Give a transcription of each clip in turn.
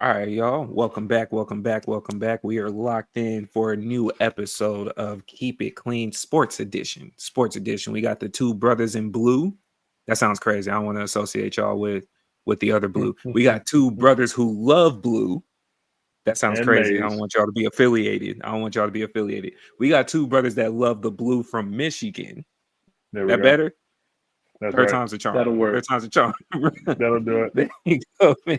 All right, y'all. Welcome back. Welcome back. Welcome back. We are locked in for a new episode of Keep It Clean Sports Edition. Sports Edition. We got the two brothers in blue. That sounds crazy. I don't want to associate y'all with the other blue. We got two brothers who love blue. That sounds And crazy. I Mays. don't want y'all to be affiliated. I don't want y'all to be affiliated. We got two brothers that love the blue from Michigan. There we That go. better? That's Third right. time's a charm. That'll work. Third time's a charm. That'll do it. There you go, man.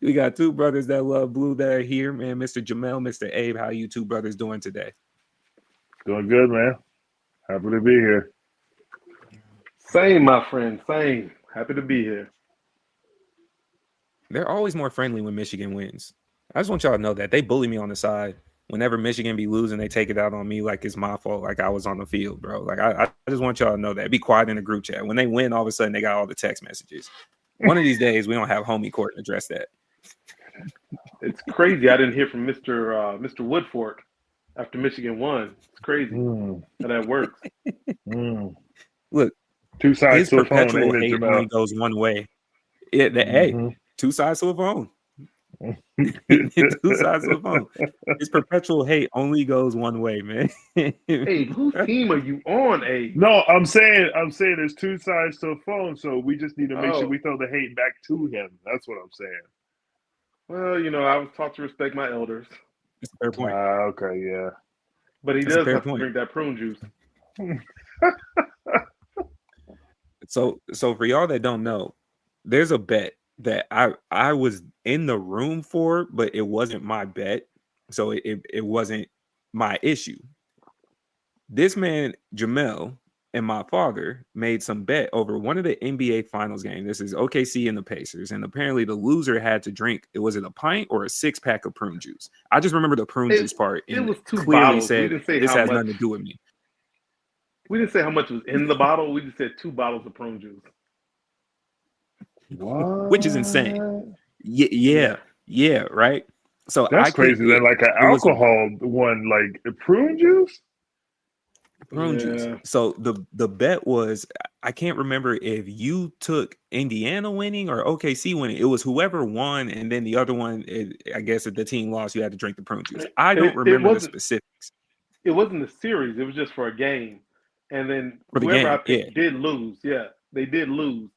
We got two brothers that love blue that are here, man. Mr. Jamel, Mr. Abe, how you two brothers doing today? Doing good, man. Happy to be here. Same, my friend. Same. Happy to be here. They're always more friendly when Michigan wins. I just want y'all to know that they bully me on the side. Whenever Michigan be losing, they take it out on me like it's my fault, like I was on the field, bro. Like I just want y'all to know that. Be quiet in the group chat. When they win, all of a sudden they got all the text messages. One of these days, we don't have homie court and address that. It's crazy. I didn't hear from Mr. Woodfork after Michigan won. It's crazy how that works. Look, Two sides his to a phone, perpetual ain't it, hate Jamal? only goes one way. Hey, two sides to a phone. Two sides to a phone. His perpetual hate only goes one way, man. Abe, whose team are you on, Abe? No, I'm saying there's two sides to a phone, so we just need to make sure Oh. we throw the hate back to him. That's what I'm saying. Well, I was taught to respect my elders, That's a fair point. Okay, yeah. but he That's a does fair have to point. drink that prune juice. So for y'all that don't know, there's a bet that I was in the room for, but it wasn't my bet, so it wasn't my issue. This man Jamel and my father made some bet over one of the NBA Finals games. This is OKC and the Pacers, and apparently the loser had to drink. Was it a pint or a 6-pack of prune juice? I just remember the prune juice part, It and was two clearly bottles. We said didn't say this how has much. nothing to do with me. We didn't say how much was in the bottle. We just said 2 bottles of prune juice. What? Which is insane. Yeah, right. So That's crazy. Then like an alcohol one, like prune juice. Prune juice. So the bet was, I can't remember if you took Indiana winning or OKC winning. It was whoever won, and then the other one, I guess if the team lost, you had to drink the prune juice. I don't remember the specifics. It wasn't a series. It was just for a game. And then For the whoever game, I picked did lose. Yeah, they did lose.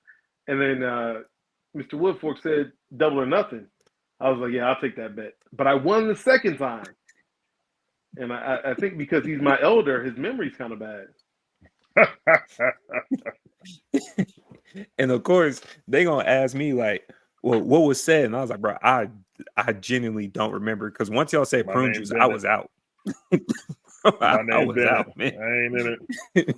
And then Mr. Woodfork said double or nothing. I was like, yeah, I'll take that bet. But I won the second time. And I think because he's my elder, his memory's kind of bad. And of course, they gonna ask me like, well, what was said? And I was like, bro, I genuinely don't remember, because once y'all say prune juice, I was out. I was out, man. I ain't in it.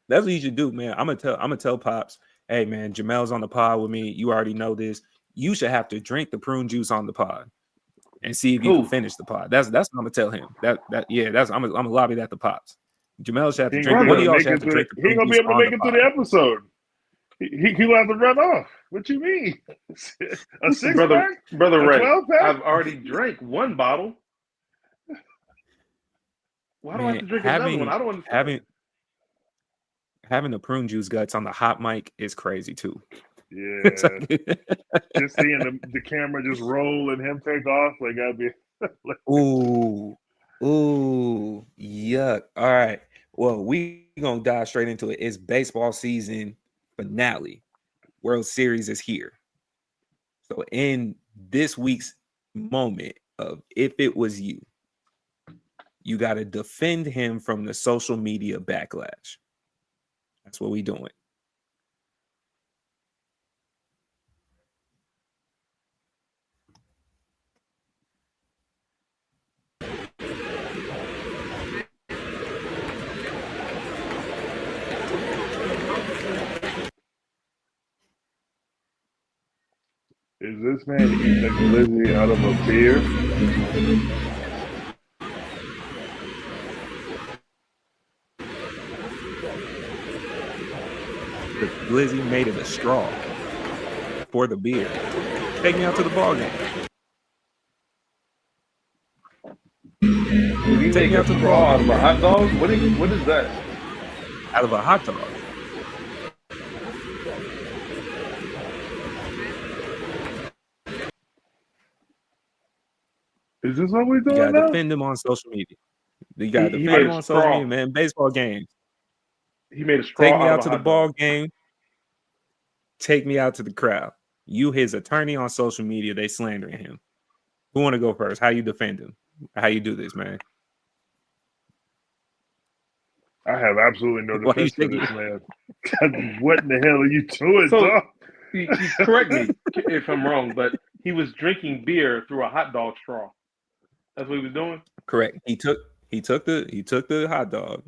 That's what you should do, man. I'm gonna tell Pops, hey man, Jamel's on the pod with me. You already know this. You should have to drink the prune juice on the pod and see if you can finish the pod. That's what I'm gonna tell him. I'm gonna lobby that to Pops. Jamel should have to drink. One of y'all should have to drink the prune juice. He gonna be able to make it through the episode. He'll have to run off. What you mean? A 6-pack? Brother Ray, 12-pack? I've already drank 1 bottle. Why do I have to drink another one? I don't understand. Having the prune juice guts on the hot mic is crazy too. Yeah. Just seeing the camera just roll and him take off, like gotta be Ooh, yuck. All right. Well, we gonna dive straight into it. It's baseball season finale. World Series is here. So in this week's moment of if it was you, you got to defend him from the social media backlash. That's what we doing. Is this man eating a glizzy out of a beer? The glizzy made it a straw for the beer. Take me out to the ball game. Did he take me out to the ball out of a hot dog? What is that? Out of a hot dog. Is this what we're You doing gotta now? defend him on social media. You gotta He defend made him a on social straw. media, man. Baseball games. He made a Take straw me out of out a to the hot dog. ball game. Take me out to the crowd. You, his attorney on social media, they slandering him. Who want to go first? How you defend him? How you do this, man? I have absolutely no Why you defense for shaking? this man. What in the hell are you doing, So dog? you correct me if I'm wrong, but he was drinking beer through a hot dog straw. That's what he was doing. Correct. He took the hot dog,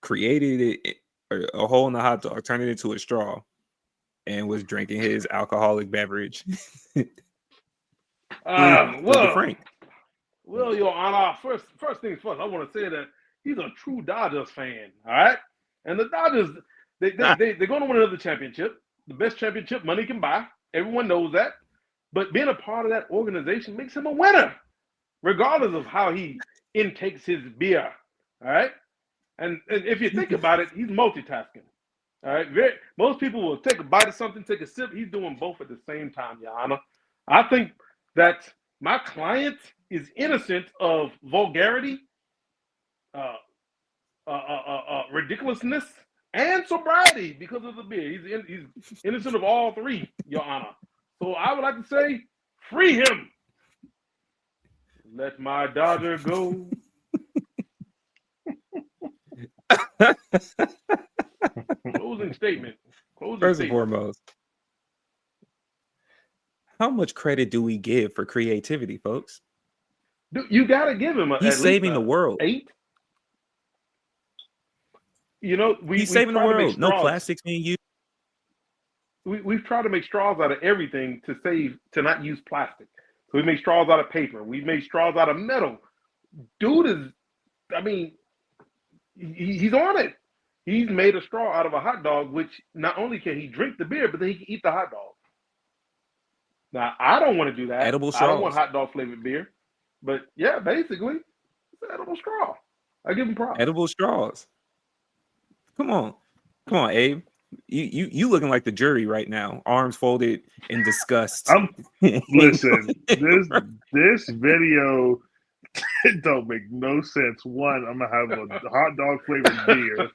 created it a hole in the hot dog, turned it into a straw, and was drinking his alcoholic beverage through the Well, frame. Your Honor. First things first. I want to say that he's a true Dodgers fan. All right, and the Dodgers they're going to win another championship, the best championship money can buy. Everyone knows that. But being a part of that organization makes him a winner, regardless of how he intakes his beer. All right, and if you think about it, he's multitasking. All right, most people will take a bite of something, take a sip. He's doing both at the same time, Your Honor. I think that my client is innocent of vulgarity, uh, ridiculousness, and sobriety because of the beer. He's innocent of all three, Your Honor. So I would like to say, free him. Let my Dodger go. Closing statement. First and foremost, how much credit do we give for creativity, folks? Dude, you got to give him He's at least saving the world. 8. You know, He's we've saving the tried to make world. No straws. plastics being used. We've tried to make straws out of everything to not use plastic. So we make straws out of paper. We make straws out of metal. Dude is, I mean, he's on it. He's made a straw out of a hot dog, which not only can he drink the beer, but then he can eat the hot dog. Now, I don't want to do that. Edible I don't want straws. hot dog flavored beer. But yeah, basically, it's an edible straw. I give him props. Edible straws. Come on, Abe. You looking like the jury right now, arms folded in disgust. Listen, this video it don't make no sense. One, I'm gonna have a hot dog flavored beer.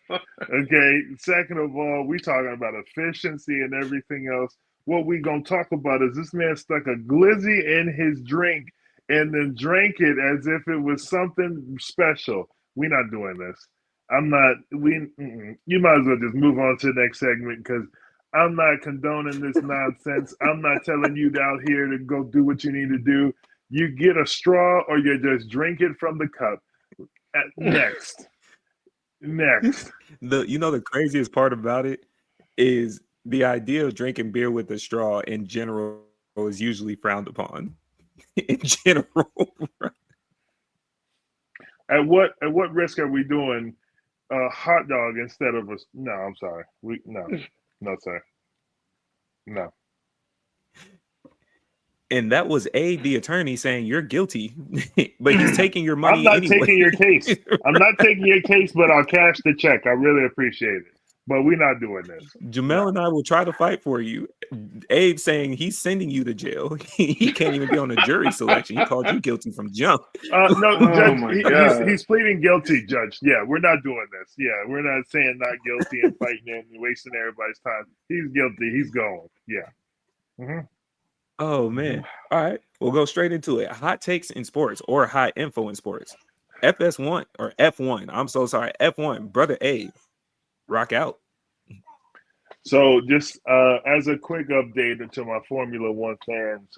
Okay. Second of all, we talking about efficiency and everything else. What we gonna talk about is this man stuck a glizzy in his drink and then drank it as if it was something special. We not doing this. I'm not. You might as well just move on to the next segment because I'm not condoning this nonsense. I'm not telling you out here to go do what you need to do. You get a straw or you just drink it from the cup. Next. The craziest part about it is the idea of drinking beer with a straw in general is usually frowned upon. In general. At what risk are we doing a hot dog instead of a? No, I'm sorry. No, sir. No. And that was the attorney saying you're guilty, but he's taking your money I'm not anyway. taking your case. I'm not taking your case, but I'll cash the check. I really appreciate it. But we're not doing this. Jamel and I will try to fight for you. Abe saying he's sending you to jail. He can't even be on the jury selection. He called you guilty from jump. No, Oh Judge, my God. he's pleading guilty, Judge. Yeah, we're not doing this. Yeah, we're not saying not guilty and fighting and wasting everybody's time. He's guilty. He's going. Yeah. Mm-hmm. Oh man. All right. We'll go straight into it. Hot takes in sports or hot info in sports. FS1 or F1. I'm so sorry. F1. Brother Abe. Rock out. So just as a quick update to my Formula One fans,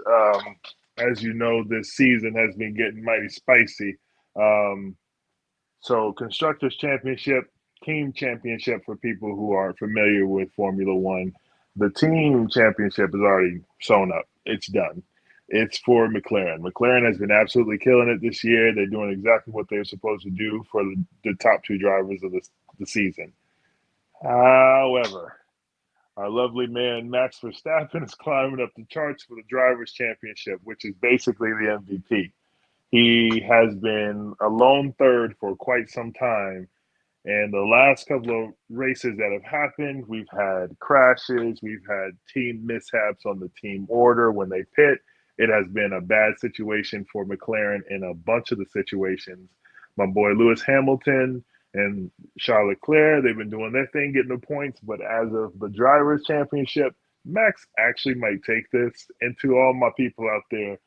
as you know, this season has been getting mighty spicy. So Constructors Championship, Team Championship for people who aren't familiar with Formula One. The Team Championship is already sewn up. It's done. It's for McLaren. McLaren has been absolutely killing it this year. They're doing exactly what they're supposed to do for the top 2 drivers of the season. However, our lovely man Max Verstappen is climbing up the charts for the Drivers' Championship, which is basically the MVP. He has been a lone third for quite some time. And the last couple of races that have happened, we've had crashes, we've had team mishaps on the team order when they pit. It has been a bad situation for McLaren in a bunch of the situations. My boy Lewis Hamilton and Charles Leclerc, they've been doing their thing, getting the points. But as of the Drivers' Championship, Max actually might take this. And to all my people out there,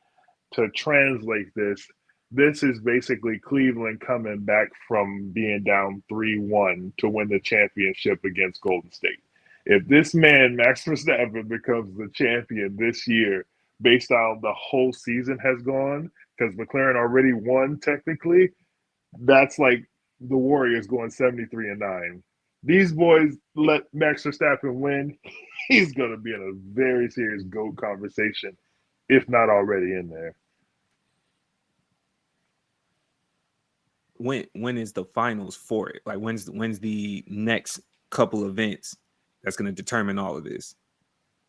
to translate this, this is basically Cleveland coming back from being down 3-1 to win the championship against Golden State. If this man, Max Verstappen, becomes the champion this year, based on the whole season has gone, because McLaren already won technically, that's like the Warriors going 73-9. These boys let Max Verstappen win. He's going to be in a very serious GOAT conversation, if not already in there. When is the finals for it? Like when's the next couple events that's going to determine all of this?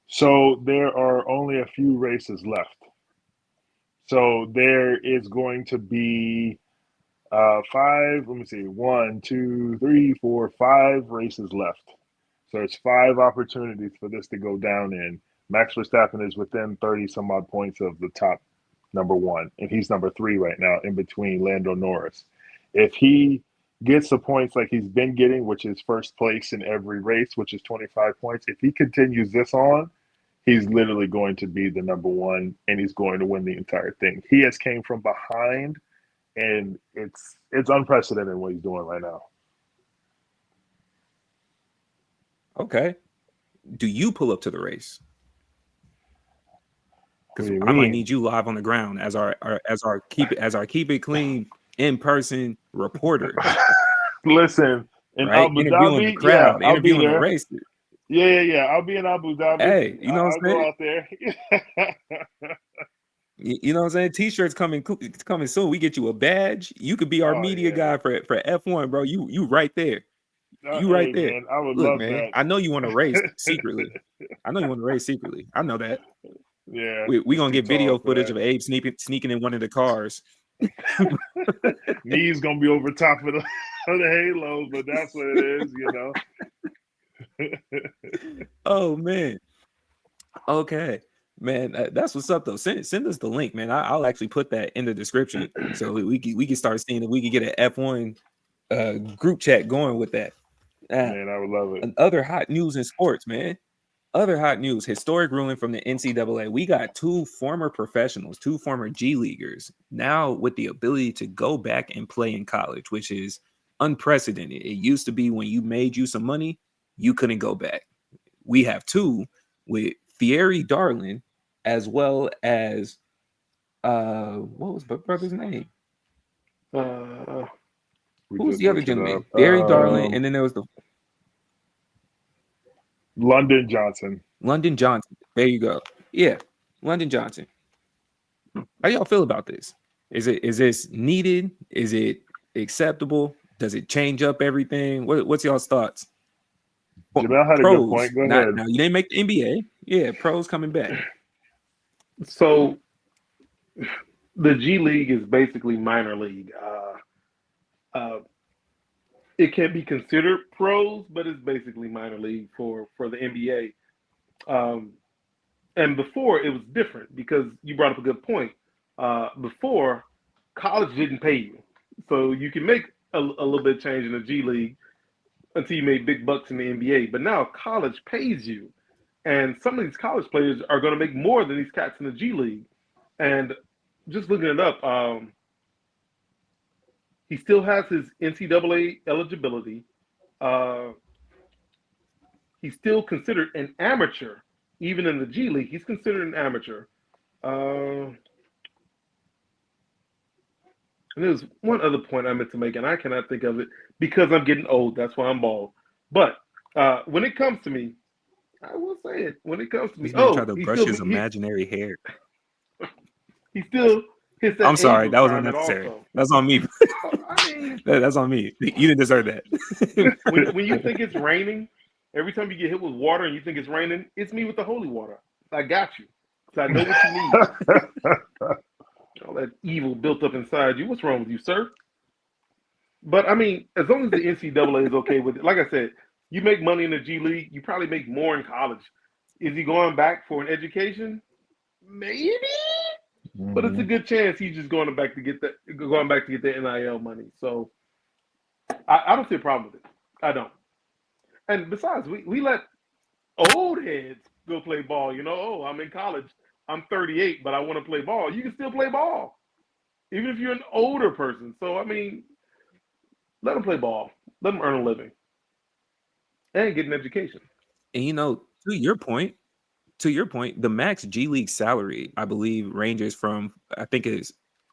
So there are only a few races left. So there is going to be 5, let me see, 1, 2, 3, 4, 5 races left. So it's 5 opportunities for this to go down in. Max Verstappen is within 30 some odd points of the top number 1, and he's number 3 right now in between Lando Norris. If he gets the points like he's been getting, which is first place in every race, which is 25 points, if he continues this on, he's literally going to be the number 1, and he's going to win the entire thing. He has came from behind, and it's unprecedented what he's doing right now. Okay. Do you pull up to the race? Because I mean? might need you live on the ground as our keep it clean in person reporter. Listen, in right? Abu Interviewing Dhabi, the crowd, yeah, I'll be interviewing the there. race. Yeah. I'll be in Abu Dhabi. Hey, you know what I'm saying? Go out there. You know what I'm saying? T-shirts coming soon. We get you a badge. You could be our media guy for F1, bro. You right there. You right there. Man, I would Look, love man, that. I know you want to race secretly. I know that. Yeah. We gonna get video footage of Abe sneaking in one of the cars. Knees gonna be over top of the halo, but that's what it is, Oh man. Okay. Man, that's what's up though. Send us the link, man. I'll actually put that in the description so we can start seeing if we can get an F1 group chat going with that. Man, I would love it. Other hot news in sports, man. Other hot news, historic ruling from the NCAA. We got 2 former professionals, 2 former G Leaguers, now with the ability to go back and play in college, which is unprecedented. It used to be when you made you some money, you couldn't go back. We have 2 with Thierry Darlin, as well as what was my brother's name? Who was the other gentleman? Thierry Darlin, and then there was the London Johnson. There you go. Yeah, London Johnson. How y'all feel about this? Is this needed? Is it acceptable? Does it change up everything? What's y'all's thoughts? Jamel had a good point. Go ahead. Now you didn't make the NBA. Yeah, pros coming back. So the G League is basically minor league. It can be considered pros, but it's basically minor league for the NBA. And before it was different because you brought up a good point. Before, college didn't pay you. So you can make a little bit of change in the G League until you made big bucks in the NBA. But now college pays you. And some of these college players are going to make more than these cats in the G League. And just looking it up, he still has his NCAA eligibility. He's still considered an amateur. Even in the G League, he's considered an amateur. And there's one other point I meant to make, and I cannot think of it because I'm getting old. That's why I'm bald. But when it comes to me, I will say it. When it comes to me, try to brush his imaginary hair. He still hits that. I'm sorry, that was unnecessary. Also. That's on me. I mean, that's on me. You didn't deserve that. when you think it's raining, every time you get hit with water and you think it's raining, it's me with the holy water. I got you. Because I know what you need. All that evil built up inside you. What's wrong with you, sir? But, I mean, as long as the NCAA is okay with it, like I said, you make money in the G League, you probably make more in college. Is he going back for an education? Maybe. but it's a Mhm. good chance he's just going back to get the NIL money. So I don't see a problem with it. I don't. And besides, we let old heads go play ball. Oh, I'm in college. I'm 38, but I want to play ball. You can still play ball, even if you're an older person. So I mean, let them play ball. Let them earn a living and get an education. And to your point, the max G League salary, I believe, ranges from I think it's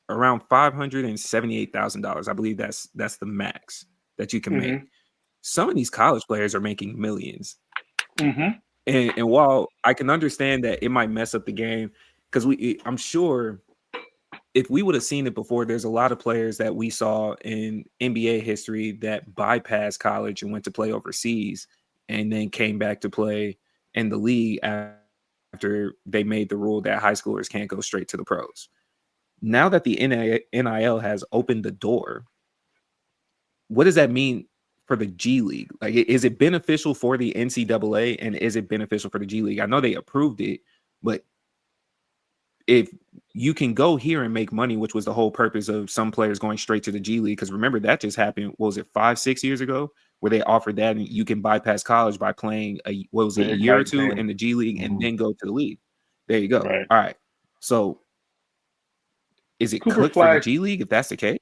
around $578,000. I believe that's the max that you can make. Mm-hmm. Some of these college players are making millions. Mm-hmm. And while I can understand that it might mess up the game, because I'm sure if we would have seen it before, there's a lot of players that we saw in NBA history that bypassed college and went to play overseas and then came back to play in the league after they made the rule that high schoolers can't go straight to the pros. Now that the NIL has opened the door, what does that mean for the G League? Like, is it beneficial for the NCAA and is it beneficial for the G League? I know they approved it, but if you can go here and make money, which was the whole purpose of some players going straight to the G League, because remember that just happened. What was it, 5, 6 years ago, where they offered that and you can bypass college by playing a The year or Ignite two team. in the G League and Mhm. then go to the league. There you go. Right. All right. So is it Cooper cooked for the Flag, G League if that's the case?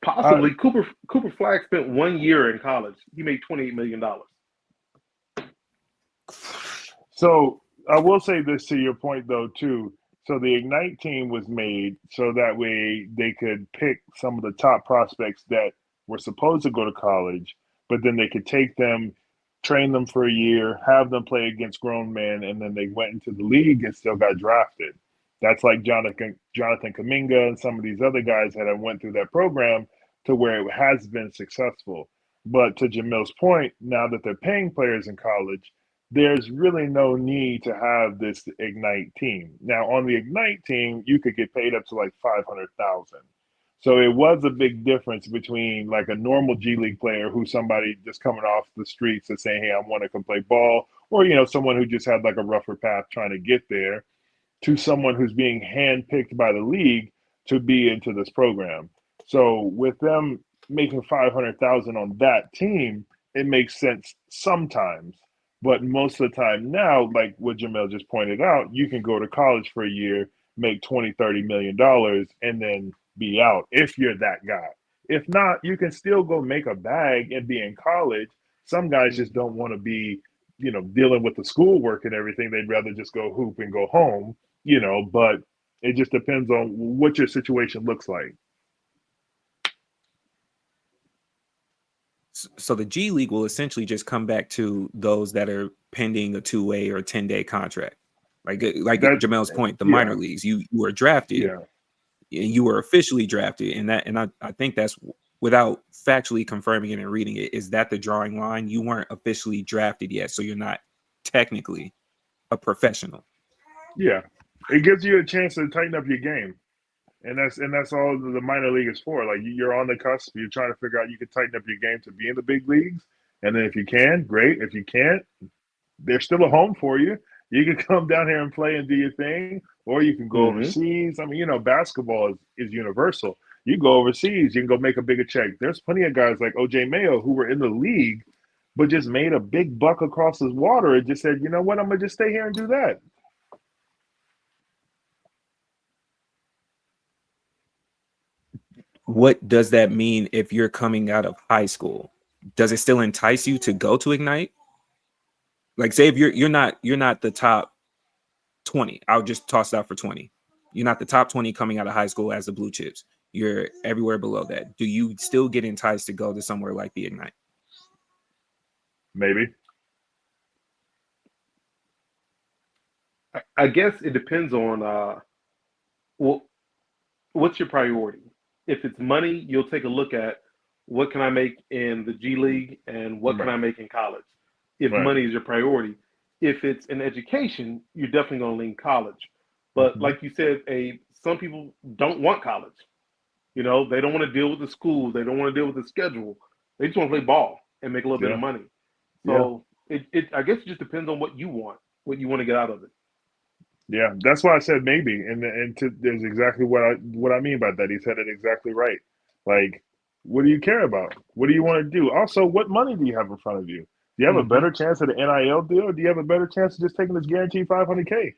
Uh, possibly. Cooper Flag spent 1 year in college. He made $28 million. so I will say this to your point though too. So the Ignite team was made so that way they could pick some of the top prospects that were supposed to go to college, but then they could take them, train them for a year, have them play against grown men, and then they went into the league and still got drafted. That's like Jonathan Kaminga and some of these other guys that have went through that program to where it has been successful. But to Jamil's point, now that they're paying players in college, there's really no need to have this Ignite team. Now, on the Ignite team, you could get paid up to like 500,000. So it was a big difference between like a normal G League player who's somebody just coming off the streets and saying, "Hey, I want to come play ball," or someone who just had like a rougher path trying to get there, to someone who's being handpicked by the league to be into this program. So with them making 500,000 on that team, it makes sense sometimes. But most of the time now, like what Jamel just pointed out, you can go to college for a year, make 20, $30 million, and then be out if you're that guy. If not, you can still go make a bag and be in college. Some guys just don't want to be, dealing with the schoolwork and everything. They'd rather just go hoop and go home, but it just depends on what your situation looks like. So the G League will essentially just come back to those that are pending a 2-way or 10-day contract. Like That, Jamel's point, the minor yeah, leagues, you were drafted, yeah. you were officially drafted, and I think that's without factually confirming it and reading it, is that the drawing line? You weren't officially drafted yet, so you're not technically a professional. Yeah, it gives you a chance to tighten up your game, and that's all the minor league is for. Like you're on the cusp, you're trying to figure out you can tighten up your game to be in the big leagues, and then if you can, great. If you can't, there's still a home for you. You can come down here and play and do your thing, or you can go Mm-hmm. overseas. I mean, basketball is universal. You go overseas, you can go make a bigger check. There's plenty of guys like OJ Mayo who were in the league, but just made a big buck across his water and just said, you know what, I'm gonna just stay here and do that. What does that mean if you're coming out of high school? Does it still entice you to go to Ignite? Like, say if you're not the top 20. I'll just toss it out for 20. You're not the top 20 coming out of high school as the blue chips. You're everywhere below that. Do you still get enticed to go to somewhere like the Ignite? Maybe. I guess it depends on well, what's your priority. If it's money, you'll take a look at what can I make in the G League and what can Right. I make in college. If Right. money is your priority, if it's an education, you're definitely going to lean college. But Mm-hmm. like you said, some people don't want college. They don't want to deal with the school. They don't want to deal with the schedule. They just want to play ball and make a little bit of Yeah. money. Yeah. So I guess it just depends on what you want to get out of it. Yeah, that's why I said maybe, there's exactly what I mean by that. He said it exactly right. Like, what do you care about? What do you want to do? Also, what money do you have in front of you? Do you have a Mm-hmm. better chance at an NIL deal, or do you have a better chance of just taking this guaranteed 500K?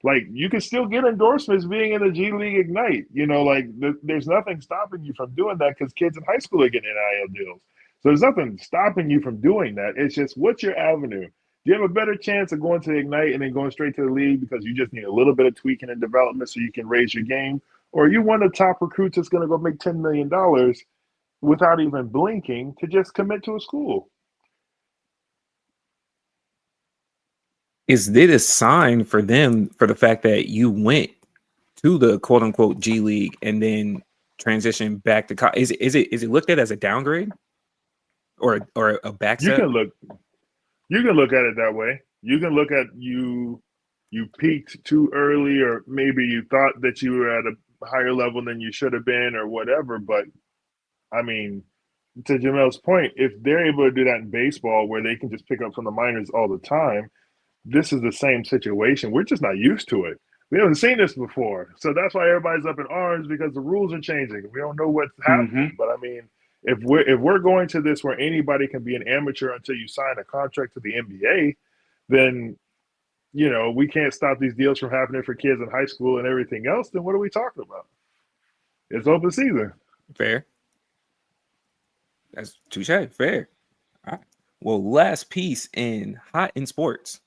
Like, you can still get endorsements being in the G League Ignite. Like there's nothing stopping you from doing that because kids in high school are getting NIL deals. So there's nothing stopping you from doing that. It's just what's your avenue? Do you have a better chance of going to Ignite and then going straight to the league because you just need a little bit of tweaking and development so you can raise your game? Or are you one of the top recruits that's going to go make $10 million without even blinking to just commit to a school? Is it a sign for them for the fact that you went to the quote unquote G League and then transitioned back to college? Is it looked at as a downgrade or a You backstep? can look at it that way. You can look at you peaked too early, or maybe you thought that you were at a higher level than you should have been, or whatever. But I mean, to Jamel's point, if they're able to do that in baseball, where they can just pick up from the minors all the time, this is the same situation. We're just not used to it. We haven't seen this before, so that's why everybody's up in arms because the rules are changing. We don't know what's Mm-hmm. happening. But I mean, if we're going to this where anybody can be an amateur until you sign a contract to the NBA, then we can't stop these deals from happening for kids in high school and everything else. Then what are we talking about? It's open season. Fair. That's touche. Fair. All right. Well, last piece in Hot in Sports.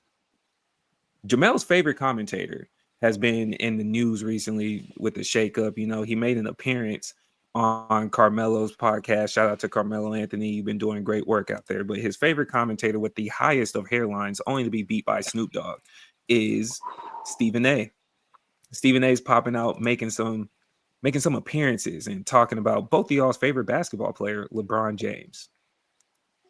Jamel's favorite commentator has been in the news recently with the shakeup. He made an appearance on Carmelo's podcast. Shout out to Carmelo Anthony. You've been doing great work out there. But his favorite commentator with the highest of hairlines, only to be beat by Snoop Dogg, is Stephen A. Stephen A's popping out, making some appearances and talking about both of y'all's favorite basketball player, LeBron James.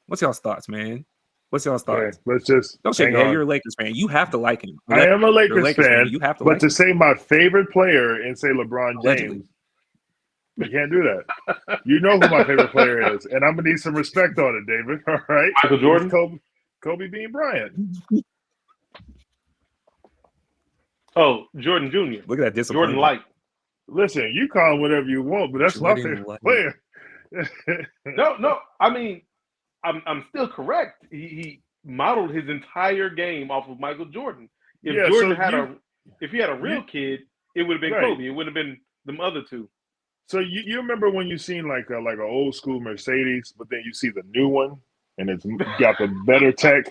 What's y'all's thoughts, man? What's y'all's Okay, thoughts? let's just Don't shake hang your head. on. You're a Lakers fan. You have to like him. I am a You're a Lakers Lakers fan. fan, You have to but like to him. say my favorite player and say LeBron Allegedly. James, we can't do that. You know who my favorite player is, and I'm gonna need some respect on it, David. All right, Michael Jordan? It's Kobe Bean Bryant. Oh, Jordan Jr. Look at that disappointment. Jordan Light. Listen, you call him whatever you want, but that's my favorite player. No. I mean, I'm still correct. He modeled his entire game off of Michael Jordan. If Jordan if he had a real kid, it would have been Kobe. It wouldn't have been them other two. So you remember when you seen like an old school Mercedes, but then you see the new one and it's got the better tech.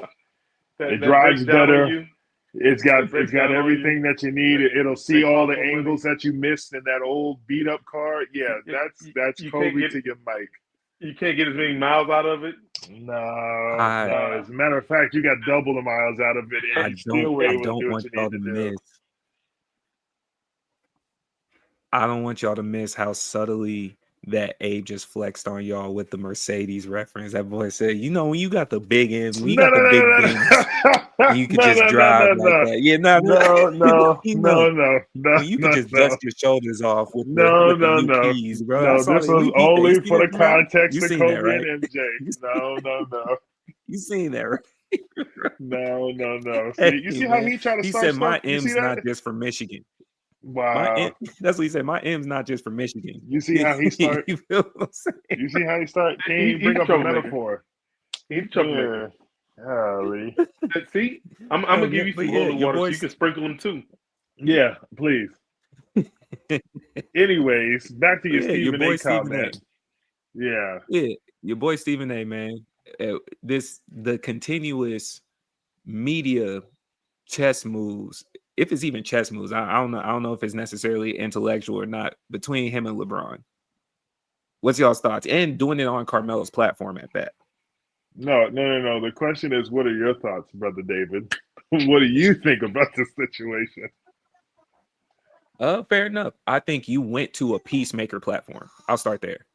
It drives better. It's got everything that you need. It'll see all the angles that you missed in that old beat up car. Yeah, that's Kobe to your mic. You can't get as many miles out of it. No. As a matter of fact, you got double the miles out of it, and you still were able to do what you need to do. I don't want y'all to miss how subtly that Abe just flexed on y'all with the Mercedes reference. That boy said, when you got the big M's, when you got the big Benz, and you could just drive like that. Yeah, no. You could just dust your shoulders off with the new keys, bro. No, this was only for the context of Kobe and MJ. No. You seen that, right? No. You see how he tried to start? He said, "My M's not just for Michigan." Wow, that's what he said. My M's not just for Michigan. You see how he started? You see how he started? Can he bring up a metaphor? He's troublemaker. Golly. See, I'm gonna give you some holy water so you can sprinkle them too. Yeah, please. Anyways, back to your Stephen A. comment. Yeah, your boy Stephen A. Man, the continuous media chess moves. If it's even chess moves, I don't know. I don't know if it's necessarily intellectual or not between him and LeBron. What's y'all's thoughts? And doing it on Carmelo's platform at that. No. The question is, what are your thoughts, Brother David? What do you think about this situation? Fair enough. I think you went to a peacemaker platform. I'll start there.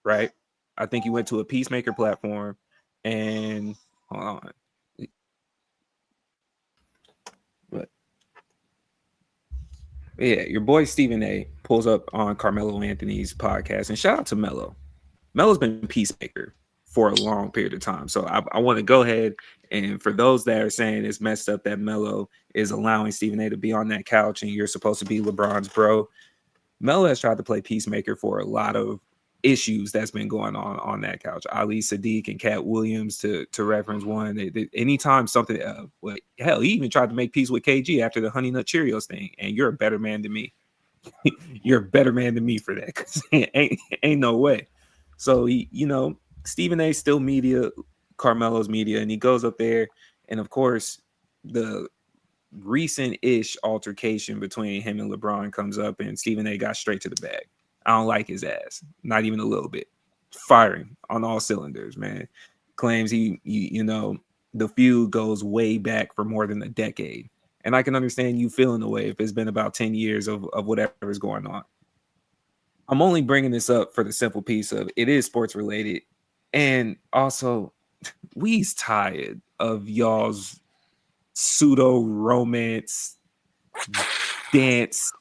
Right? I think you went to a peacemaker platform and hold on. Yeah, your boy Stephen A. pulls up on Carmelo Anthony's podcast, and shout out to Melo. Melo's been peacemaker for a long period of time. So I want to go ahead, and for those that are saying it's messed up that Melo is allowing Stephen A to be on that couch and you're supposed to be LeBron's bro, Melo has tried to play peacemaker for a lot of issues that's been going on that couch. Ali Sadiq and Cat Williams, to reference one. Anytime something, well, hell, he even tried to make peace with KG after the Honey Nut Cheerios thing. And you're a better man than me. You're a better man than me for that. Cause ain't no way. So Stephen A. still media, Carmelo's media, and he goes up there, and of course the recent-ish altercation between him and LeBron comes up, and Stephen A got straight to the bag. I don't like his ass, not even a little bit. Firing on all cylinders, man. Claims the feud goes way back for more than a decade. And I can understand you feeling the way if it's been about 10 years of whatever's going on. I'm only bringing this up for the simple piece of it is sports related. And also, we's tired of y'all's pseudo romance dance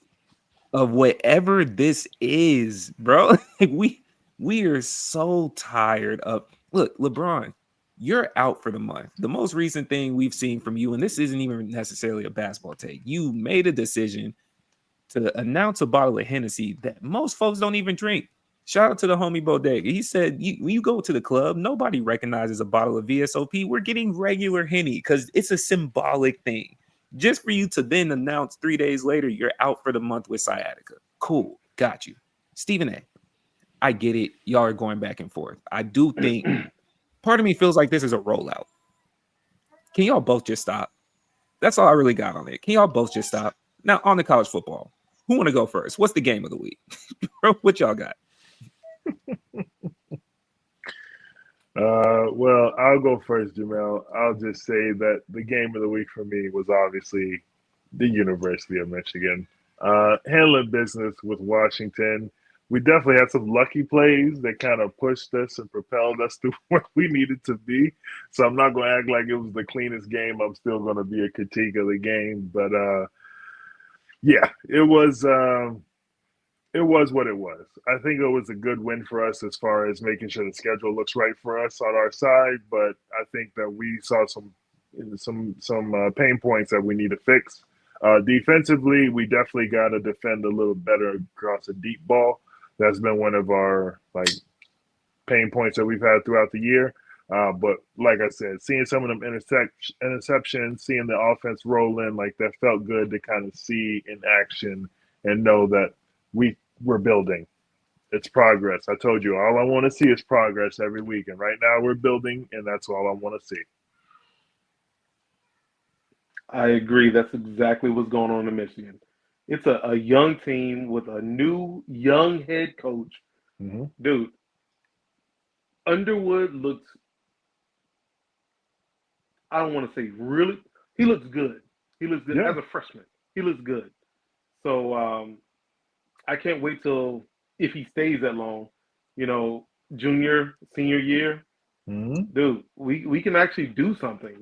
of whatever this is, bro. Like we are so tired of. Look, LeBron, you're out for the month. The most recent thing we've seen from you, and this isn't even necessarily a basketball take, you made a decision to announce a bottle of Hennessy that most folks don't even drink. Shout out to the homie Bodega. He said, when you go to the club, nobody recognizes a bottle of VSOP. We're getting regular Henny because it's a symbolic thing. Just for you to then announce 3 days later, you're out for the month with sciatica. Cool. Got you. Stephen A., I get it. Y'all are going back and forth. I do think part of me feels like this is a rollout. Can y'all both just stop? That's all I really got on it. Can y'all both just stop? Now, on the college football, who want to go first? What's the game of the week? What y'all got? Well, I'll go first, Jamel. I'll just say that the game of the week for me was obviously the University of Michigan. Handling business with Washington. We definitely had some lucky plays that kind of pushed us and propelled us to where we needed to be. So I'm not going to act like it was the cleanest game. I'm still going to be a critique of the game. But yeah, it was what it was. I think it was a good win for us as far as making sure the schedule looks right for us on our side. But I think that we saw some pain points that we need to fix. Defensively, we definitely got to defend a little better across a deep ball. That's been one of our pain points that we've had throughout the year. But like I said, seeing some of them interceptions, seeing the offense roll in, that felt good to kind of see in action and know that we're building. It's progress. I told you, all I want to see is progress every week. And right now we're building, and that's all I want to see. I agree. That's exactly what's going on in Michigan. It's a young team with a new young head coach. Mm-hmm. Dude, Underwood looks, I don't want to say really, he looks good. He looks good as a freshman. He looks good. So I can't wait till, if he stays that long, junior, senior year, dude, we can actually do something,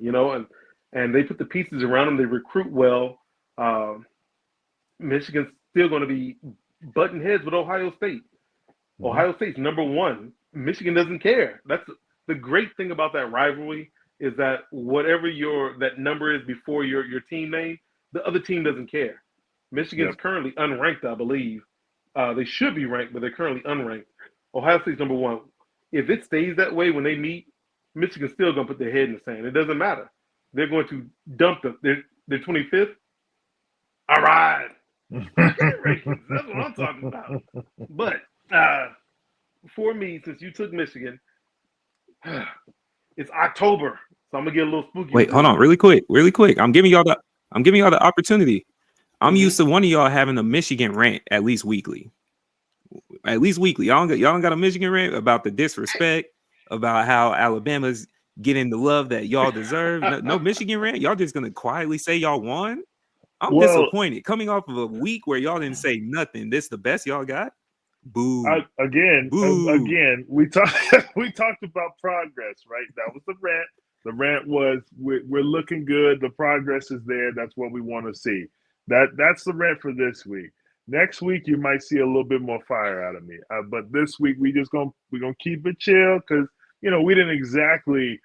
and they put the pieces around him. They recruit well. Michigan's still going to be butting heads with Ohio State. Mm-hmm. Ohio State's number one. Michigan doesn't care. That's the great thing about that rivalry, is that whatever that number is before your team name, the other team doesn't care. Michigan's currently unranked, I believe. They should be ranked, but they're currently unranked. Ohio State's number one. If it stays that way when they meet, Michigan's still going to put their head in the sand. It doesn't matter. They're going to dump them. They're 25th. All right. That's what I'm talking about. But for me, since you took Michigan, it's October, so I'm gonna get a little spooky. Wait, hold on, really quick. I'm giving y'all the opportunity. I'm used to one of y'all having a Michigan rant at least weekly. Y'all don't got a Michigan rant about the disrespect, about how Alabama's getting the love that y'all deserve. No Michigan rant. Y'all just gonna quietly say y'all won. I'm disappointed. Coming off of a week where y'all didn't say nothing. This the best y'all got? Boo. Again, we talked about progress, right? That was the rant. The rant was we're looking good. The progress is there. That's what we want to see. That's the rant for this week. Next week you might see a little bit more fire out of me. But this week we're gonna keep it chill, because we didn't exactly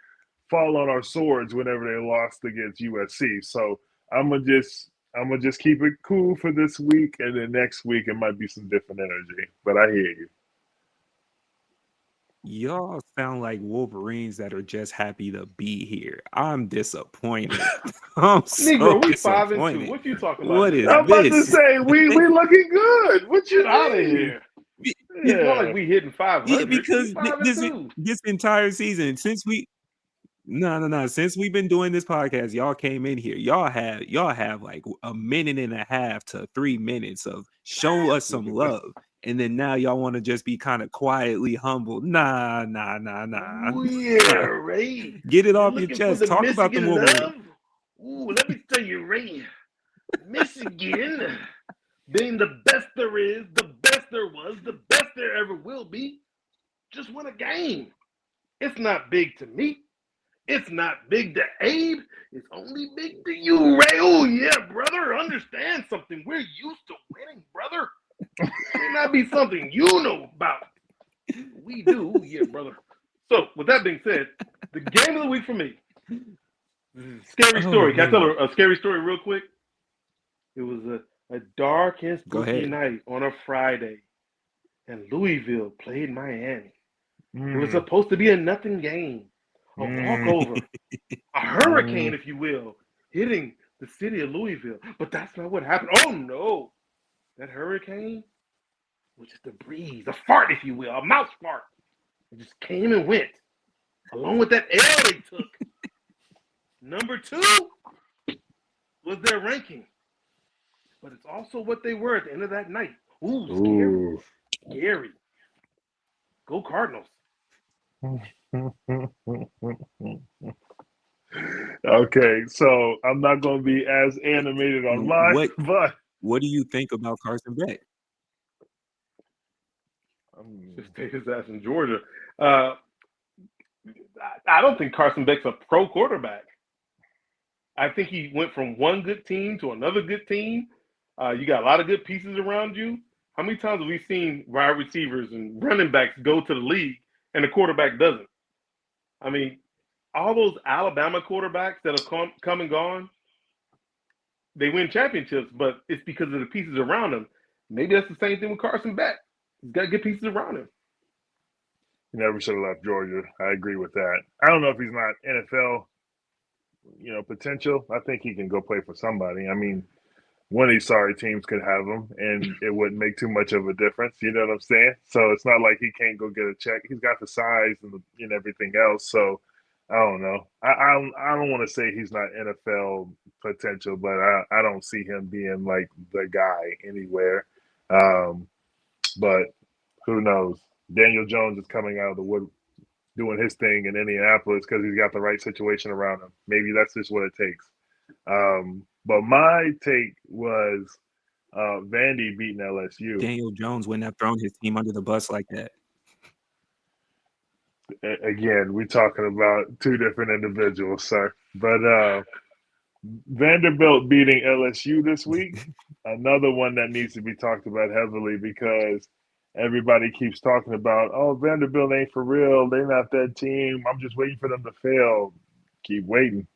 fall on our swords whenever they lost against USC. So I'm gonna just keep it cool for this week, and then next week it might be some different energy. But I hear you. Y'all sound like Wolverines that are just happy to be here. I'm disappointed. I'm so Negro, we 5-2. disappointed. What you talking about, What is I'm Negro? about to this? say we looking good. What Get you out of mean? here. Be- It's not Yeah. like we hitting Yeah, 500. We because 5-2. this entire season, since we no, since we've been doing this podcast, y'all came in here. Y'all have like a minute and a half to 3 minutes of show us some love. And then now y'all want to just be kind of quietly humble. Nah. Ooh, yeah, Ray. Get it You're off your looking for chest. the Talk about them Michigan Wolverines. love? Ooh, let me tell you, Ray. Michigan, being the best there is, the best there was, the best there ever will be, just win a game. It's not big to me. It's not big to Abe. It's only big to you, Ray. Oh, yeah, brother. Understand something. We're used to winning, brother. It may not be something you know about. We do. Oh, yeah, brother. So, with that being said, the game of the week for me. Scary Oh story. Can I tell man. a scary story real quick? It was a dark and Go spooky ahead. night on a Friday, and Louisville played Miami. It was Mm, supposed to be a nothing game, a mm, walkover, a mm. hurricane, if you will, hitting the city of Louisville. But that's not what happened. Oh no, that hurricane was just a breeze, a fart, if you will, a mouse fart. It just came and went, along with that L they took. Number 2 was their ranking, but it's also what they were at the end of that night. Ooh, scary, Ooh. scary. Go Cardinals. Okay, so I'm not going to be as animated on mine, What but what do you think about Carson Beck? Just take his ass in Georgia. I don't think Carson Beck's a pro quarterback. I think he went from one good team to another good team. You got a lot of good pieces around you. How many times have we seen wide receivers and running backs go to the league and the quarterback doesn't? I mean, all those Alabama quarterbacks that have come and gone, they win championships, but it's because of the pieces around them. Maybe that's the same thing with Carson Beck. He's got good pieces around him. he never should have left Georgia. I agree with that. I don't know if he's not NFL, potential. I think he can go play for somebody. I mean, one of these sorry teams could have him, and it wouldn't make too much of a difference. You know what I'm saying? So it's not like he can't go get a check. He's got the size and everything else. So I don't know. I don't want to say he's not NFL potential, but I don't see him being like the guy anywhere. Um, but who knows? Daniel Jones is coming out of the wood doing his thing in Indianapolis because he's got the right situation around him. Maybe that's just what it takes. But my take was Vandy beating LSU. Daniel Jones wouldn't have thrown his team under the bus like that. Again, we're talking about two different individuals, sir. But Vanderbilt beating LSU this week, another one that needs to be talked about heavily because everybody keeps talking about, oh, Vanderbilt ain't for real. They're not that team. I'm just waiting for them to fail. Keep waiting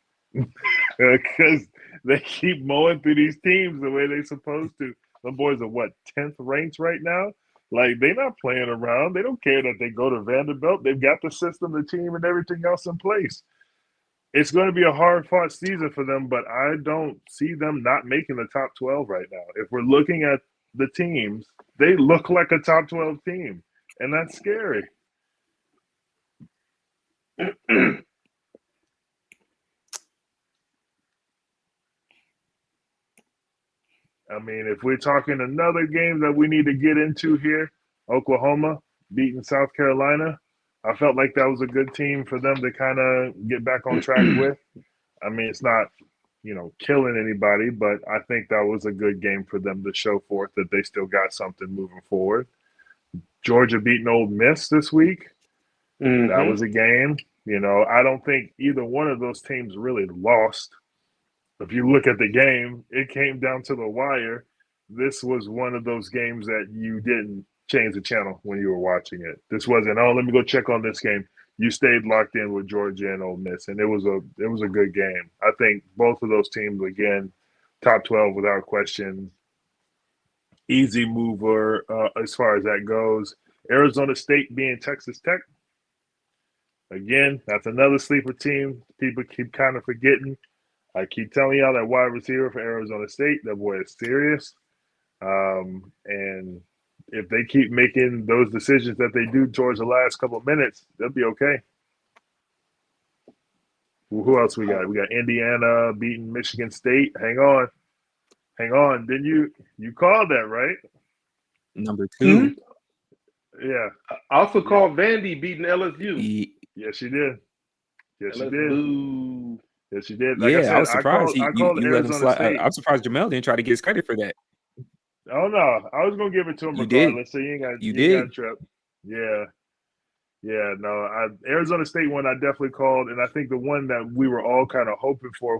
because they keep mowing through these teams the way they're supposed to. The boys are what 10th ranked right now. Like they're not playing around. They don't care that they go to Vanderbilt. They've got the system, the team, and everything else in place. It's going to be a hard fought season for them, but I don't see them not making the top 12 right now. If we're looking at the teams, they look like a top 12 team, and that's scary. I mean, if we're talking another game that we need to get into here, Oklahoma beating South Carolina, I felt like that was a good team for them to kind of get back on track with. I mean, it's not, killing anybody, but I think that was a good game for them to show forth that they still got something moving forward. Georgia beating Old Miss this week. That Mm-hmm. was a game. I don't think either one of those teams really lost. If you look at the game, it came down to the wire. This was one of those games that you didn't change the channel when you were watching it. This wasn't, oh, let me go check on this game. you stayed locked in with Georgia and Ole Miss, and it was a good game. I think both of those teams, again, top 12 without question, easy mover as far as that goes. Arizona State being Texas Tech, again, that's another sleeper team. People keep kind of forgetting. I keep telling y'all that wide receiver for Arizona State, that boy is serious. And if they keep making those decisions that they do towards the last couple of minutes, they'll be okay. Well, who else we got? We got Indiana beating Michigan State. Hang on. Didn't you called that, right? Number 2. Yeah. I also called Vandy beating LSU. Yes, she did. Yes, she did. LSU. Yes, she did. Like I Yeah, I said, was surprised I called you let him Arizona slide. State. I'm surprised Jamel didn't try to get his credit for that. Oh no, I was gonna give it to him You did. regardless. So you ain't got did. trip. Yeah. Yeah, no, Arizona State one I definitely called, and I think the one that we were all kind of hoping for,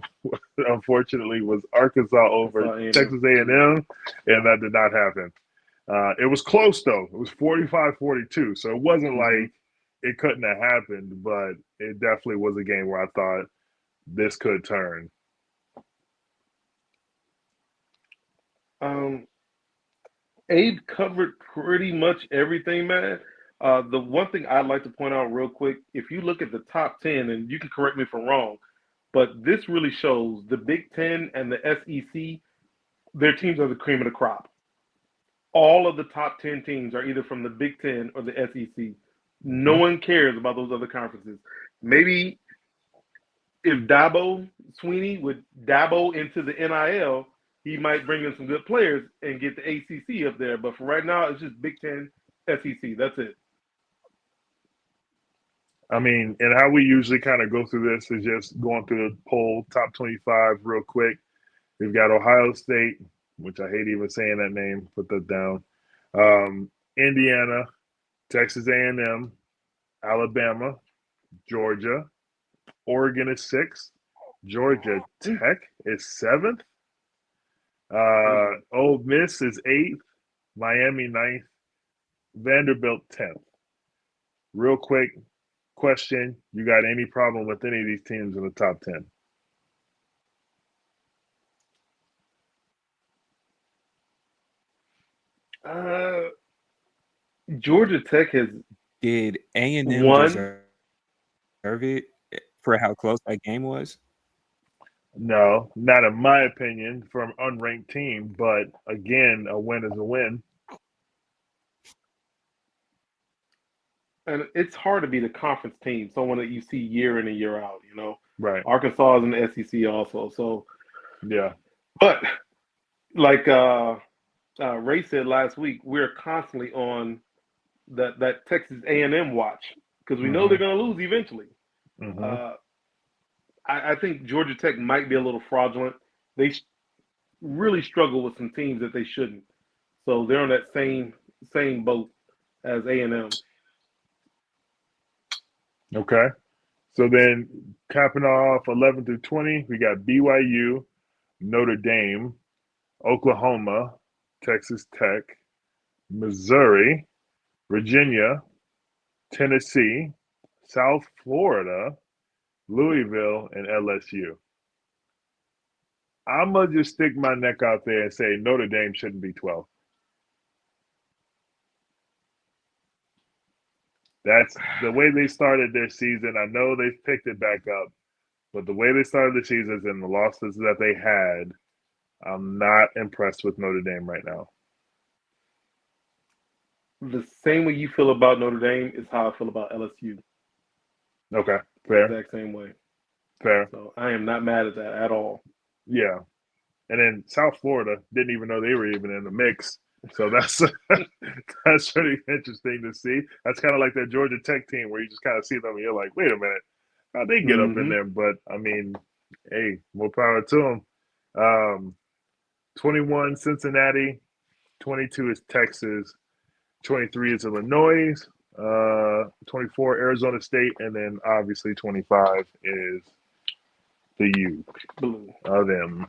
unfortunately, was Arkansas over Texas A&M, and that did not happen. It was close, though. It was 45-42, so it wasn't like it couldn't have happened, but it definitely was a game where I thought this could turn. Abe covered pretty much everything, man. The one thing I'd like to point out real quick, if you look at the top 10, and you can correct me if I'm wrong, but this really shows the Big 10 and the SEC, their teams are the cream of the crop. All of the top 10 teams are either from the Big 10 or the SEC. No one cares about those other conferences. Maybe if Dabo Sweeney would dabble into the NIL, he might bring in some good players and get the ACC up there. But for right now, it's just Big 10, SEC. That's it. I mean, and how we usually kind of go through this is just going through the poll, top 25 real quick. We've got Ohio State, which I hate even saying that name, put that down. Indiana, Texas A&M, Alabama, Georgia, Oregon is 6th, Georgia Tech is 7th, Ole Miss is 8th, Miami 9th, Vanderbilt 10th. Real quick question, you got any problem with any of these teams in the top 10? Georgia Tech has Did A&M won. deserve it for how close that game was? No, not in my opinion, from an unranked team. But again, a win is a win. And it's hard to be the conference team, someone that you see year in and year out, you know. Right. Arkansas is in the SEC also. So, yeah. But like Ray said last week, we're constantly on that Texas A&M watch because we know they're going to lose eventually. I think Georgia Tech might be a little fraudulent. They really struggle with some teams that they shouldn't. So they're on that same boat as A&M. Okay. So then capping off 11 through 20, we got BYU, Notre Dame, Oklahoma, Texas Tech, Missouri, Virginia, Tennessee, South Florida, Louisville, and LSU. I'm going to just stick my neck out there and say Notre Dame shouldn't be 12. That's the way they started their season. I know they've picked it back up, but the way they started the season and the losses that they had, I'm not impressed with Notre Dame right now. The same way you feel about Notre Dame is how I feel about LSU. Okay, fair. The exact same way. Fair. So I am not mad at that at all. Yeah. And then South Florida didn't even know they were even in the mix. So that's pretty interesting to see. That's kind of like that Georgia Tech team where you just kind of see them and you're like, wait a minute, how'd they get up in there? But, I mean, hey, more power to them. 21, Cincinnati. 22 is Texas. 23 is Illinois. 24, Arizona State. And then, obviously, 25 is the U of them.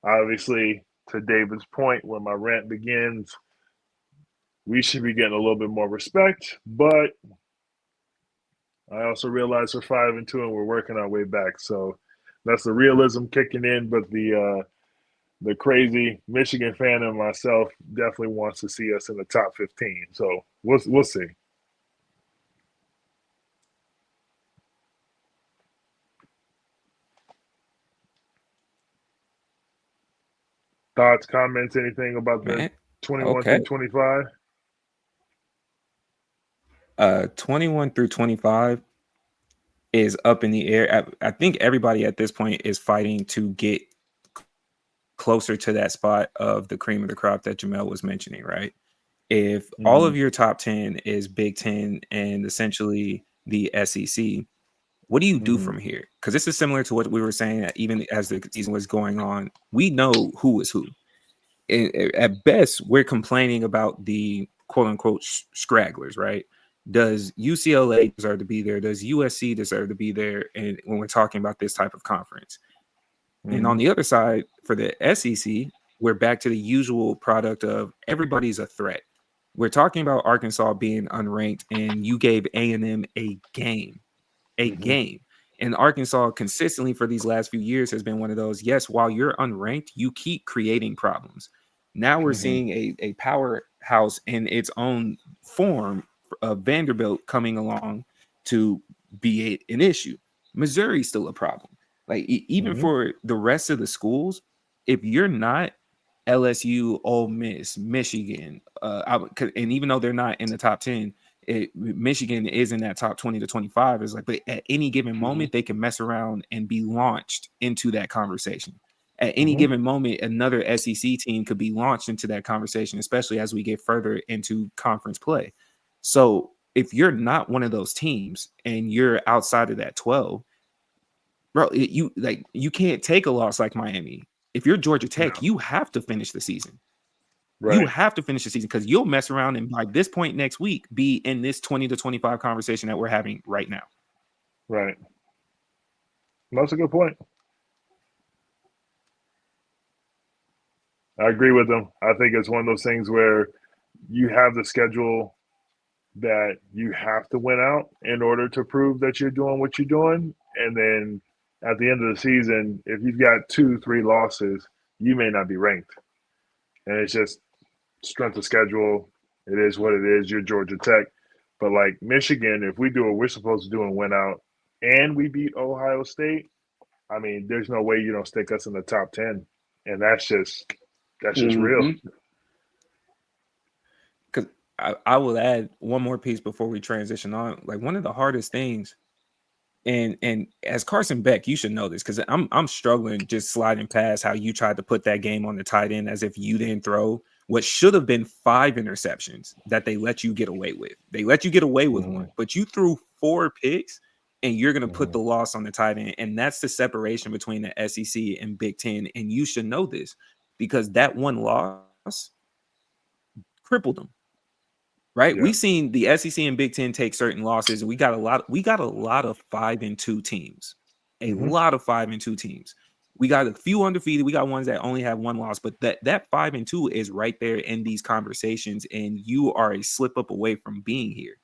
Obviously, to David's point, where my rant begins, we should be getting a little bit more respect. But I also realize we're 5-2 and we're working our way back. So that's the realism kicking in. But the crazy Michigan fan and myself definitely wants to see us in the top 15. So we'll see. Thoughts, comments, anything about the Man, 21 through okay. 25? 21 through 25 is up in the air. I think everybody at this point is fighting to get closer to that spot of the cream of the crop that Jamel was mentioning, right? If all Mm-hmm. of your top 10 is Big 10 and essentially the SEC, what do you do Mm-hmm. from here? Because this is similar to what we were saying, even as the season was going on. We know who is who. At best, we're complaining about the quote unquote scragglers, right? Does UCLA deserve to be there? Does USC deserve to be there? And when we're talking about this type of conference, and on Mm-hmm. the other side, for the SEC, we're back to the usual product of everybody's a threat. We're talking about Arkansas being unranked, and you gave A&M a game, a Mm-hmm. game. And Arkansas consistently for these last few years has been one of those, yes, while you're unranked, you keep creating problems. Now we're Mm-hmm. seeing a powerhouse in its own form of Vanderbilt coming along to be an issue. Missouri's still a problem. Like even Mm-hmm. for the rest of the schools, if you're not LSU, Ole Miss, Michigan, and even though they're not in the top 10, Michigan is in that top 20 to 25. Is like, but at any given Mm-hmm. moment, they can mess around and be launched into that conversation. At any Mm-hmm. given moment, another SEC team could be launched into that conversation, especially as we get further into conference play. So if you're not one of those teams and you're outside of that 12, bro, you can't take a loss like Miami. If you're Georgia Tech, No. you have to finish the season. You Right. have to finish the season because you'll mess around and by this point next week be in this 20 to 25 conversation that we're having right now. Right. That's a good point. I agree with them. I think it's one of those things where you have the schedule that you have to win out in order to prove that you're doing what you're doing. And then at the end of the season, if you've got 2, 3 losses, you may not be ranked. And it's just strength of schedule. It is what it is. You're Georgia Tech. But like Michigan, if we do what we're supposed to do and win out and we beat Ohio State, I mean, there's no way you don't stick us in the top 10. And that's just real. Mm-hmm. Because I will add one more piece before we transition on. Like one of the hardest things, and as Carson Beck, you should know this because I'm struggling just sliding past how you tried to put that game on the tight end as if you didn't throw what should have been 5 interceptions that they let you get away with. They let you get away with Mm-hmm. one, but you threw 4 picks and you're going to put Mm-hmm. the loss on the tight end. And that's the separation between the SEC and Big 10. And you should know this because that one loss crippled them, right? Yeah. We've seen the SEC and Big 10 take certain losses, and we got a lot of 5-2 teams. A Mm-hmm. lot of 5-2 teams. We got a few undefeated. We got ones that only have one loss, but that 5-2 is right there in these conversations, and you are a slip up away from being here.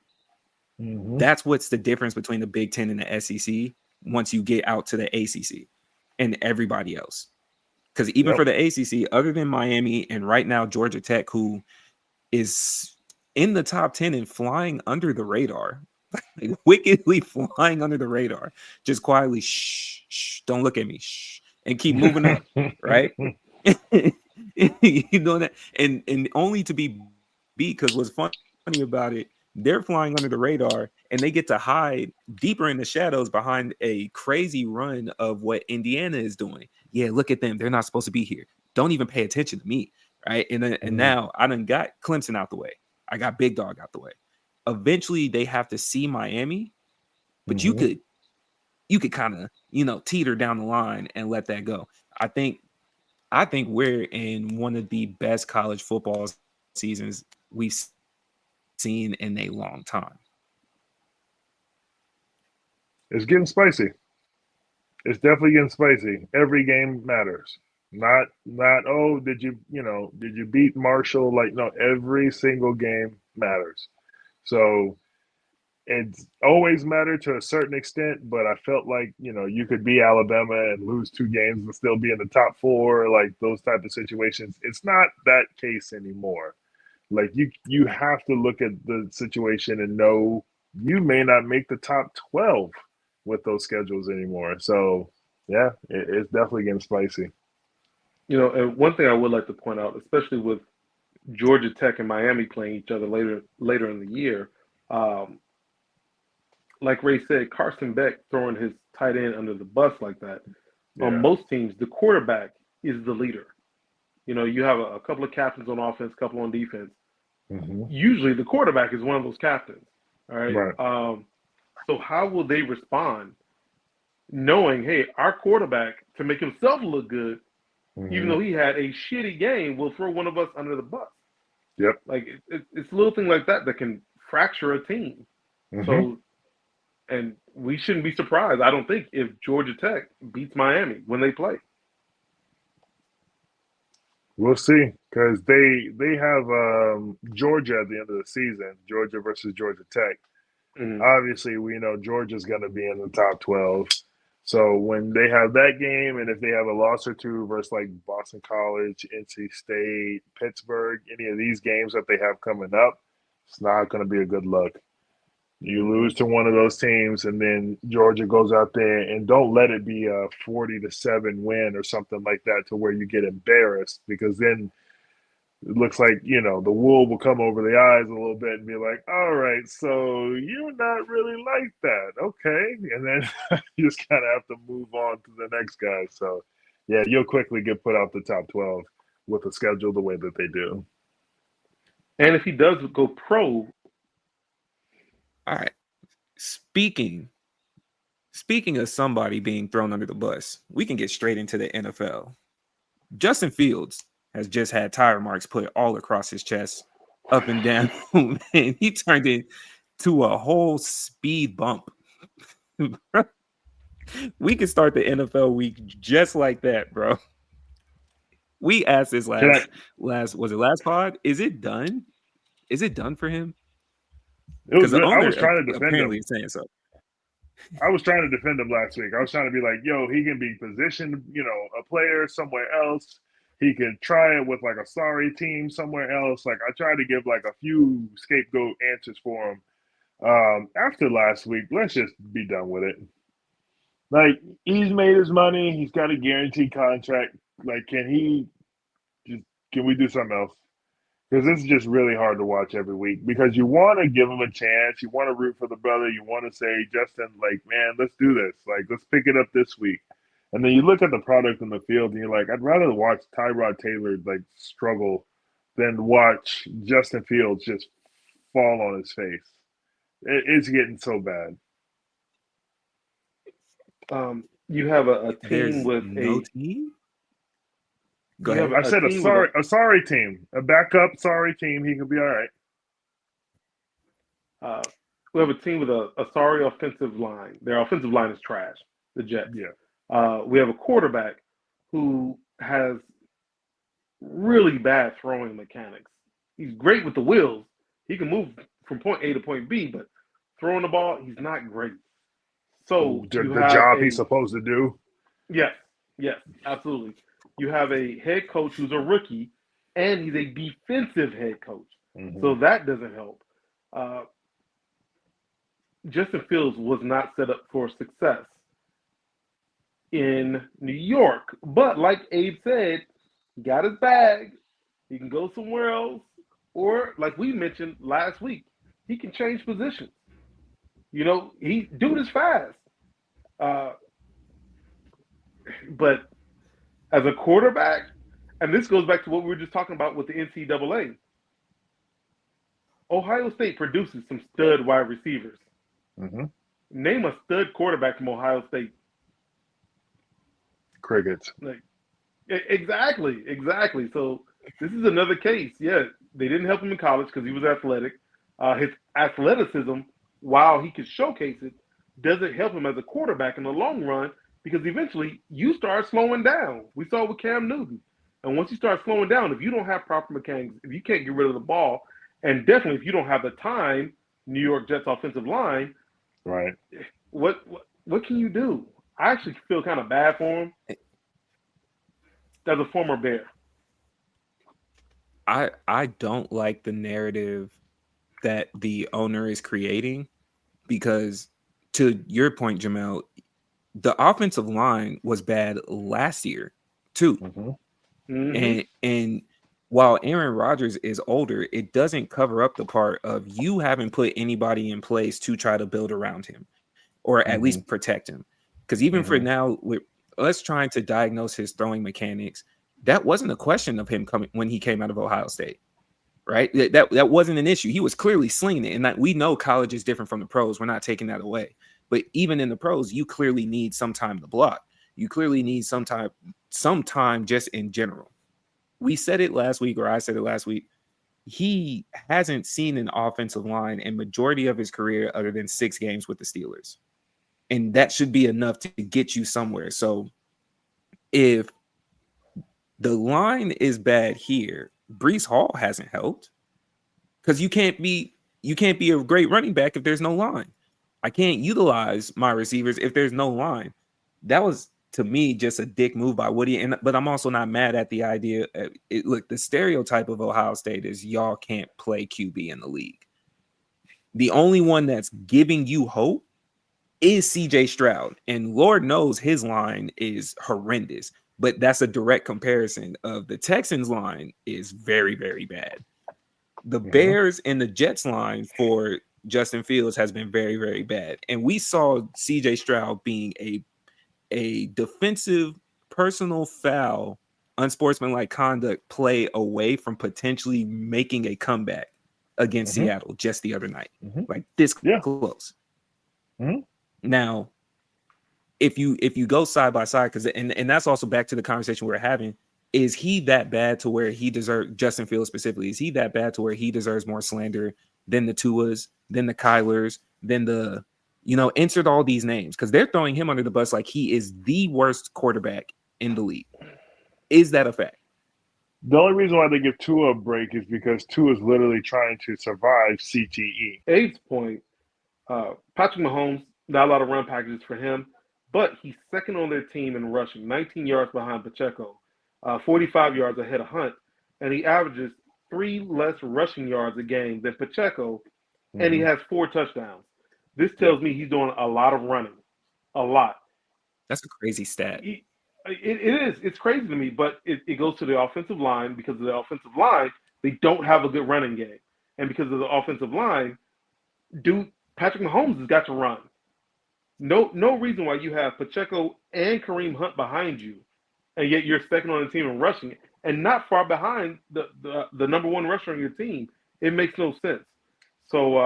Mm-hmm. That's what's the difference between the Big 10 and the SEC once you get out to the ACC and everybody else. Because even Yep. for the ACC, other than Miami and right now Georgia Tech, who is in the top 10 and flying under the radar, like wickedly flying under the radar, just quietly, shh, shh, don't look at me, shh, and keep moving up, right? You know that, and only to be beat because what's funny about it, they're flying under the radar and they get to hide deeper in the shadows behind a crazy run of what Indiana is doing. Yeah, look at them. They're not supposed to be here. Don't even pay attention to me, right? And Mm-hmm. now I done got Clemson out the way. I got Big Dog out the way. Eventually, they have to see Miami, but you Mm-hmm. could kind of teeter down the line and let that go. I think we're in one of the best college football seasons we've seen in a long time. It's getting spicy. It's definitely getting spicy. Every game matters. Not oh, did you beat Marshall? Like, no, every single game matters. So it's always mattered to a certain extent, but I felt like, you could be Alabama and lose 2 games and still be in the top 4, like those type of situations. It's not that case anymore. Like, you have to look at the situation and know you may not make the top 12 with those schedules anymore. So yeah, it's definitely getting spicy. And one thing I would like to point out, especially with Georgia Tech and Miami playing each other later in the year, um, like Ray said, Carson Beck throwing his tight end under the bus like that. On Yeah. most teams, the quarterback is the leader. You have a couple of captains on offense, a couple on defense. Hmm. Usually, the quarterback is one of those captains. All right. Right. So how will they respond, knowing, hey, our quarterback, to make himself look good, even Hmm. though he had a shitty game, will throw one of us under the bus? Yep. Like it's a little thing like that can fracture a team. Hmm. So, and we shouldn't be surprised, I don't think, if Georgia Tech beats Miami when they play. We'll see, because they have Georgia at the end of the season. Georgia versus Georgia Tech. Mm-hmm. Obviously, we know Georgia's going to be in the top 12. So when they have that game, and if they have a loss or two versus like Boston College, NC State, Pittsburgh, any of these games that they have coming up, it's not going to be a good look. You lose to one of those teams, and then Georgia goes out there, and don't let it be a 40-7 win or something like that to where you get embarrassed, because then it looks like, the wool will come over the eyes a little bit and be like, all right, so you're not really like that. Okay. And then you just kind of have to move on to the next guy. So, yeah, you'll quickly get put out the top 12 with a schedule the way that they do. And if he does go pro, All right. Speaking speaking of somebody being thrown under the bus, we can get straight into the NFL. Justin Fields has just had tire marks put all across his chest, up and down, and he turned it to a whole speed bump. We can start the NFL week just like that, bro. We asked this Can I? last was it last pod? Is it done? Is it done for him? It was Because the good. I owner was trying to defend apparently him. is saying so. I was trying to defend him last week. I was trying to be like, yo, he can be positioned, a player somewhere else. He could try it with like a sorry team somewhere else. Like, I tried to give like a few scapegoat answers for him. After last week, let's just be done with it. Like, he's made his money. He's got a guaranteed contract. Like, just can we do something else? Because this is just really hard to watch every week, because you want to give him a chance. You want to root for the brother. You want to say, Justin, like, man, let's do this. Like, let's pick it up this week. And then you look at the product in the field and you're like, I'd rather watch Tyrod Taylor like struggle than watch Justin Fields just fall on his face. It's getting so bad. you have a team There's with no a team. Go you have ahead. I a said a team with a sorry team, a backup sorry team. He could be all right. uh, we have a team with a sorry offensive line. Their offensive line is trash. The Jets. Yeah. We have a quarterback who has really bad throwing mechanics. He's great with the wheels. He can move from point A to point B, but throwing the ball, he's not great. So you The have job he's a supposed to do. yes, yes, absolutely. You have a head coach who's a rookie, and he's a defensive head coach. Mm-hmm. So that doesn't help. Uh, Justin Fields was not set up for success in New York. But like Abe said, he got his bag. He can go somewhere else. Or like we mentioned last week, he can change positions. He dude is fast. Uh, but as a quarterback, and this goes back to what we were just talking about with the NCAA. Ohio State produces some stud wide receivers. Mm-hmm. Name a stud quarterback from Ohio State. Crickets. Like, exactly. So this is another case. Yeah, they didn't help him in college because he was athletic. His athleticism, while he could showcase it, doesn't help him as a quarterback in the long run because eventually you start slowing down. We saw it with Cam Newton. And once you start slowing down, if you don't have proper mechanics, if you can't get rid of the ball, and definitely if you don't have the time, New York Jets offensive line, Right. what can you do? I actually feel kind of bad for him as a former Bear. I don't like the narrative that the owner is creating because, to your point, Jamel, the offensive line was bad last year too. And while Aaron Rodgers is older, it doesn't cover up the part of you haven't put anybody in place to try to build around him or at least protect him. Because even for now, with us trying to diagnose his throwing mechanics, that wasn't a question of him coming when he came out of Ohio State. Right? That wasn't an issue. He was clearly slinging it. And that we know college is different from the pros. We're not taking that away. But even in the pros, you clearly need some time to block. You clearly need some time just in general. We said it last week, or I said it last week. He hasn't seen an offensive line in majority of his career other than 6 games with the Steelers. And that should be enough to get you somewhere. So if the line is bad here, Breece Hall hasn't helped. Because you can't be a great running back if there's no line. I can't utilize my receivers if there's no line. That was, to me, just a dick move by Woody. But I'm also not mad at the idea. Look, the stereotype of Ohio State is y'all can't play QB in the league. The only one that's giving you hope is CJ Stroud. And Lord knows his line is horrendous. But that's a direct comparison of the Texans line is very, very bad. The Bears and the Jets line for Justin Fields has been very, very bad. And we saw CJ Stroud being a defensive personal foul, unsportsmanlike conduct play away from potentially making a comeback against Seattle just the other night. Like this close. Now, if you go side by side, because and that's also back to the conversation we're having. Is he that bad to where he deserves, Justin Fields specifically, is he that bad to where he deserves more slander than the Tuas, than the Kylers, than the, insert all these names? Because they're throwing him under the bus like he is the worst quarterback in the league. Is that a fact? The only reason why they give Tua a break is because Tua is literally trying to survive CTE. Abe's point, Patrick Mahomes, not a lot of run packages for him, but he's second on their team in rushing, 19 yards behind Pacheco. 45 yards ahead of Hunt, and he averages 3 less rushing yards a game than Pacheco, and he has 4 touchdowns. This tells me he's doing a lot of running, a lot. That's a crazy stat. It is. It's crazy to me, but it goes to the offensive line. Because of the offensive line, they don't have a good running game, and because of the offensive line, Patrick Mahomes has got to run. No reason why you have Pacheco and Kareem Hunt behind you, and yet you're second on the team and rushing it, and not far behind the number one rusher on your team. It makes no sense. So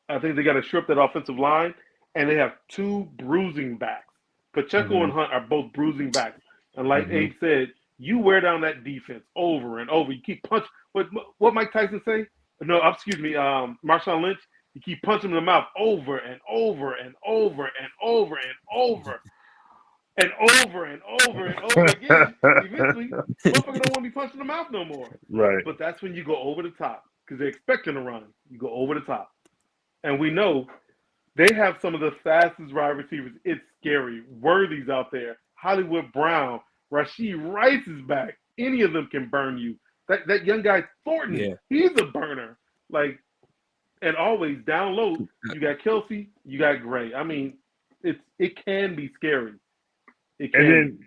I think they got to shore up that offensive line, and they have 2 bruising backs. Pacheco and Hunt are both bruising backs. And like Abe said, you wear down that defense over and over. You keep punching. What Mike Tyson say? No, excuse me, Marshawn Lynch. You keep punching him in the mouth over and over and over and over and over. And over and over and over again, eventually, motherfucker don't want to be punched in the mouth no more. Right. But that's when you go over the top because they're expecting to run. You go over the top. And we know they have some of the fastest wide receivers. It's scary. Worthy's out there. Hollywood Brown. Rashee Rice is back. Any of them can burn you. That young guy, Thornton, he's a burner. And always down low, you got Kelsey, you got Gray. I mean, it can be scary. And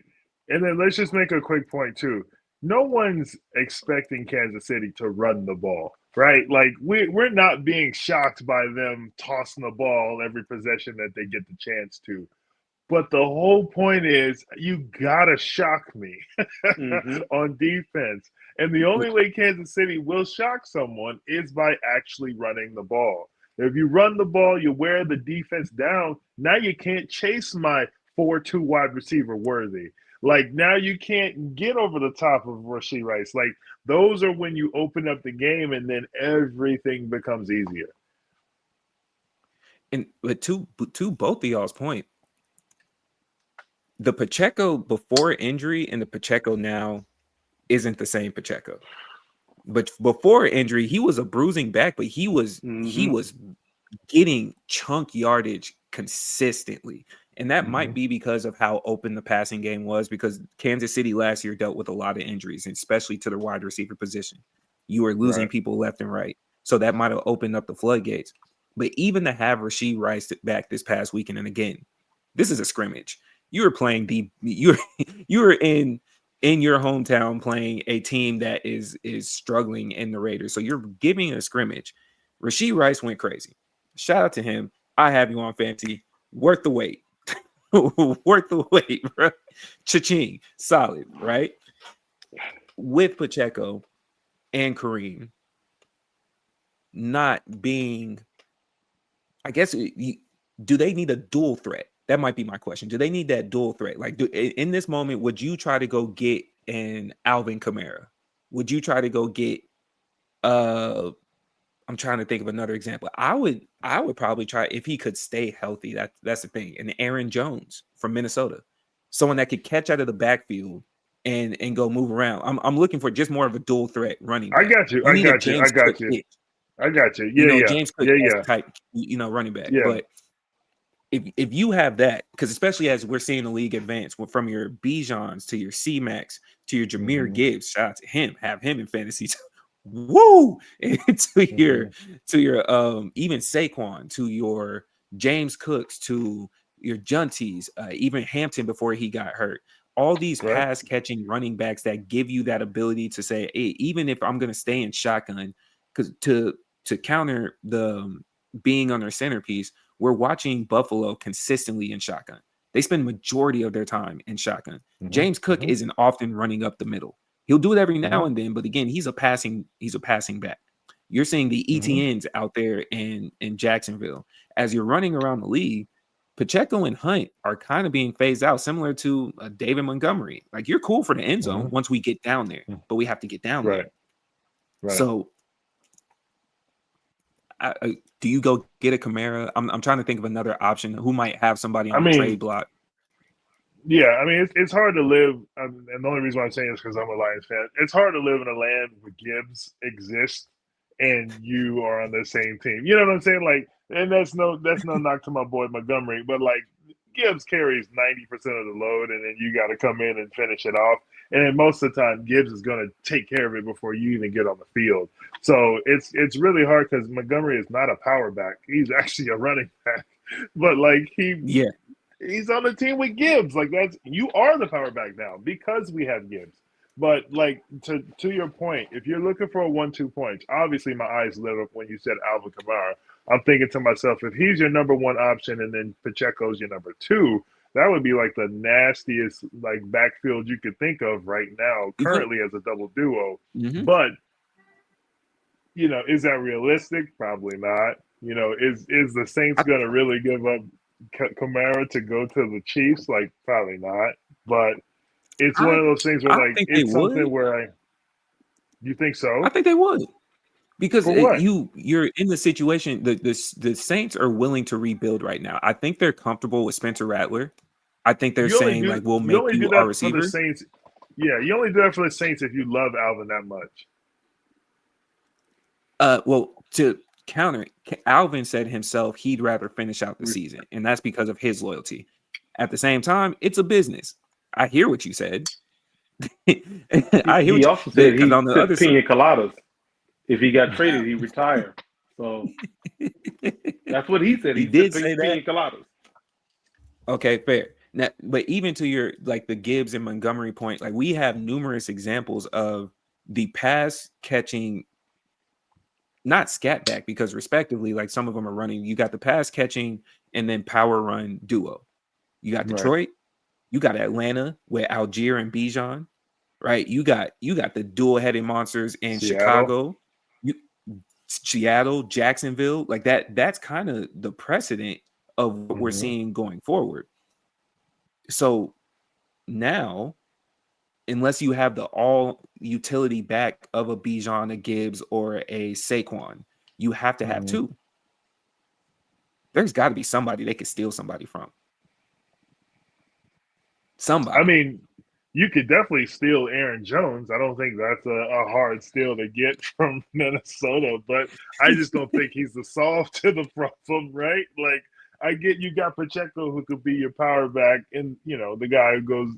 then let's just make a quick point too. No one's expecting Kansas City to run the ball, right? Like we're not being shocked by them tossing the ball every possession that they get the chance to. But the whole point is you gotta shock me on defense. And the only way Kansas City will shock someone is by actually running the ball. If you run the ball, you wear the defense down. Now you can't chase my 4-2 wide receiver Worthy. Like now you can't get over the top of Rashee Rice. Like those are when you open up the game and then everything becomes easier. But to both of y'all's point, the Pacheco before injury and the Pacheco now isn't the same Pacheco. But before injury, he was a bruising back, but he was getting chunk yardage consistently. And that might be because of how open the passing game was, because Kansas City last year dealt with a lot of injuries, especially to the wide receiver position. You were losing people left and right. So that might have opened up the floodgates. But even to have Rashee Rice back this past weekend, and again, this is a scrimmage. You were playing you were in your hometown playing a team that is struggling in the Raiders. So you're giving a scrimmage. Rashee Rice went crazy. Shout out to him. I have you on fantasy. Worth the wait. Worth the wait, bro. Cha-ching. Solid, right? With Pacheco and Kareem not being, I guess, do they need a dual threat? That might be my question. Do they need that dual threat? Like, in this moment, would you try to go get an Alvin Kamara? Would you try to go get I'm trying to think of another example. I would probably try, if he could stay healthy. That's the thing. And Aaron Jones from Minnesota, someone that could catch out of the backfield and go move around. I'm looking for just more of a dual threat running back. I got you. You need a James Cook pitch. I got you. Yeah, James Cook type, running back. Yeah. But if you have that, because especially as we're seeing the league advance, from your Bijans to your C-Max to your Jahmyr Gibbs, shout out to him, have him in fantasy. Woo! to your even Saquon, to your James Cooks, to your Junties, even Hampton before he got hurt. All these pass catching running backs that give you that ability to say, hey, even if I'm going to stay in shotgun, because to counter the being on their centerpiece, we're watching Buffalo consistently in shotgun. They spend majority of their time in shotgun. James Cook isn't often running up the middle. He'll do it every now and then, but again, he's a passing back. You're seeing the ETNs out there in Jacksonville. As you're running around the league, Pacheco and Hunt are kind of being phased out, similar to David Montgomery. Like, you're cool for the end zone once we get down there, but we have to get down there. So do you go get a Kamara? I'm trying to think of another option who might have somebody on the trade block. Yeah, I mean, it's hard to live, and the only reason why I'm saying this is because I'm a Lions fan. It's hard to live in a land where Gibbs exists and you are on the same team. You know what I'm saying? Like, and that's no knock to my boy Montgomery, but like Gibbs carries 90% of the load, and then you got to come in and finish it off. And then most of the time, Gibbs is going to take care of it before you even get on the field. So it's really hard because Montgomery is not a power back; he's actually a running back. But like he's on the team with Gibbs. Like, you are the power back now because we have Gibbs. But like to your point, if you're looking for a 1-2 punch, obviously my eyes lit up when you said Alvin Kamara. I'm thinking to myself, if he's your number one option and then Pacheco's your number two, that would be like the nastiest like backfield you could think of right now, currently as a double duo. But is that realistic? Probably not. Is the Saints going to really give up Kamara to go to the Chiefs? Like, probably not. But it's one of those things where it's something where you think so? I think they would. Because you're in the situation, the Saints are willing to rebuild right now. I think they're comfortable with Spencer Rattler. I think they're saying, we'll make you our receiver. For the Saints. Yeah, you only do that for the Saints if you love Alvin that much. Well, to counter, Alvin said himself he'd rather finish out the season, and that's because of his loyalty. At the same time, it's a business. I hear what you said. He also said he took pina coladas. If he got traded, he'd retire. So that's what he said. He did say pina coladas. Okay, fair. Now, but even to your the Gibbs and Montgomery point, like, we have numerous examples of the pass catching, not scat back, because respectively, like, some of them are running. You got the pass catching and then power run duo. You got Detroit, you got Atlanta with Algier and Bijan, right? You got the dual headed monsters in Chicago, Seattle, Jacksonville. Like that's kind of the precedent of what we're seeing going forward. So now, unless you have the all utility back of a Bijan, a Gibbs, or a Saquon, you have to have two. There's got to be somebody they could steal somebody from. Somebody. I mean, you could definitely steal Aaron Jones. I don't think that's a hard steal to get from Minnesota, but I just don't think he's the solve to the problem, right? Like, I get you got Pacheco who could be your power back, and the guy who goes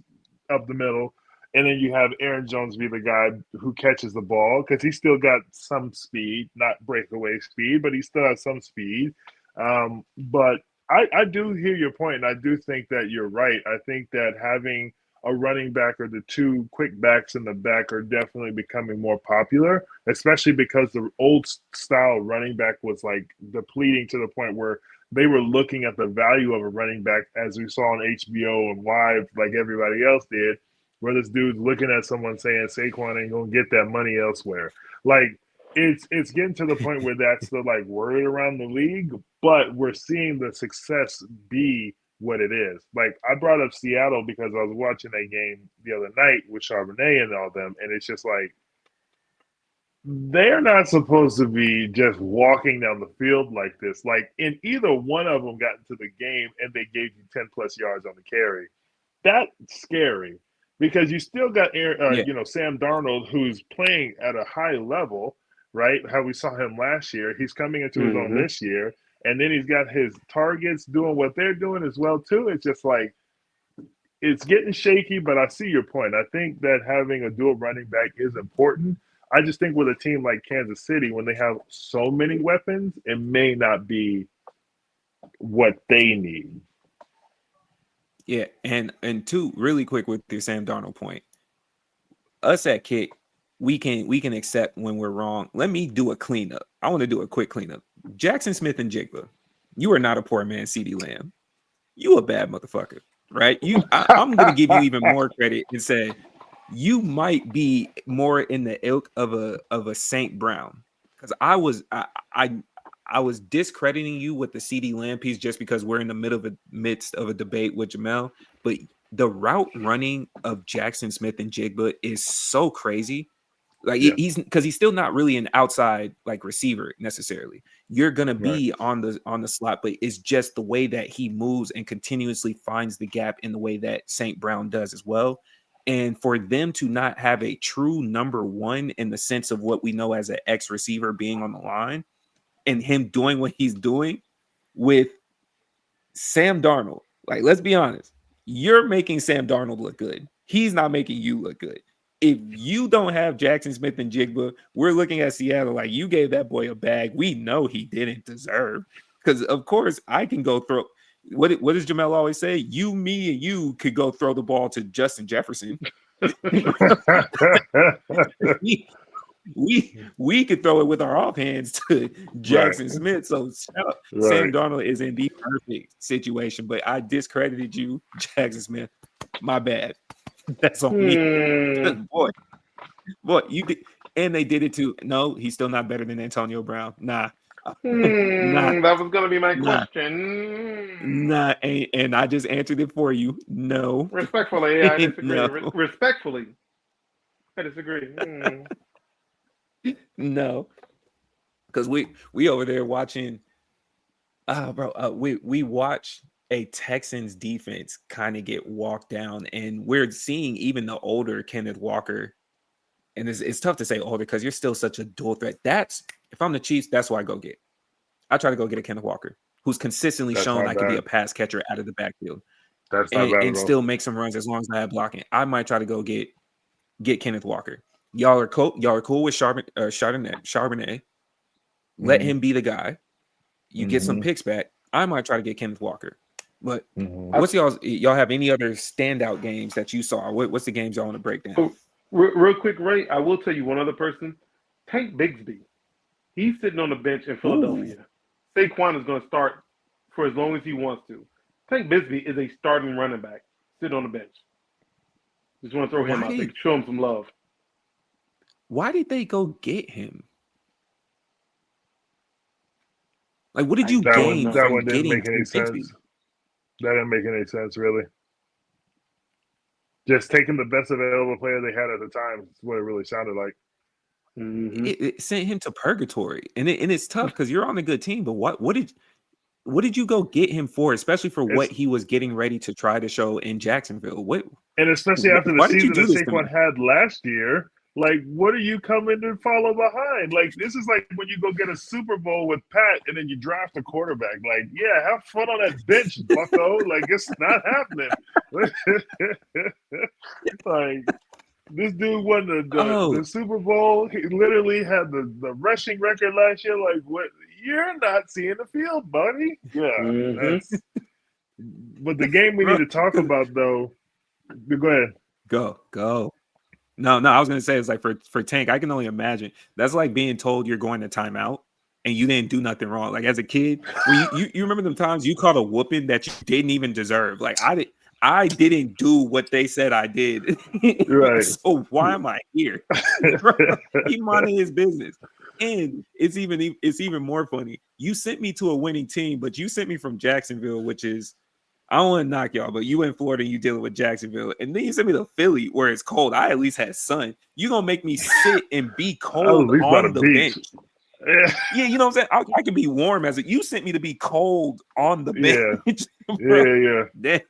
up the middle, and then you have Aaron Jones be the guy who catches the ball because he still got some speed, not breakaway speed, but he still has some speed. But I do hear your point, and I do think that you're right. I think that having a running back or the two quick backs in the back are definitely becoming more popular, especially because the old style running back was like depleting to the point where they were looking at the value of a running back as we saw on HBO and live, like everybody else did, where this dude's looking at someone saying Saquon ain't gonna get that money elsewhere. Like it's getting to the point where that's the like word around the league, but we're seeing the success be what it is. Like I brought up Seattle because I was watching a game the other night with Charbonnet and all them, and it's just like they're not supposed to be just walking down the field like this. Like, in either one of them got into the game and they gave you 10 plus yards on the carry. That's scary because you still got Yeah. Sam Darnold who's playing at a high level, right? How we saw him last year. He's coming into his own this year, and then he's got his targets doing what they're doing as well too. It's just like it's getting shaky, but I see your point. I think that having a dual running back is important. I just think with a team like Kansas City, when they have so many weapons, it may not be what they need. Yeah. And two, really quick with your Sam Darnold point. Us at Kick, we can accept when we're wrong. Let me do a cleanup. I want to do a quick cleanup. Jackson Smith and Jigba, you are not a poor man, CeeDee Lamb. You a bad motherfucker, right? I'm gonna give you even more credit and say you might be more in the ilk of a Saint Brown, because I was discrediting you with the CD Lamb piece just because we're in the midst of a debate with Jamel, but the route running of Jackson Smith and Jigba is so crazy. Like Yeah, he's still not really an outside like receiver necessarily. You're gonna right. be on the slot, but it's just the way that he moves and continuously finds the gap in the way that St. Brown does as well. And for them to not have a true number one in the sense of what we know as an X receiver being on the line and him doing what he's doing with Sam Darnold, like, let's be honest, you're making Sam Darnold look good. He's not making you look good. If you don't have Jackson Smith and Jigba, we're looking at Seattle like you gave that boy a bag we know he didn't deserve. Because of course I can go throw. What does Jamel always say? You, me, and you could go throw the ball to Justin Jefferson. we could throw it with our offhands to Right, Jackson Smith. So Sam right. Darnold is in the perfect situation, but I discredited you, Jackson Smith. My bad. That's on me. boy, you did, and they did it too. No, he's still not better than Antonio Brown. Nah, nah, That was going to be my nah, question. nah. And I just answered it for you. No, Respectfully, I disagree. no, Respectfully, I disagree. no. Because we over there watching. Bro, we watch a Texans defense kind of get walked down, and we're seeing even the older Kenneth Walker. And it's tough to say older because you're still such a dual threat. That's if I'm the Chiefs, that's what I go get. I try to go get a Kenneth Walker who's consistently That's shown not I can be bad. a pass catcher out of the backfield That's not and, bad at and all. still make some runs as long as I have blocking. I might try to go get Kenneth Walker. Y'all are cool. Y'all are cool with Charbonnet. Let Mm-hmm. him be the guy. You get some Mm-hmm. picks back. I might try to get Kenneth Walker. But Mm-hmm. what's y'all have any other standout games that you saw? What's the games y'all want to break down? Oh, real quick, Ray, I will tell you one other person. Tank Bigsby. He's sitting on the bench in Ooh, Philadelphia. Saquon is going to start for as long as he wants to. Tank Bigsby is a starting running back sitting on the bench. Just want to throw him why out there. did Show him some love. why did they go get him? Like, what did I you That don't one gain that know. from one didn't getting make any Tank Bigsby? sense. That didn't make any sense really. Just taking the best available player they had at the time is what it really sounded like. Mm-hmm. It sent him to purgatory, and it's tough because you're on a good team. But what did what did you go get him for, especially for what It's, he was getting ready to try to show in Jacksonville? and especially after the Why did you season do that this to me? Saquon had last year, like, what are you coming to follow behind? Like, this is like when you go get a Super Bowl with Pat and then you draft a quarterback. Like, yeah, have fun on that bench, bucko. Like, it's not happening. Like, this dude won the Oh, Super Bowl. He literally had the rushing record last year. Like, what? You're not seeing the field, buddy. Yeah, Mm-hmm. that's. But the game we need bro, to talk about, though. Go ahead. go. No, I was gonna say it's like for Tank, I can only imagine. That's like being told you're going to timeout and you didn't do nothing wrong. Like as a kid, when you remember them times you caught a whooping that you didn't even deserve. Like I didn't do what they said I did. Right. So why am I here? He minding his business. And it's even more funny. You sent me to a winning team, but you sent me from Jacksonville, which is I don't want to knock y'all, but you in Florida, you dealing with Jacksonville, and then you sent me to Philly where it's cold. I at least had sun. You gonna make me sit and be I was cold at least by the on the beach. bench? Yeah, Yeah, you know what I'm saying. I can be warm as it. You sent me to be cold on the bench, yeah, bro. yeah, Damn.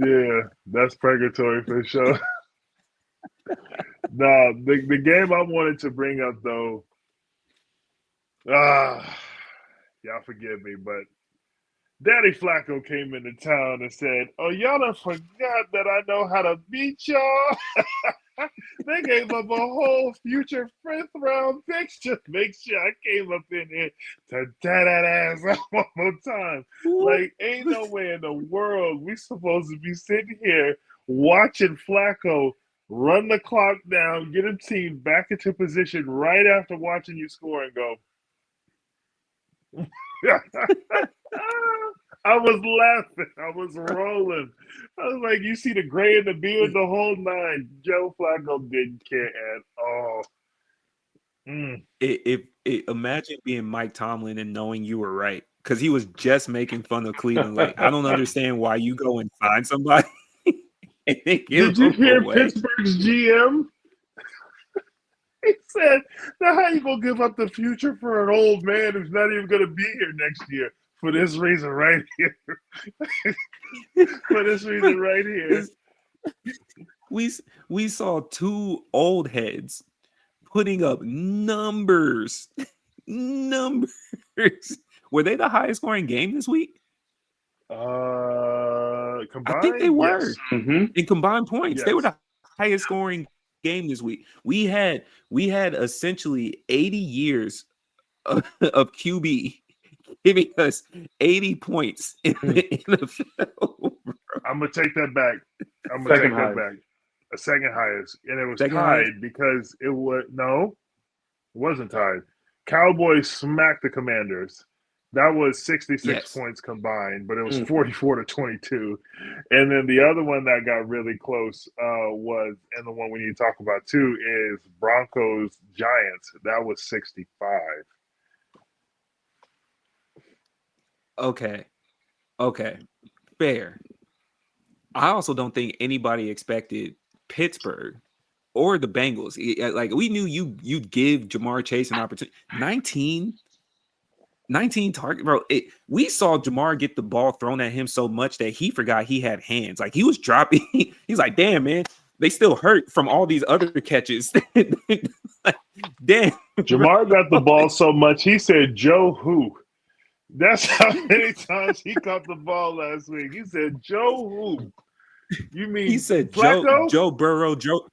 yeah. That's purgatory for sure. Nah, the game I wanted to bring up though, y'all forgive me, but Daddy Flacco came into town and said, "Oh, y'all done forgot that I know how to beat y'all." They gave up a whole future fifth round pick just to make sure I came up in here to tear that ass up one more time. Like, ain't no way in the world we supposed to be sitting here watching Flacco run the clock down, get a team back into position right after watching you score and go. I was laughing. I was rolling. I was like, you see the gray in the beard, the whole nine. Joe Flacco didn't care at all. Imagine being Mike Tomlin and knowing you were right because he was just making fun of Cleveland. Like, I don't understand why you go and sign somebody and they give Did you them hear away. Pittsburgh's GM? He said, now how you going to give up the future for an old man who's not even going to be here next year? For this reason right here. For this reason right here. We saw two old heads putting up numbers. Numbers. Were they the highest scoring game this week? Combined? I think they were. Yes. Mm-hmm. In combined points. Yes. They were the highest scoring game this week. We had essentially 80 years of QB giving us 80 points in the NFL. I'm going to take that back. I'm going to take that back. A second highest. And it was Second tied highest? because it wasn't tied. Cowboys smacked the Commanders. That was 66 points combined, but it was 44-22. And then the other one that got really close was, and the one we need to talk about too, is Broncos Giants. That was 65. Okay. Fair. I also don't think anybody expected Pittsburgh or the Bengals. Like we knew you'd give Jamar Chase an opportunity. 19 target, bro. We saw Jamar get the ball thrown at him so much that he forgot he had hands. Like he was dropping. He's like, damn, man, they still hurt from all these other catches. Like, damn. Jamar got the ball so much, he said, Joe who? That's how many times he caught the ball last week. He said, Joe who? You mean He said Flacco? Joe Burrow, Joe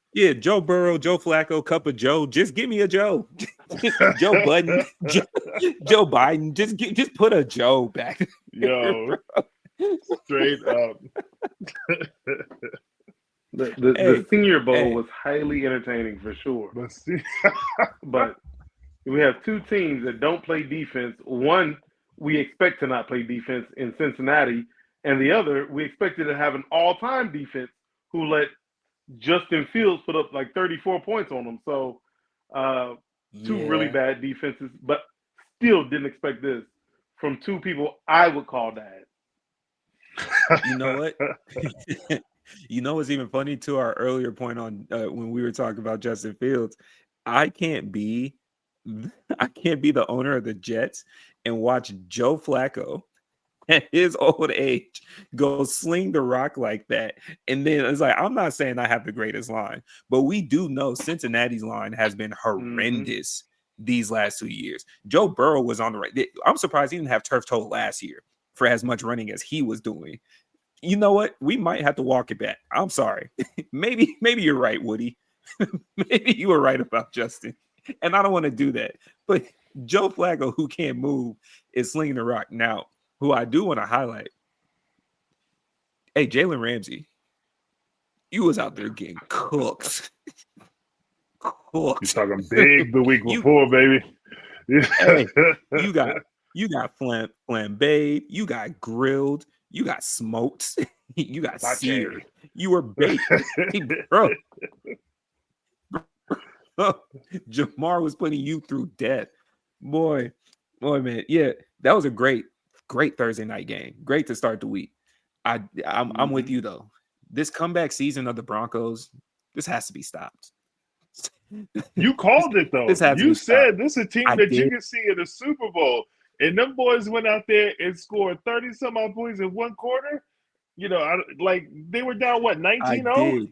Burrow, Joe Flacco, cup of Joe. Just give me a Joe. Joe Budden, Joe Biden. Just put a Joe back. Yo, straight up. The Senior Bowl was highly entertaining for sure. But we have two teams that don't play defense. One, we expect to not play defense in Cincinnati, and the other, we expected to have an all-time defense who let Justin Fields put up like 34 points on them. So two really bad defenses, but still didn't expect this from two people I would call dad. You know what? You know what's even funny to our earlier point on when we were talking about Justin Fields? I can't be the owner of the Jets and watch Joe Flacco at his old age go sling the rock like that. And then it's like, I'm not saying I have the greatest line, but we do know Cincinnati's line has been horrendous these last 2 years. Joe Burrow was on the right. I'm surprised he didn't have turf toe last year for as much running as he was doing. You know what? We might have to walk it back. I'm sorry. maybe you're right, Woody. Maybe you were right about Justin. And I don't want to do that. But Joe Flacco, who can't move, is slinging the rock. Now, who I do want to highlight, hey, Jalen Ramsey, you was out there getting cooked. You're talking big the week before, baby. Hey, you got flambéed, you got grilled, you got smoked, you got seared, you were baked, bro. Jamar was putting you through death, boy, man. Yeah, that was a great Thursday night game. Great to start the week. I'm with you though. This comeback season of the Broncos, this has to be stopped. You called it though. You said this is a team that you can see in the Super Bowl, and them boys went out there and scored 30 some odd points in one quarter. You know, like they were down 19-0,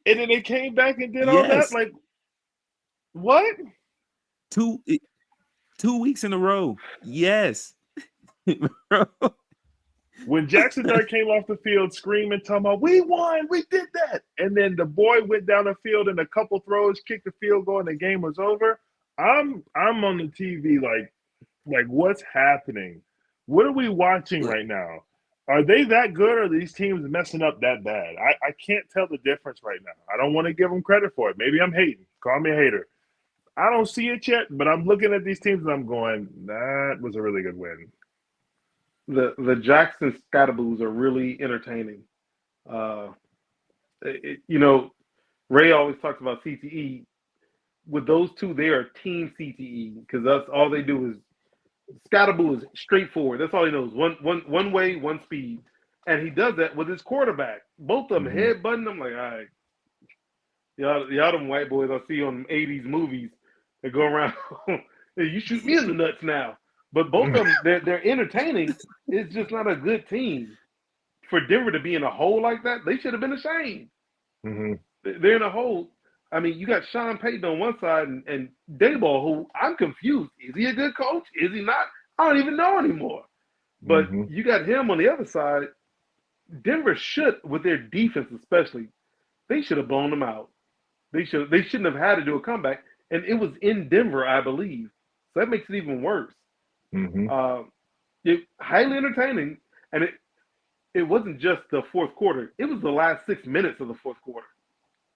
and then they came back and did all that. Like what? 2 weeks in a row. Yes. When Jackson Dart came off the field screaming, talking about, we won, we did that. And then the boy went down the field and a couple throws, kicked the field goal, and the game was over. I'm on the TV like what's happening? What are we watching right now? Are they that good, or are these teams messing up that bad? I can't tell the difference right now. I don't want to give them credit for it. Maybe I'm hating. Call me a hater. I don't see it yet, but I'm looking at these teams and I'm going, that was a really good win. The Jackson Scataboos are really entertaining. You know, Ray always talks about CTE. With those two, they are team CTE because that's all they do is Scataboo is straightforward. That's all he knows. One way, one speed. And he does that with his quarterback. Both of them headbutting. I'm like, all right. Y'all them white boys I see on 80s movies that go around. Hey, you shoot me in the nuts now. But both of them, they're entertaining. It's just not a good team. For Denver to be in a hole like that, they should have been ashamed. They're in a hole. I mean, you got Sean Payton on one side and Dayball, who I'm confused. Is he a good coach? Is he not? I don't even know anymore. But you got him on the other side. Denver should, with their defense especially, they should have blown them out. They shouldn't have had to do a comeback. And it was in Denver, I believe. So that makes it even worse. It highly entertaining, and it wasn't just the fourth quarter. It was the last 6 minutes of the fourth quarter.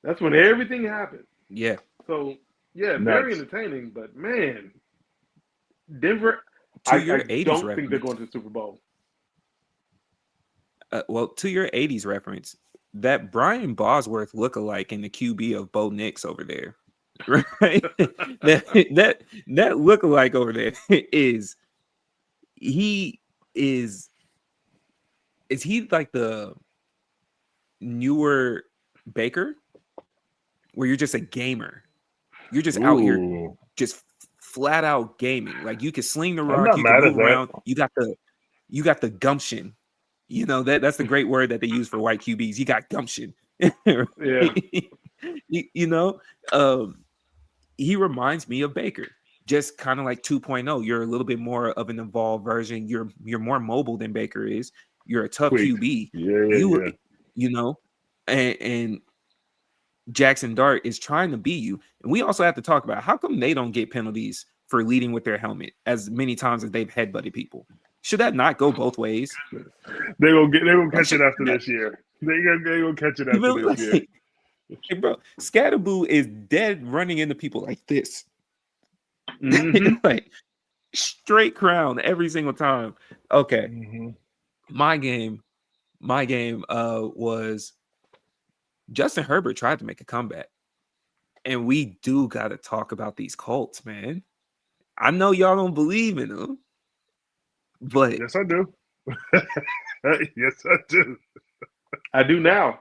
That's when everything happened. Yeah. So very entertaining. But man, Denver, to I your 80s don't reference, think they're going to the Super Bowl. Well, to your 80s reference, that Brian Bosworth lookalike in the QB of Bo Nix over there, right? that lookalike over there is he like the newer Baker, where you're just a gamer, you're just out here just flat out gaming, like you can sling the rock, you can move around, you got the gumption, you know, that's the great word that they use for white QBs. You got gumption. Yeah. You know, he reminds me of Baker, just kind of like 2.0. You're a little bit more of an evolved version. You're more mobile than Baker is. You're a tough QB. You know, and Jackson Dart is trying to be you. And we also have to talk about how come they don't get penalties for leading with their helmet as many times as they've headbutted people. Should that not go both ways? They're gonna catch it after this year. They're gonna catch it after this year. Hey, bro, Scataboo is dead running into people like this. Like straight crown every single time. Okay. My game was Justin Herbert tried to make a comeback. And we do got to talk about these Colts, man. I know y'all don't believe in them, but yes, I do. Yes, I do. I do now.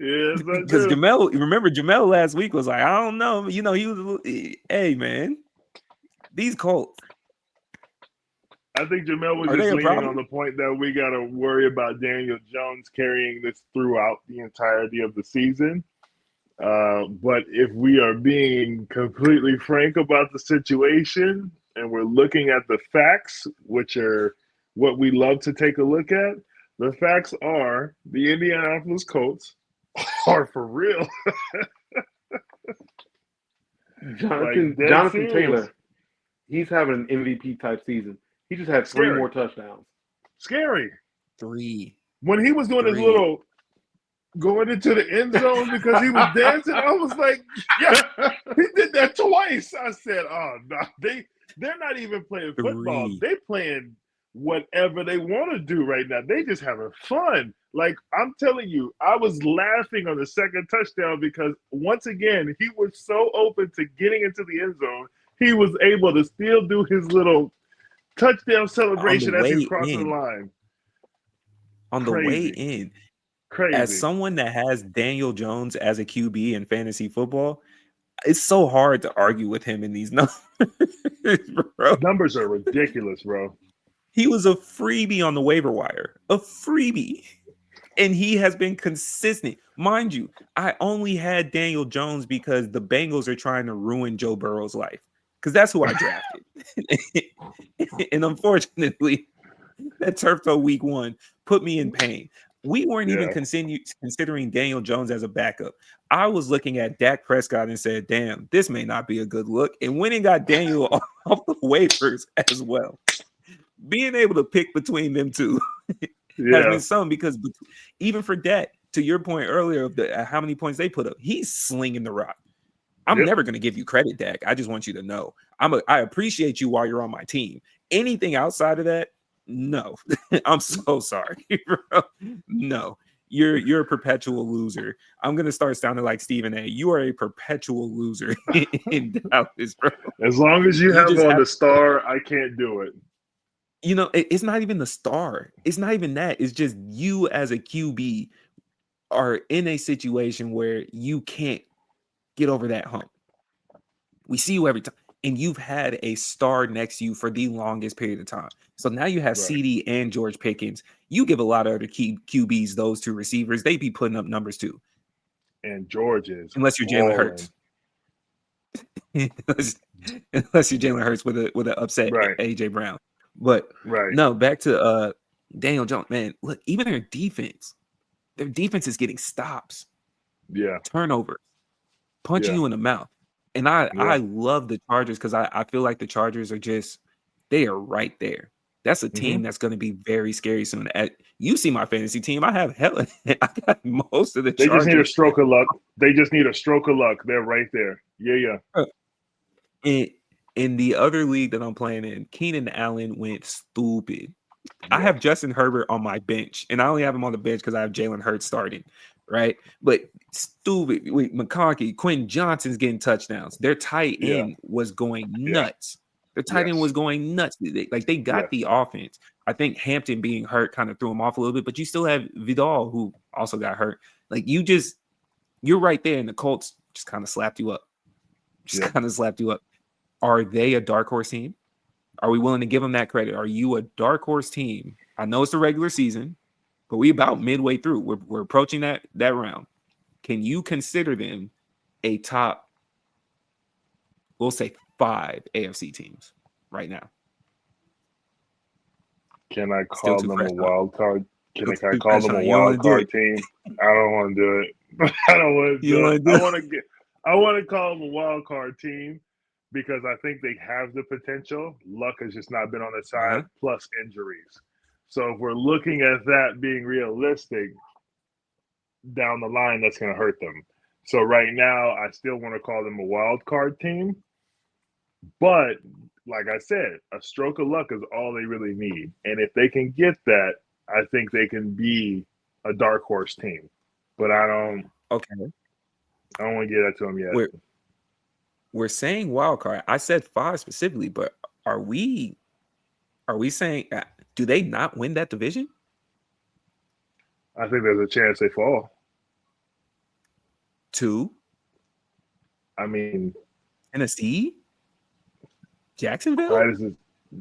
Yes, I do. Because Jamel last week was like, I don't know. You know, he was, hey, man, these Colts. I think Jamel was Are they just a leaning problem? on the point that we got to worry about Daniel Jones carrying this throughout the entirety of the season. But if we are being completely frank about the situation and we're looking at the facts, which are what we love to take a look at, the facts are the Indianapolis Colts are for real. Like dead Jonathan serious. Taylor, he's having an MVP type season. He just had 3 Scary. more touchdowns. Scary. 3. When he was doing his 3. little going into the end zone because he was dancing, I was like, yeah, he did that twice. I said, oh no, they're not even playing football. 3. They playing whatever they want to do right now. They just having fun. Like I'm telling you, I was laughing on the second touchdown because once again, he was so open to getting into the end zone. He was able to still do his little touchdown On the celebration as he's way crossing the in, line. on the way Crazy. in, as Crazy. someone that has Daniel Jones as a QB in fantasy football, it's so hard to argue with him in these numbers, bro. Numbers are ridiculous, bro. He was a freebie on the waiver wire, a freebie. And he has been consistent. Mind you, I only had Daniel Jones because the Bengals are trying to ruin Joe Burrow's life. Because that's who I drafted. And unfortunately, that turf toe week 1 put me in pain. We weren't even considering Daniel Jones as a backup. I was looking at Dak Prescott and said, damn, this may not be a good look. And went and got Daniel off the waivers as well. Being able to pick between them two has been some because even for Dak, to your point earlier of how many points they put up, he's slinging the rock. I'm never going to give you credit, Dak. I just want you to know I appreciate you while you're on my team. Anything outside of that, no. I'm so sorry, bro. No. You're a perpetual loser. I'm gonna start sounding like Stephen A. You are a perpetual loser in Dallas, bro. As long as you have on the star, I can't do it. You know, it's not even the star. It's not even that. It's just you as a QB are in a situation where you can't get over that hump. We see you every time. And you've had a star next to you for the longest period of time. So now you have CD and George Pickens. You give a lot of other QBs those two receivers. They be putting up numbers too. And George is. Unless you're Jalen Hurts. unless you're Jalen Hurts with an upset AJ Brown. But no, back to Daniel Jones. Man, look, even their defense is getting stops. Yeah. Turnovers. Punching you in the mouth. And I love the Chargers because I feel like the Chargers are they are right there. That's a team that's going to be very scary soon. You see my fantasy team. I have I got most of the Chargers. They just need a stroke of luck. They just need a stroke of luck. They're right there. Yeah. In the other league that I'm playing in, Keenan Allen went stupid. I have Justin Herbert on my bench, and I only have him on the bench because I have Jalen Hurts starting, right? But stupid. Wait, McConkey, Quentin Johnson's getting touchdowns. Their tight end was going nuts. Their tight end was going nuts. They got the offense. I think Hampton being hurt kind of threw him off a little bit, but you still have Vidal who also got hurt. Like you're right there, and the Colts just kind of slapped you up. Kind of slapped you up. Are they a dark horse team? Are we willing to give them that credit? Are you a dark horse team? I know it's the regular season, but we about midway through. We're approaching that round. Can you consider them a top, we'll say 5 AFC teams right now? Can I call them a wild card? Can I call them a wild card team? I don't want to do it. I don't want to do it. I want to call them a wild card team because I think they have the potential. Luck has just not been on their side, plus injuries. So if we're looking at that being realistic, down the line, that's going to hurt them. So right now, I still want to call them a wild card team. But like I said, a stroke of luck is all they really need. And if they can get that, I think they can be a dark horse team. But I don't want to get that to them yet. We're saying wild card. I said 5 specifically, but are we saying do they not win that division? I think there's a chance they fall. 2? I mean, Tennessee? Jacksonville?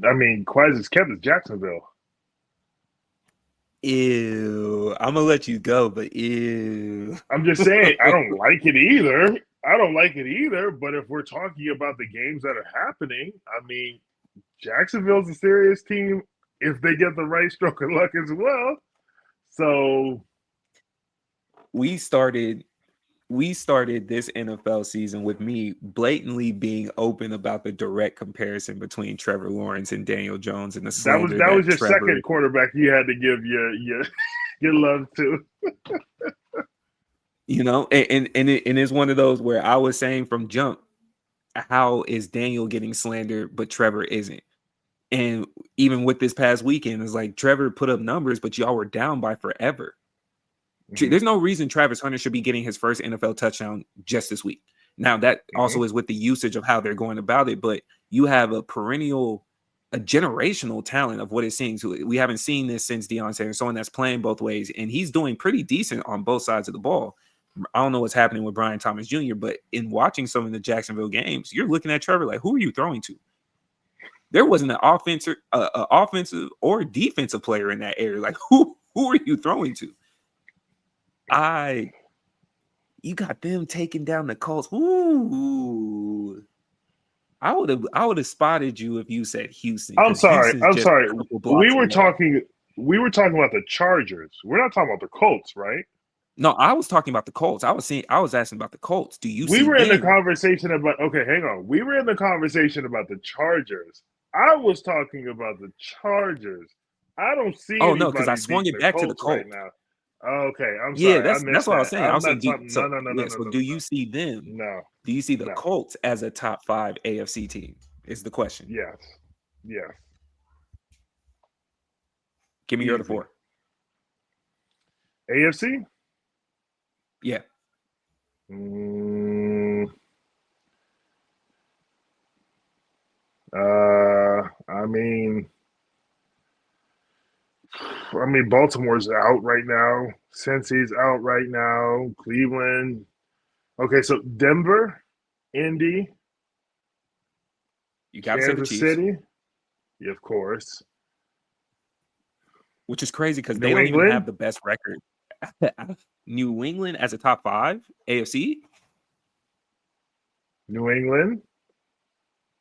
I mean, quiet as kept is Jacksonville. Ew. I'm gonna let you go, but ew. I'm just saying, I don't like it either. I don't like it either. But if we're talking about the games that are happening, I mean, Jacksonville's a serious team if they get the right stroke of luck as well. So we started this NFL season with me blatantly being open about the direct comparison between Trevor Lawrence and Daniel Jones and the slander that was that your Trevor, second quarterback you had to give your love to. you know, and it's one of those where I was saying from jump, how is Daniel getting slandered, but Trevor isn't? And even with this past weekend, it's like Trevor put up numbers, but y'all were down by forever. Mm-hmm. There's no reason Travis Hunter should be getting his first NFL touchdown just this week. Now, that also is with the usage of how they're going about it, but you have a generational talent of what it seems. We haven't seen this since Deion Sanders, someone that's playing both ways, and he's doing pretty decent on both sides of the ball. I don't know what's happening with Brian Thomas Jr., but in watching some of the Jacksonville games, you're looking at Trevor like, who are you throwing to? There wasn't an offensive or defensive player in that area. Like, who are you throwing to? You got them taking down the Colts. Ooh. I would have spotted you if you said Houston. I'm sorry. Houston's I'm just sorry. a couple blocks away. We were talking about the Chargers. We're not talking about the Colts, right? No, I was talking about the Colts. I was asking about the Colts. Do you see We were in them? the conversation about hang on. We were in the conversation about the Chargers. I was talking about the Chargers. I don't see no, because I anybody swung beating it the back to the Colts right Colts. now. Okay, I'm Yeah, sorry. I that's missed what I that. was saying. I I'm was saying, not talking. No. so do you see them? No. Do you see the No. Colts as a top 5 AFC team? Is the question. Yes. Yes. Give me your other 4. AFC? Yeah. I mean, Baltimore's out right now. Cincy's out right now. Cleveland. Okay, so Denver, Indy, You got to say the Kansas Chiefs. City, yeah, of course. Which is crazy because they don't even have the best record. New England as a top 5 AFC? New England.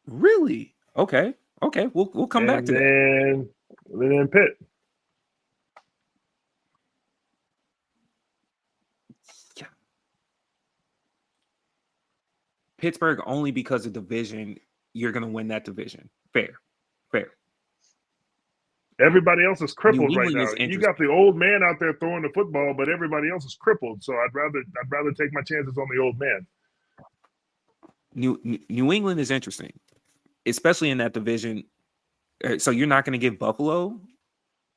Really? Okay. We'll come back to that. And then Pitt. Yeah. Pittsburgh only because of division. You're going to win that division. Fair. Everybody else is crippled right now. You got the old man out there throwing the football, but everybody else is crippled. So I'd rather take my chances on the old man. New England is interesting, especially in that division. So you're not going to give Buffalo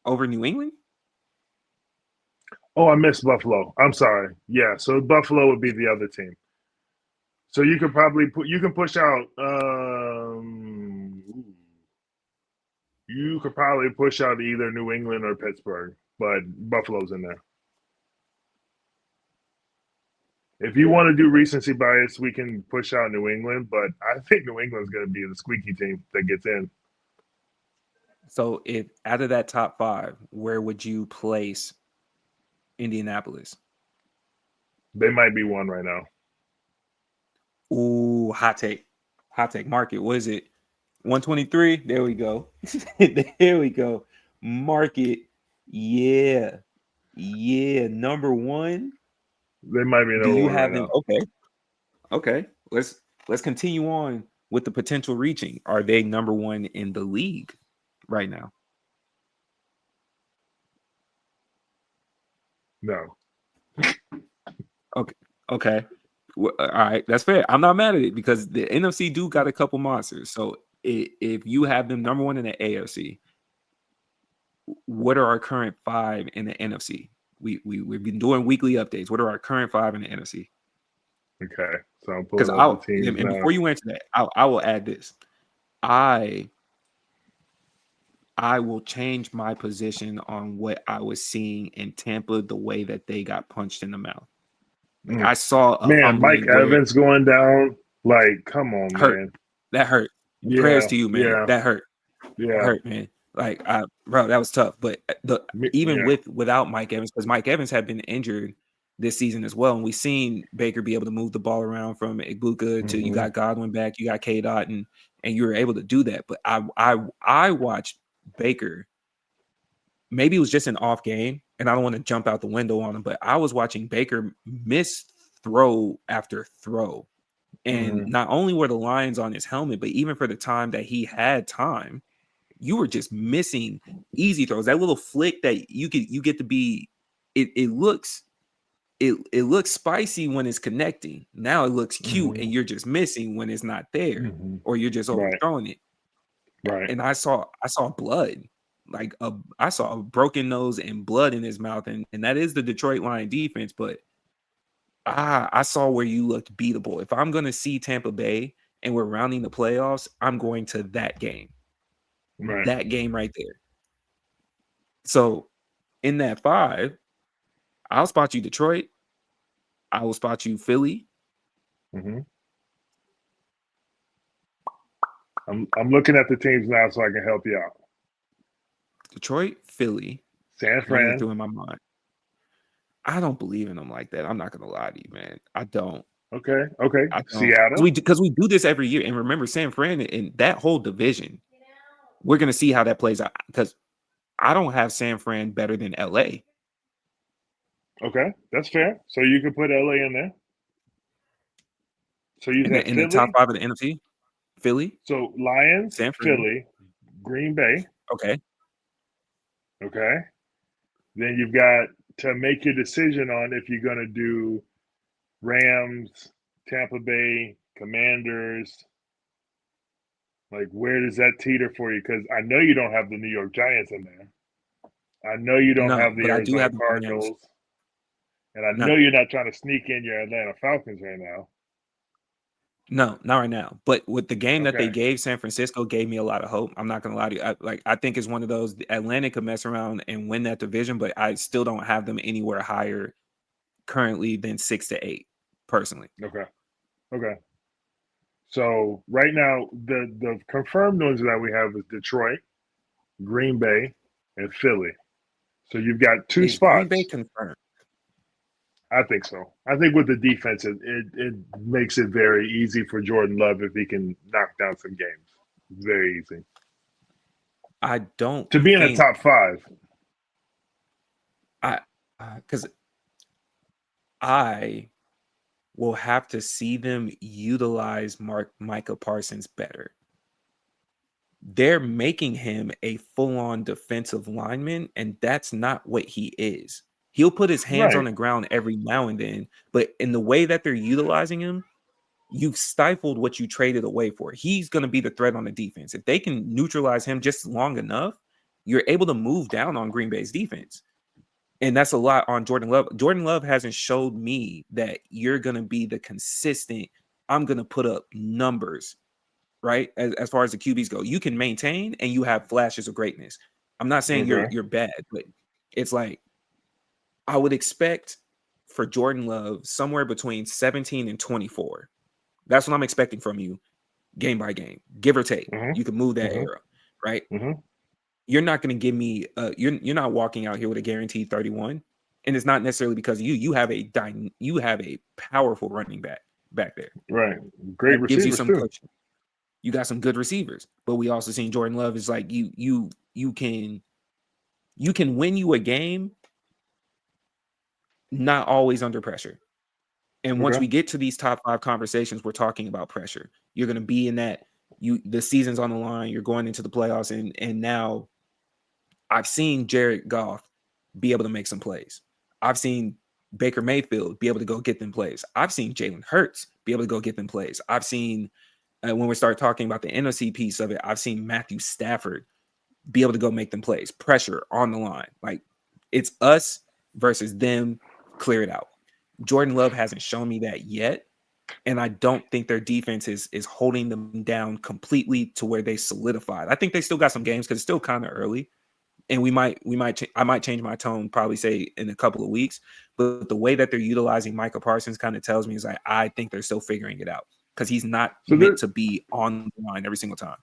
over New England? Oh, I missed Buffalo. I'm sorry. Yeah, so Buffalo would be the other team. So you could probably push out. You could probably push out either New England or Pittsburgh, but Buffalo's in there. If you want to do recency bias, we can push out New England, but I think New England's going to be the squeaky team that gets in. So if out of that top 5, where would you place Indianapolis? They might be 1 right now. Ooh, hot take. Market. What is it? 123. There we go. Market. Yeah. Number 1. They might be Do you one have right them? now. Okay. Let's continue on with the potential reaching. Are they number 1 in the league right now? No. Okay. Well, all right, that's fair. I'm not mad at it because the NFC do got a couple monsters. So if you have them number 1 in the AFC, what are our current 5 in the NFC? We've been doing weekly updates. What are our current 5 in the NFC? Okay, so I'm pulling up the teams and now. Before you answer that, I will add this. I will change my position on what I was seeing in Tampa, the way that they got punched in the mouth. Like I saw Mike Evans going down. Like, come on, hurt. man. That hurt. Yeah, Prayers to you, man. Yeah. That hurt. Yeah. hurt, man. Like, bro, that was tough. But even Yeah. without Mike Evans, because Mike Evans had been injured this season as well, and we've seen Baker be able to move the ball around from Igbuka to you got Godwin back, you got K Dot, and you were able to do that. But I watched Baker. Maybe it was just an off game, and I don't want to jump out the window on him, but I was watching Baker miss throw after throw. And not only were the lines on his helmet, but even for the time that he had time, you were just missing easy throws. That little flick that you get to be, it looks spicy when it's connecting. Now it looks cute, and you're just missing when it's not there, or you're just overthrowing it. Right. And I saw blood. Like I saw a broken nose and blood in his mouth, and that is the Detroit Lion defense. But I saw where you looked beatable. If I'm going to see Tampa Bay and we're rounding the playoffs, I'm going to that game. Right. That game right there. So in that 5, I'll spot you Detroit. I will spot you Philly. I'm looking at the teams now so I can help you out. Detroit, Philly, San running Fran. through in my mind. I don't believe in them like that. I'm not going to lie to you, man. I don't. Okay. I don't. Seattle. Because we do this every year. And remember, San Fran and that whole division, we're going to see how that plays out. Because I don't have San Fran better than LA. Okay, that's fair. So you can put LA in there. So you said in Philly? the top 5 of the NFC, Philly. So Lions, San Fran. Philly, Green Bay. Okay. Then you've got to make your decision on if you're going to do Rams, Tampa Bay, Commanders. Like, where does that teeter for you? Because I know you don't have the New York Giants in there. I know you don't have the Arizona Cardinals. And I know you're not trying to sneak in your Atlanta Falcons right now. No, not right now. But with the game that they gave San Francisco gave me a lot of hope. I'm not going to lie to you. I think it's one of those Atlanta could mess around and win that division, but I still don't have them anywhere higher currently than 6 to 8, personally. Okay. So right now, the confirmed ones that we have is Detroit, Green Bay, and Philly. So you've got 2 spots. Green Bay confirmed. I think so. I think with the defense, it makes it very easy for Jordan Love if he can knock down some games. Very easy. I don't to be in the top 5. Because I will have to see them utilize Micah Parsons better. They're making him a full-on defensive lineman, and that's not what he is. He'll put his hands on the ground every now and then, but in the way that they're utilizing him, you've stifled what you traded away for. He's going to be the threat on the defense. If they can neutralize him just long enough, you're able to move down on Green Bay's defense. And that's a lot on Jordan Love. Jordan Love hasn't showed me that you're going to be the consistent, I'm going to put up numbers, right? As far as the QBs go, you can maintain and you have flashes of greatness. I'm not saying you're bad, but it's like, I would expect for Jordan Love somewhere between 17 and 24. That's what I'm expecting from you game by game, give or take. You can move that era, right? You're not going to give me you're not walking out here with a guaranteed 31, and it's not necessarily because you have a powerful running back there. Right. Great receivers gives you some too. Coaching. You got some good receivers, but we also seen Jordan Love is like you can win you a game not always under pressure. And once we get to these top 5 conversations, we're talking about pressure. You're going to be in that the season's on the line, you're going into the playoffs, and now I've seen Jared Goff be able to make some plays. I've seen Baker Mayfield be able to go get them plays. I've seen Jalen Hurts be able to go get them plays. I've seen when we start talking about the NFC piece of it, I've seen Matthew Stafford be able to go make them plays. Pressure on the line. Like, it's us versus them. Clear it out. Jordan Love hasn't shown me that yet, and I don't think their defense is holding them down completely to where they solidified. I think they still got some games because it's still kind of early, and I might change my tone, probably say in a couple of weeks. But the way that they're utilizing Micah Parsons kind of tells me is like I think they're still figuring it out because he's not meant to be on the line every single time.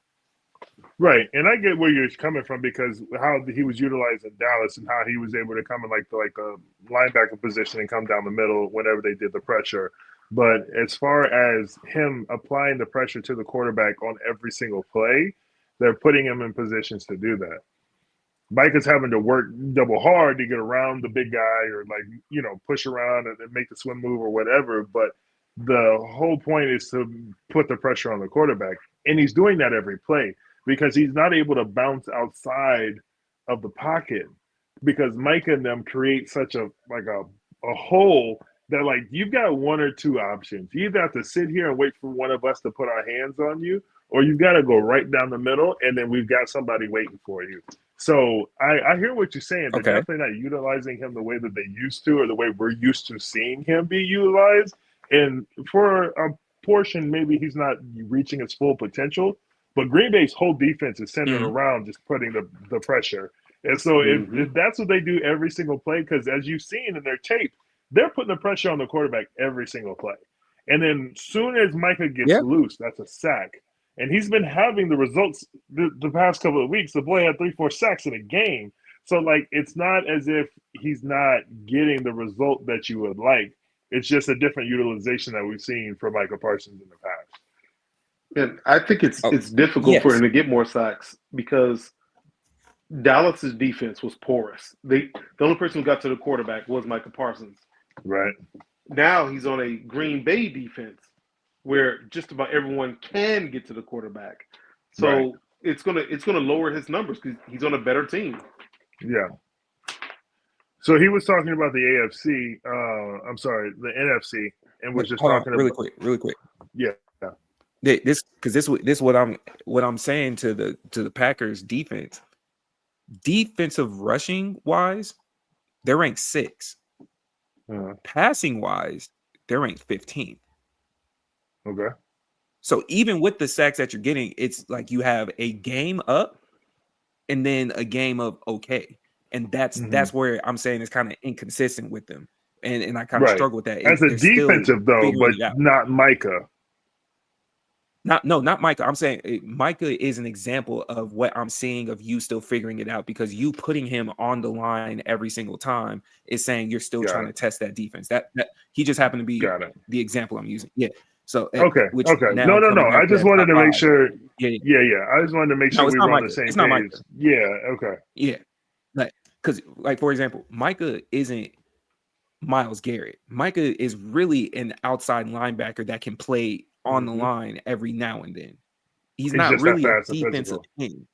Right, and I get where you're coming from because how he was utilized in Dallas and how he was able to come in like a linebacker position and come down the middle whenever they did the pressure. But as far as him applying the pressure to the quarterback on every single play, they're putting him in positions to do that. Mike is having to work double hard to get around the big guy or push around and make the swim move or whatever. But the whole point is to put the pressure on the quarterback, and he's doing that every play because he's not able to bounce outside of the pocket because Mike and them create such a hole that like you've got one or two options. You either have to sit here and wait for one of us to put our hands on you, or you've got to go right down the middle, and then we've got somebody waiting for you. So I hear what you're saying. They're Okay. definitely not utilizing him the way that they used to, or the way we're used to seeing him be utilized. And for a portion, maybe he's not reaching his full potential. But Green Bay's whole defense is centered Mhm. around just putting the pressure. And so if that's what they do every single play, because as you've seen in their tape, they're putting the pressure on the quarterback every single play. And then soon as Micah gets Yeah. loose, that's a sack. And he's been having the results the past couple of weeks. The boy had 3-4 sacks in a game. So, like, it's not as if he's not getting the result that you would like. It's just a different utilization that we've seen from Micah Parsons in the past. And I think Oh, it's difficult for him yes. to get more sacks because Dallas's defense was porous. The only person who got to the quarterback was Micah Parsons. Right. Now he's on a Green Bay defense where just about everyone can get to the quarterback. So Right. it's gonna lower his numbers because he's on a better team. Yeah. So he was talking about the AFC. I'm sorry, the NFC, and was Wait, just hold on, talking really about quick, really quick. yeah. This because this what I'm saying to the Packers defense. Defensive rushing wise, they're ranked 6. Passing wise, they're ranked 15. Okay. So even with the sacks that you're getting, it's like you have a game up and then a game of okay. And that's where I'm saying it's kind of inconsistent with them. And I kind of Right. struggle with that. As a They're still defensive though, figuring but it out. not Micah. Not Micah. I'm saying Micah is an example of what I'm seeing of you still figuring it out because you putting him on the line every single time is saying you're still Got trying to it. test that defense. That he just happened to be Got it. the example I'm using. Yeah. So Okay. which Okay. now No. coming I back to just that wanted top to make 5. sure. Yeah. Yeah. I just wanted to make No, sure it's we not were on the Micah. same It's not page. Micah. Yeah. Okay. Yeah. Like because like for example, Micah isn't Miles Garrett. Micah is really an outside linebacker that can play on the line every now and then. He's He's not just that really a fast and defensive physical. end.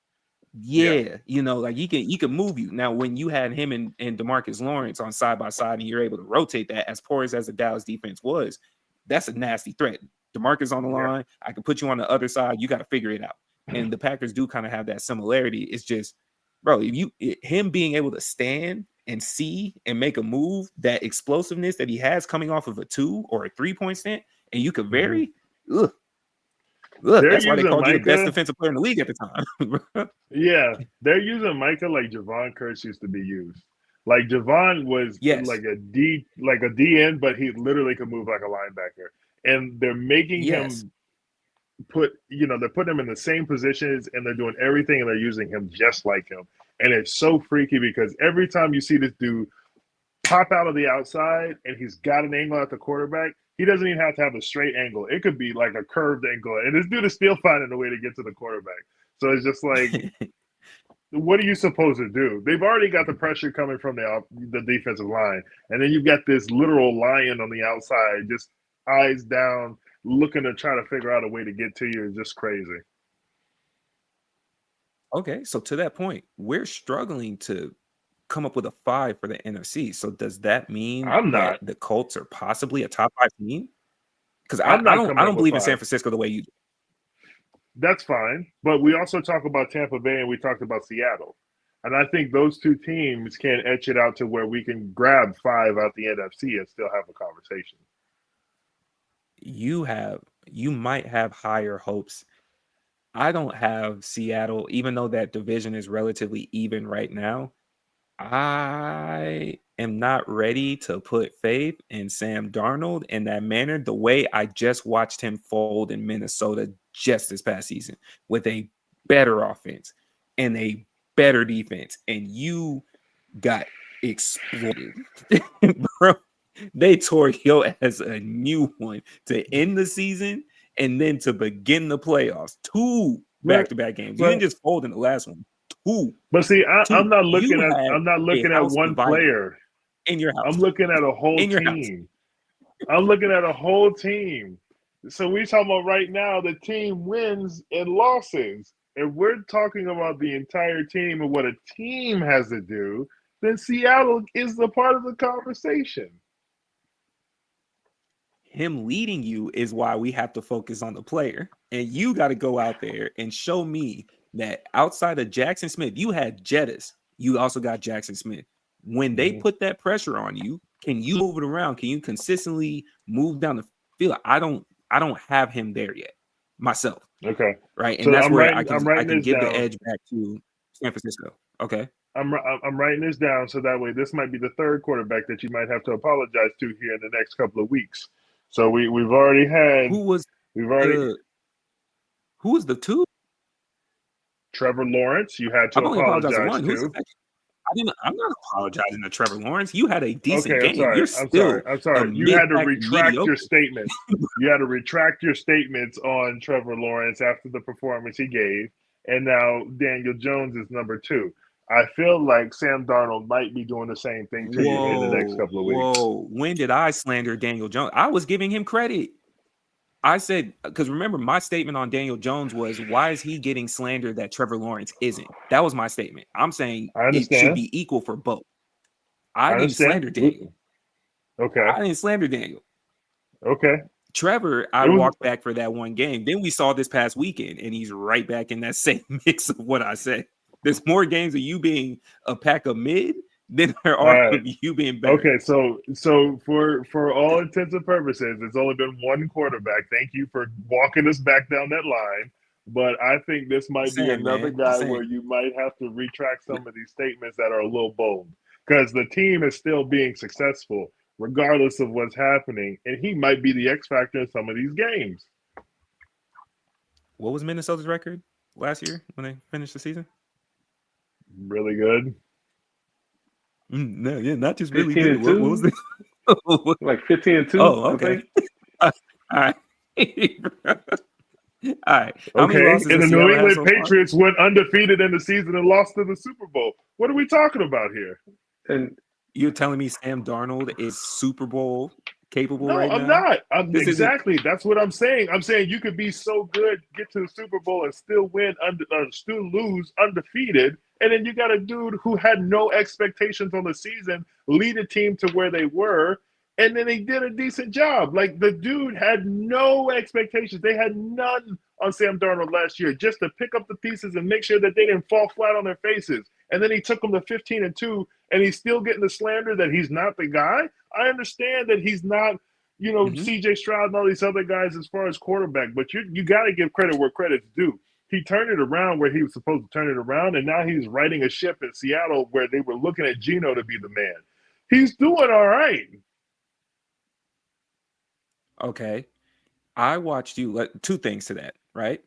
Yeah. Yeah, like he can move you. Now, when you had him and DeMarcus Lawrence on side by side, and you're able to rotate that as porous as the Dallas defense was, that's a nasty threat. DeMarcus on the Yeah. line, I can put you on the other side. You got to figure it out. And the Packers do kind of have that similarity. It's just, bro, him being able to stand and see and make a move, that explosiveness that he has coming off of a 2 or a 3-point stand, and you could vary. Ugh, They're that's why they using called you the best Micah. defensive player in the league at the time. Yeah. They're using Micah like Javon Curse used to be used. Like Javon was Yes. like a D end, but he literally could move like a linebacker. And they're making Yes. him they're putting him in the same positions and they're doing everything and they're using him just like him. And it's so freaky because every time you see this dude pop out of the outside and he's got an angle at the quarterback, he doesn't even have to have a straight angle. It could be like a curved angle. And this dude is still finding a way to get to the quarterback. So it's just like, what are you supposed to do? They've already got the pressure coming from the defensive line. And then you've got this literal lion on the outside, just eyes down, looking to try to figure out a way to get to you. Is just crazy. Okay, so to that point, we're struggling to come up with a 5 for the NFC. So does that mean I'm that not. the Colts are possibly a top 5 team? Because I'm I not don't coming up with believe in San 5. Francisco the way you do. That's fine. But we also talk about Tampa Bay and we talked about Seattle. And I think those two teams can etch it out to where we can grab 5 out the NFC and still have a conversation. You might have higher hopes. I don't have Seattle, even though that division is relatively even right now. I am not ready to put faith in Sam Darnold in that manner, the way I just watched him fold in Minnesota just this past season with a better offense and a better defense, and you got exploded. Bro, they tore your ass a new one to end the season and then to begin the playoffs. Two back-to-back games. You didn't just fold in the last one. Two. But see, I'm not looking You at had a house one divided player. in your house. I'm looking at a whole In your house. team. I'm looking at a whole team. So we're talking about right now the team wins and losses. If we're talking about the entire team and what a team has to do, then Seattle is the part of the conversation. Him leading you is why we have to focus on the player. And you got to go out there and show me that outside of Jackson Smith, you had Jettis. You also got Jackson Smith. When they put that pressure on you, can you move it around? Can you consistently move down the field? I don't have him there yet myself. Okay. Right. And so that's where I can give down. the edge back to San Francisco. Okay. I'm writing this down so that way this might be the third quarterback that you might have to apologize to here in the next couple of weeks. So we've already had who was the two? Trevor Lawrence. You had to I've only apologized to apologize one. to. I'm not apologizing to Trevor Lawrence. You had a decent Okay, game. You're still I'm sorry. You had to retract your statement. You had to retract your statements on Trevor Lawrence after the performance he gave. And now Daniel Jones is number 2. I feel like Sam Darnold might be doing the same thing to you in the next couple of weeks. Whoa. When did I slander Daniel Jones? I was giving him credit. I said, because remember, my statement on Daniel Jones was, why is he getting slandered that Trevor Lawrence isn't? That was my statement. I'm saying it should be equal for both. I didn't slander Daniel. Okay. I didn't slander Daniel. Okay. Trevor, I walked back for that one game. Then we saw this past weekend, and he's right back in that same mix of what I said. There's more games of you being a pack of mid than there are of you being better. Okay, so for all intents and purposes, it's only been one quarterback. Thank you for walking us back down that line. But I think this might be another guy where you might have to retract some of these statements that are a little bold, because the team is still being successful regardless of what's happening, and he might be the X factor in some of these games. What was Minnesota's record last year when they finished the season? Really good. No, yeah, not just really good. What was it? Like 15-2. Oh, okay. All right. All right. Okay. And the New England Patriots went undefeated in the season and lost to the Super Bowl. What are we talking about here? And you're telling me Sam Darnold is Super Bowl capable right now? No, I'm not. Exactly. That's what I'm saying. I'm saying you could be so good, get to the Super Bowl, and still win, still lose undefeated. And then you got a dude who had no expectations on the season, lead a team to where they were, and then he did a decent job. Like, the dude had no expectations. They had none on Sam Darnold last year, just to pick up the pieces and make sure that they didn't fall flat on their faces. And then he took them to 15-2, and he's still getting the slander that he's not the guy. I understand that he's not, CJ Stroud and all these other guys as far as quarterback, but you got to give credit where credit's due. He turned it around where he was supposed to turn it around, and now he's riding a ship in Seattle where they were looking at Geno to be the man. He's doing all right. Okay. I watched you, two things to that, right?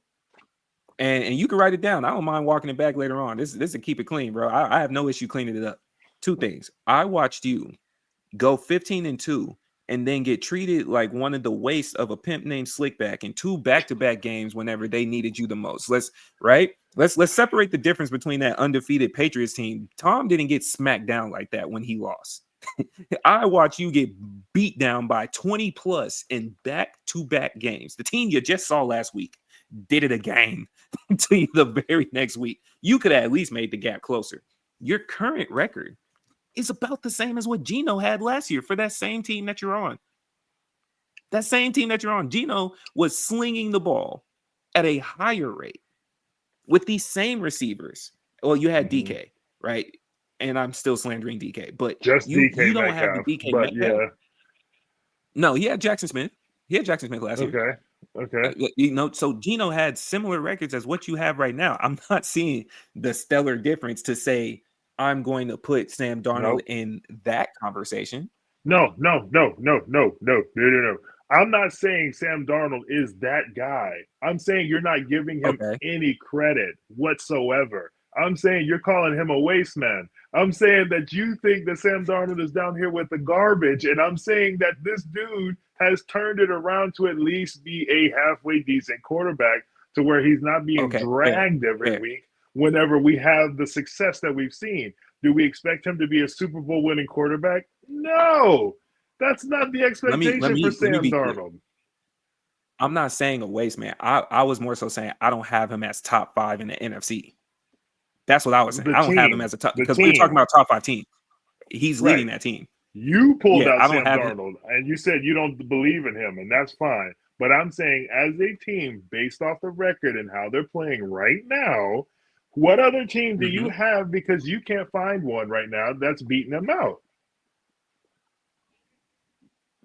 And you can write it down. I don't mind walking it back later on. This is to keep it clean, bro. I have no issue cleaning it up. Two things. I watched you go 15-2 and then get treated like one of the wastes of a pimp named Slickback in 2 back-to-back games whenever they needed you the most. Let's separate the difference between that undefeated Patriots team. Tom didn't get smacked down like that when he lost. I watched you get beat down by 20 plus in back-to-back games. The team you just saw last week did it again to you the very next week. You could have at least made the gap closer. Your current record is about the same as what Geno had last year for that same team that you're on. That same team that you're on. Geno was slinging the ball at a higher rate with these same receivers. Well, you had DK, right? And I'm still slandering DK, but just you DK don't Metcalf, have the DK but Metcalf. Yeah. No, he had Jackson Smith. He had Jackson Smith last year. Okay. So Geno had similar records as what you have right now. I'm not seeing the stellar difference to say I'm going to put Sam Darnold in that conversation. No. I'm not saying Sam Darnold is that guy. I'm saying you're not giving him Okay. any credit whatsoever. I'm saying you're calling him a waste man. I'm saying that you think that Sam Darnold is down here with the garbage, and I'm saying that this dude has turned it around to at least be a halfway decent quarterback to where he's not being Okay. Fair. dragged every Fair. week whenever we have the success that we've seen. Do we expect him to be a Super Bowl winning quarterback? No. That's not the Let expectation for me Sam be clear. Darnold. I'm not saying a waste man. I was more so saying I don't have him as top 5 in the NFC. That's what I was saying. The I don't have him as a top the because we were talking team, about top 5 team. He's right? leading that team. You pulled Yeah, out I don't Sam have it. Darnold and you said you don't believe in him, and that's fine. But I'm saying, as a team, based off the record and how they're playing right now, what other team do you Mhm. have? Because you can't find one right now that's beating them out.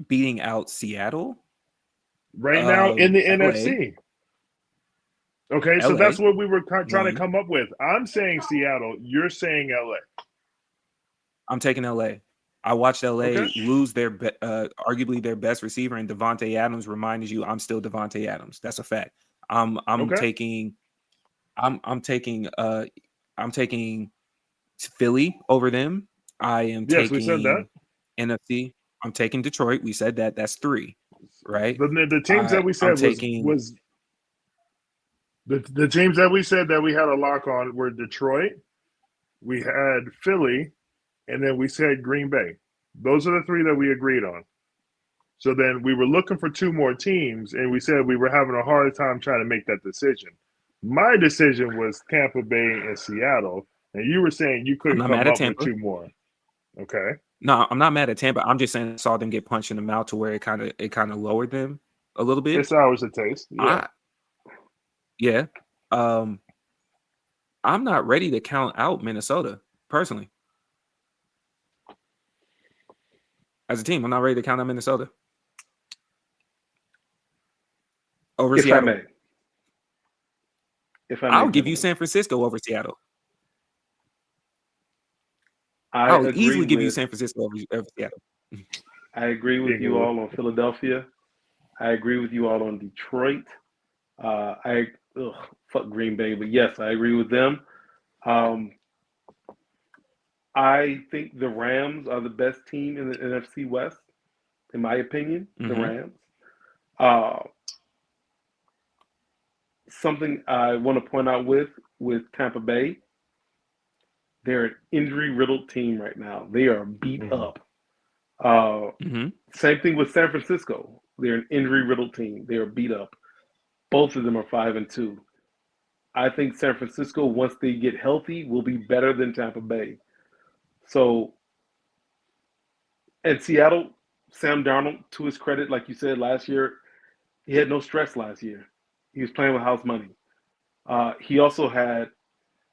Beating out Seattle, Right now in the LA, NFC. Okay, so that's LA what we were trying to one. come up with. I'm saying Seattle. You're saying LA. I'm taking LA. I watched Okay. LA lose their arguably their best receiver, and Devontae Adams reminded you I'm still Devontae Adams. That's a fact. I'm Okay. taking I'm taking I'm taking Philly over them. I am Yes, we said that. taking NFC. I'm taking Detroit. We said that. That's 3, right? The teams that we I'm said taking was the teams that we said that we had a lock on were Detroit, we had Philly, and then we said Green Bay. Those are the 3 that we agreed on. So then we were looking for 2 more teams, and we said we were having a hard time trying to make that decision. My decision was Tampa Bay and Seattle, and you were saying you I'm couldn't not come mad at up with Tampa. 2 more. Okay. No, I'm not mad at Tampa. I'm just saying I saw them get punched in the mouth to where it kind of lowered them a little bit. It's ours to taste. Yeah. I yeah. Um I'm not ready to count out Minnesota personally. As a team, I'm not ready to count out Minnesota over If I Seattle. may. If I may, I'll give you gentlemen. San Francisco over Seattle. I I'll agree easily give you with San Francisco over Seattle. I agree with you Inglewood. all on Philadelphia. I agree with you all on Detroit. I fuck Green Bay, but yes, I agree with them. Um, I think the Rams are the best team in the NFC West, in my opinion. The Mm-hmm. Rams. Uh, Something I want to point out with Tampa Bay, they're an injury-riddled team right now. They are beat Mm-hmm. up. Uh, Mm-hmm. Same thing with San Francisco. They're an injury-riddled team. They are beat up. Both of them are 5-2. I think San Francisco, once they get healthy, will be better than Tampa Bay. So, and Seattle, Sam Darnold, to his credit, like you said last year, he had no stress last year. He was playing with house money. He also had,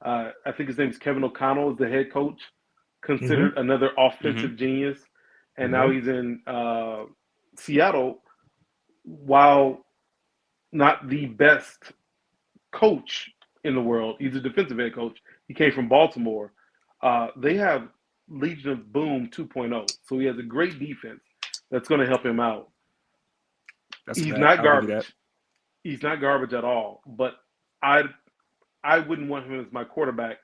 I think his name is Kevin O'Connell, is the head coach, Mm-hmm. considered another Mm-hmm. offensive genius. And now Mm-hmm. he's in Seattle, while not the best coach in the world. He's a defensive head coach. He came from Baltimore. They have Legion of Boom 2.0, so he has a great defense that's going to help him out. That's a He's fact. not I'll give you that. garbage. He's not garbage at all. But I I wouldn't want him as my quarterback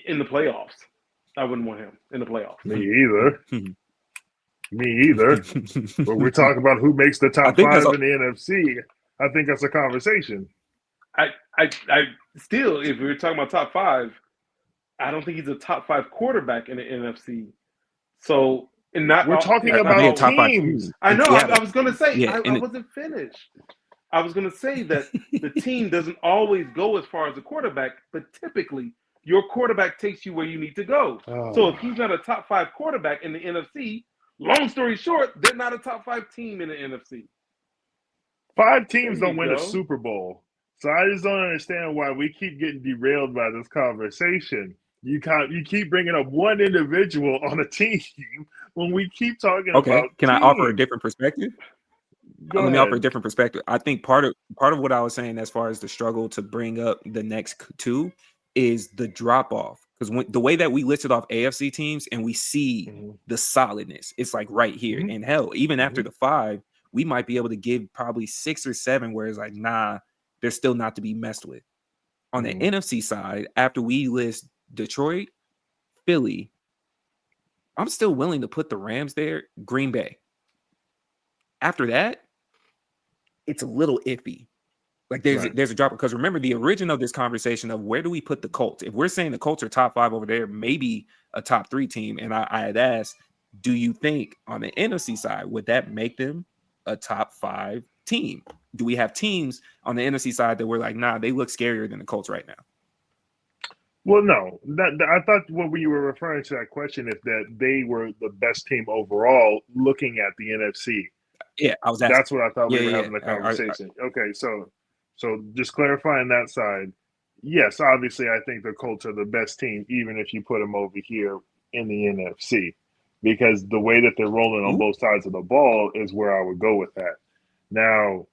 in the playoffs. I wouldn't want him in the playoffs. Me either. Me either. But we're talking about who makes the I top think that's 5 in the NFC. I think that's a conversation. I still, if we were talking about top 5, I don't think he's a top 5 quarterback in the NFC. So, and not We're all, talking not, I not think a about always. top 5 teams. team I in know. I Seattle. was going to say Yeah, I wasn't finished. I was going to say that the team doesn't always go as far as the quarterback, but typically your quarterback takes you where you need to go. So Oh. if he's not a top 5 quarterback in the NFC, long story short, they're not a top 5 team in the NFC. 5 There teams don't you win a go. Super Bowl. So I just don't understand why we keep getting derailed by this conversation. You keep bringing up one individual on a team when we keep talking Okay. about Can I offer a teams. different perspective? Go Let me offer a ahead. different perspective. I think part of what I was saying as far as the struggle to bring up the next 2 is the drop off. Because when the way that we listed off AFC teams and we see the solidness, it's like right here. And hell, even after the 5, we might be able to give probably 6 or 7 where it's like, nah, they're still not to be messed with. On the NFC side, after we list Detroit, Philly, I'm still willing to put the Rams there, Green Bay. After that, it's a little iffy. Like there's a drop, because remember the origin of this conversation of where do we put the Colts? If we're saying the Colts are top 5 over there, maybe a top 3 team. And I had asked, do you think on the NFC side, would that make them a top 5 team? Do we have teams on the NFC side that we're like, nah, they look scarier than the Colts right now? Well, no, I thought when we were referring to that question, if that they were the best team overall, looking at the NFC. Yeah, I was asking. That's what I thought we were having the conversation. Okay, so just clarifying that side. Yes, obviously, I think the Colts are the best team, even if you put them over here in the NFC, because the way that they're rolling on both sides of the ball is where I would go with that. Now,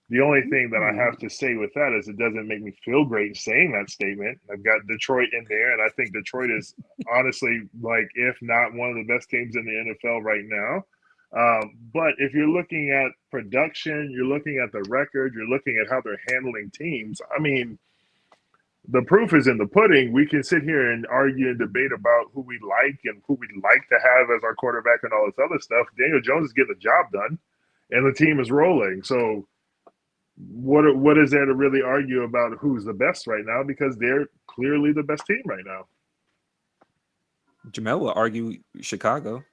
the only thing that I have to say with that is it doesn't make me feel great saying that statement. I've got Detroit in there, and I think Detroit is honestly, like, if not one of the best teams in the NFL right now. But if you're looking at production, you're looking at the record, you're looking at how they're handling teams, I mean, the proof is in the pudding. We can sit here and argue and debate about who we like and who we'd like to have as our quarterback and all this other stuff. Daniel Jones is getting the job done, and the team is rolling. So what is there to really argue about who's the best right now? Because they're clearly the best team right now. Jamel will argue Chicago.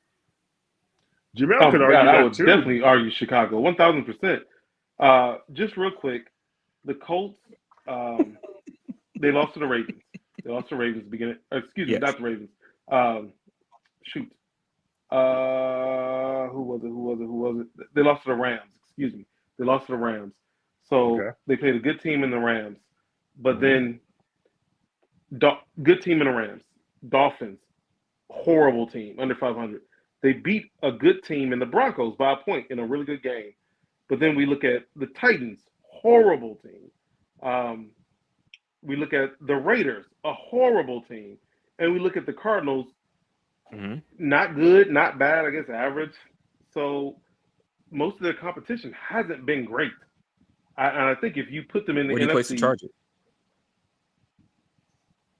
Jamel could argue I that would too. definitely argue Chicago, 1,000%. Just real quick, the Colts, they lost to the Ravens. They lost to the Ravens beginning. Excuse me, not the Ravens. Shoot. Who was it? They lost to the Rams. Excuse me. They lost to the Rams. So they played a good team in the Rams. But then, good team in the Rams. Dolphins, horrible team, under 500. They beat a good team in the Broncos by a point in a really good game. But then we look at the Titans, horrible team. We look at the Raiders, a horrible team. And we look at the Cardinals, not good, not bad, I guess average. So most of their competition hasn't been great. And I think if you put them in the NFC. Where do you place the Chargers?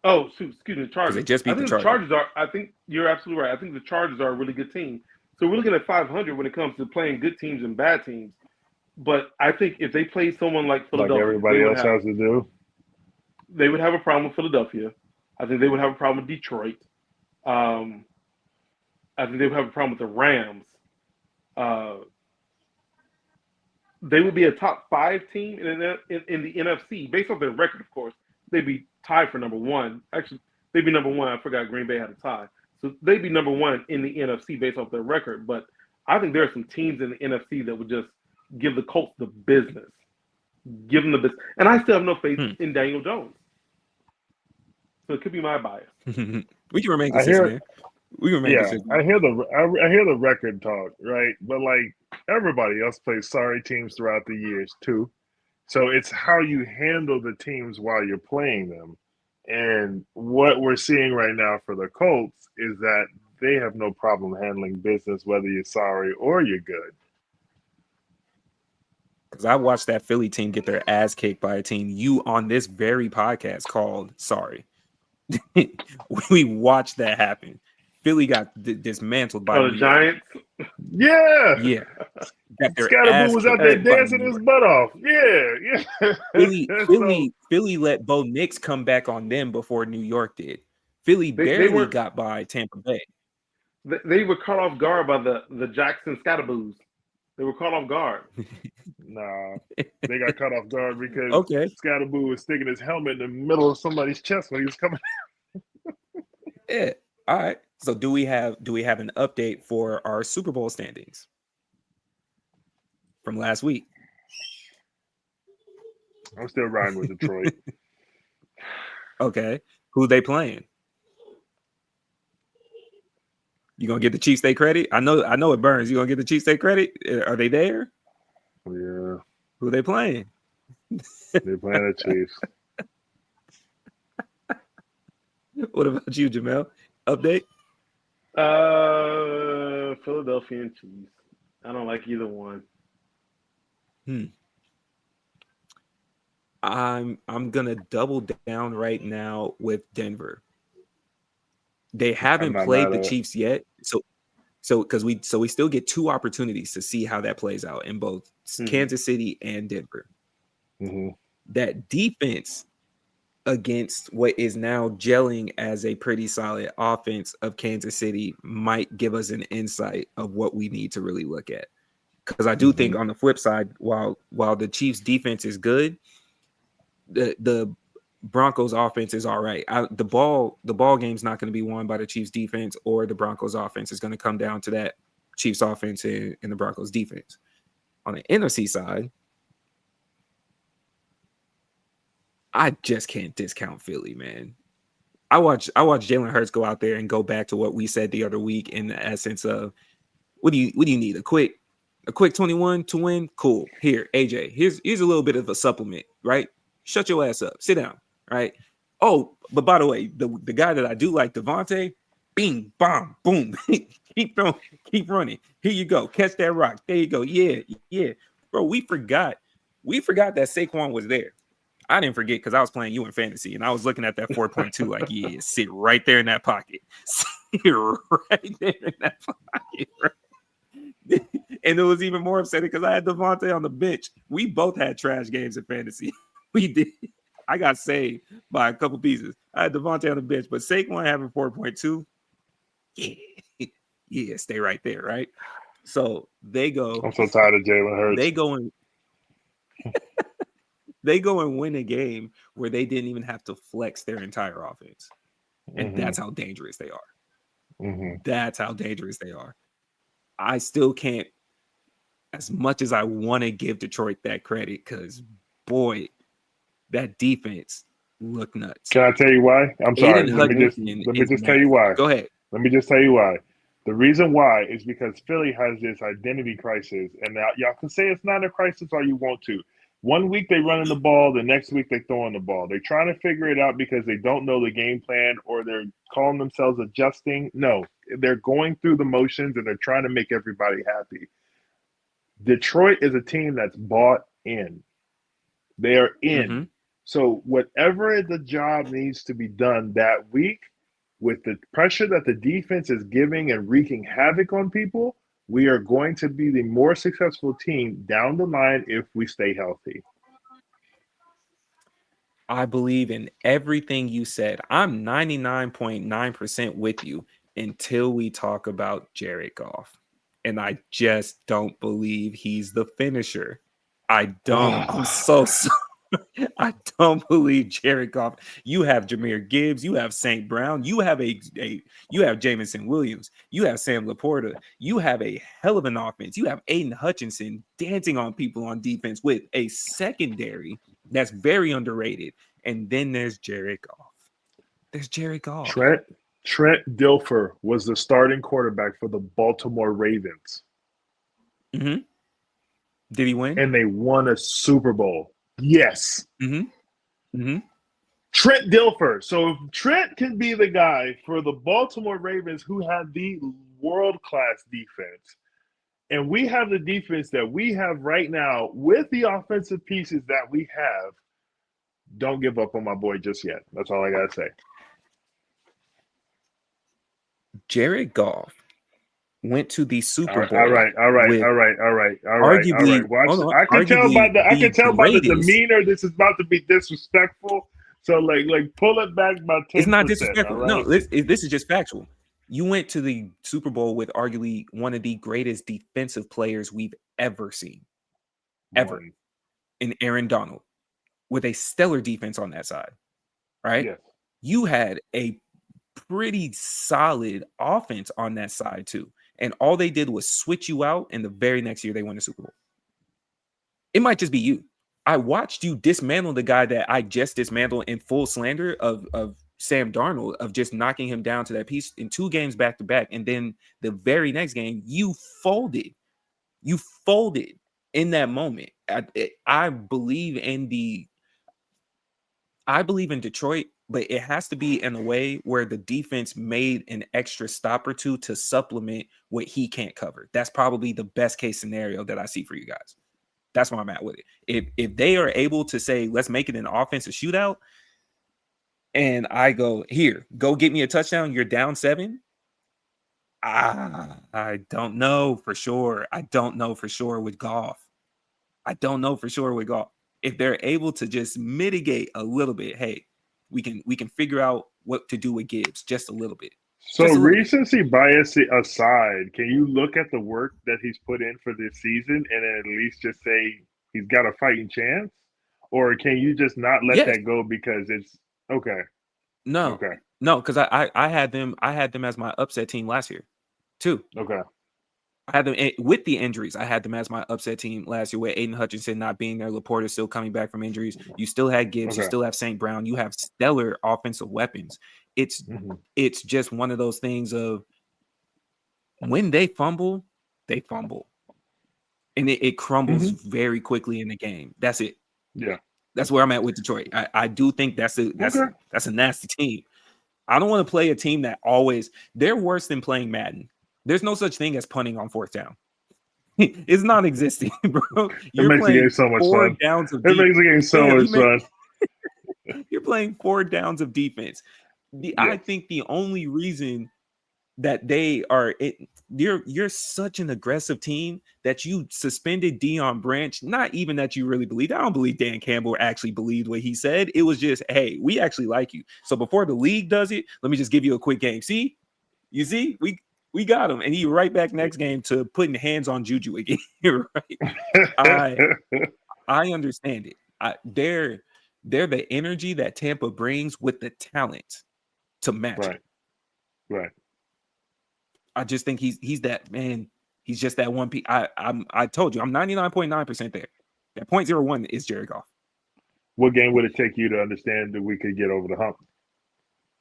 Oh, shoot, excuse me, the Chargers. They just beat the Chargers are, I think you're absolutely right. I think the Chargers are a really good team. So we're looking at 500 when it comes to playing good teams and bad teams. But I think if they play someone like Philadelphia, like everybody else has to do, they would have a problem with Philadelphia. I think they would have a problem with Detroit. I think they would have a problem with the Rams. They would be a top 5 team in the NFC based off their record, of course. They'd be tied for number 1. Actually, they'd be number 1. I forgot Green Bay had a tie. So they'd be number 1 in the NFC based off their record. But I think there are some teams in the NFC that would just give the Colts the business. Give them the business. And I still have no faith in Daniel Jones. So it could be my bias. We can remain consistent, man. We can remain consistent. I hear the record talk, right? But like everybody else plays sorry teams throughout the years too. So it's how you handle the teams while you're playing them. And what we're seeing right now for the Colts is that they have no problem handling business, whether you're sorry or you're good. Because I watched that Philly team get their ass kicked by a team you on this very podcast called Sorry. We watched that happen. Philly got dismantled by the Giants. Yeah. Scatterboo was out there dancing his butt off. Yeah. Philly let Bo Nix come back on them before New York did. Philly barely got by Tampa Bay. They were caught off guard by the Jackson Scatterboos. They were caught off guard. Nah, they got caught off guard because Scatterboo was sticking his helmet in the middle of somebody's chest when he was coming. Yeah. All right. So do we have an update for our Super Bowl standings from last week? I'm still riding with Detroit. Okay. Who they playing? You gonna get the Chiefs their credit? I know it burns. You gonna get the Chiefs their credit? Are they there? Yeah. Who they playing? They're playing the Chiefs. What about you, Jamel? Update? Philadelphia and Chiefs. I don't like either one. I'm gonna double down right now with Denver. They I'm haven't not played mad the at it. Chiefs yet, so because we still get 2 opportunities to see how that plays out in both Kansas City and Denver. Mm-hmm. That defense against what is now gelling as a pretty solid offense of Kansas City might give us an insight of what we need to really look at. Because I do think on the flip side, while the Chiefs defense is good, the Broncos offense is all right. The ball game's not going to be won by the Chiefs defense or the Broncos offense. It's going to come down to that Chiefs offense and the Broncos defense. On the NFC side, I just can't discount Philly, man. I watch Jalen Hurts go out there and go back to what we said the other week in the essence of what do you need? A quick 21 to win? Cool. Here, AJ, here's a little bit of a supplement, right? Shut your ass up. Sit down, right? Oh, but by the way, the guy that I do like, Devontae, bing, bomb, boom. keep throwing, keep running. Here you go. Catch that rock. There you go. Yeah, yeah. Bro, we forgot that Saquon was there. I didn't forget because I was playing you in fantasy and I was looking at that 4.2 like, yeah, sit right there in that pocket. Sit right there in that pocket. Right? And it was even more upsetting because I had Devontae on the bench. We both had trash games in fantasy. We did. I got saved by a couple pieces. I had Devontae on the bench, but Saquon having 4.2, yeah, stay right there, right? So they go. I'm so tired of Jalen Hurts. They go and win a game where they didn't even have to flex their entire offense. And that's how dangerous they are. That's how dangerous they are. I still can't, as much as I want to give Detroit that credit, because boy, that defense looked nuts. Can I tell you why? I'm sorry. Aiden Let me Hutchinson just is tell you why. Go ahead. Let me just tell you why. The reason why is because Philly has this identity crisis, and now y'all can say it's not a crisis all you want to. One week they running the ball, the next week they throwing the ball. They're trying to figure it out because they don't know the game plan, or they're calling themselves adjusting. No, they're going through the motions and they're trying to make everybody happy. Detroit is a team that's bought in. They are in. So whatever the job needs to be done that week, with the pressure that the defense is giving and wreaking havoc on people, we are going to be the more successful team down the line if we stay healthy. I believe in everything you said. I'm 99.9% with you until we talk about Jared Goff. And I just don't believe he's the finisher. I don't. I'm so sorry. I don't believe Jared Goff. You have Jahmyr Gibbs, you have St. Brown, you have you have Jamison Williams, you have Sam Laporta, you have a hell of an offense. You have Aiden Hutchinson dancing on people on defense with a secondary that's very underrated. And then there's Jared Goff. There's Jared Goff. Trent Dilfer was the starting quarterback for the Baltimore Ravens. Did he win? And they won a Super Bowl. Yes. Trent Dilfer. So if Trent can be the guy for the Baltimore Ravens, who have the world-class defense, and we have the defense that we have right now with the offensive pieces that we have, don't give up on my boy just yet. That's all I got to say. Jared Goff went to the Super Bowl. All right. Arguably, I can tell by the demeanor this is about to be disrespectful. So like pull it back by 10%. It's not disrespectful. Right? No, this is just factual. You went to the Super Bowl with arguably one of the greatest defensive players we've ever seen. Ever. In Aaron Donald. With a stellar defense on that side. Right? Yes. You had a pretty solid offense on that side too. And all they did was switch you out, and the very next year they won the Super Bowl. It might just be you. I watched you dismantle the guy that I just dismantled in full slander of Sam Darnold, of just knocking him down to that piece in 2 games back to back. And then the very next game, you folded. You folded in that moment. I believe in Detroit but it has to be in a way where the defense made an extra stop or two to supplement what he can't cover. That's probably the best case scenario that I see for you guys. That's where I'm at with it. If they are able to say, let's make it an offensive shootout, and I go, here, go get me a touchdown, you're down 7. I don't know for sure. I don't know for sure with Goff. If they're able to just mitigate a little bit, hey, we can figure out what to do with Gibbs just a little bit. So recency bias aside, can you look at the work that he's put in for this season and at least just say he's got a fighting chance? Or can you just not let that go because it's okay? No, because I had them as my upset team last year, too. Okay. I had them with the injuries. I had them as my upset team last year with Aiden Hutchinson not being there. Laporta still coming back from injuries. You still had Gibbs. You still have St. Brown. You have stellar offensive weapons. It's just one of those things of when they fumble. And it crumbles very quickly in the game. That's it. Yeah. That's where I'm at with Detroit. I do think that's a nasty team. I don't want to play a team that they're worse than playing Madden. There's no such thing as punting on 4th down. It's non-existent, bro. You're playing so much fun. Downs of it makes the game so much fun. You're playing 4 downs of defense. I think the only reason that you're such an aggressive team that you suspended Deion Branch. Not even that you really believed. I don't believe Dan Campbell actually believed what he said. It was just, hey, we actually like you. So before the league does it, let me just give you a quick game. See, you see, we got him, and he right back next game to putting hands on Juju again. Right? I understand it. They're the energy that Tampa brings with the talent to match it. Right. I just think he's that man. He's just that one piece. I told you I'm 99.9% there. That 0.01 is Jared Goff. What game would it take you to understand that we could get over the hump?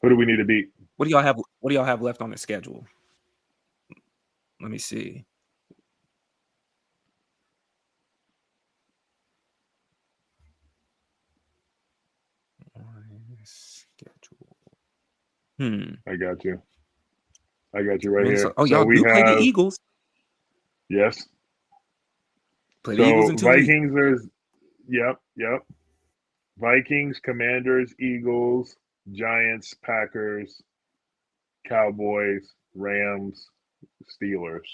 Who do we need to beat? What do y'all have left on the schedule? Let me see. Schedule. I got you right here. Oh, y'all do play the Eagles. Yes. Play the Eagles in 2 weeks. Vikings, there's yep. Vikings, Commanders, Eagles, Giants, Packers, Cowboys, Rams, Steelers.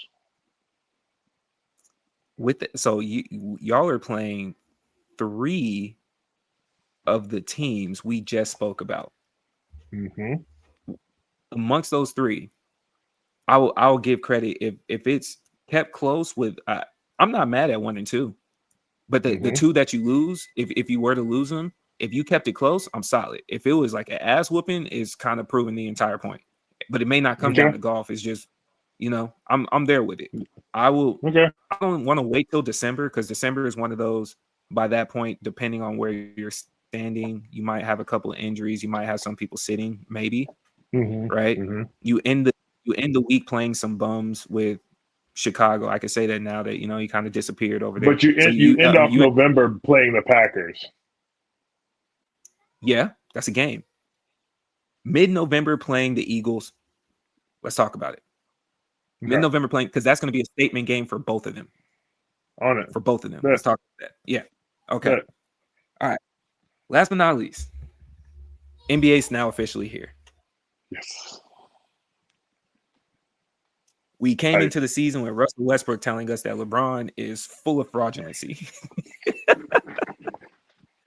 So y'all are playing 3 of the teams we just spoke about. Amongst those 3, I'll give credit if it's kept close with. I'm not mad at 1 and 2, but the 2 that you lose, if you were to lose them, if you kept it close, I'm solid. If it was like an ass whooping, is kind of proving the entire point. But it may not come down to golf. It's just, I'm there with it. I will. I don't want to wait till December because December is one of those. By that point, depending on where you're standing, you might have a couple of injuries. You might have some people sitting, maybe. Right? You end the week playing some bums with Chicago. I could say that now that he kind of disappeared over there. But you end off November playing the Packers. Yeah, that's a game. Mid-November playing the Eagles. Let's talk about it. Mid-November playing, because that's going to be a statement game for both of them. On it. For both of them. Let's talk about that. Yeah. Okay. All right. Last but not least, NBA's now officially here. Yes. We came into the season with Russell Westbrook telling us that LeBron is full of fraudulency.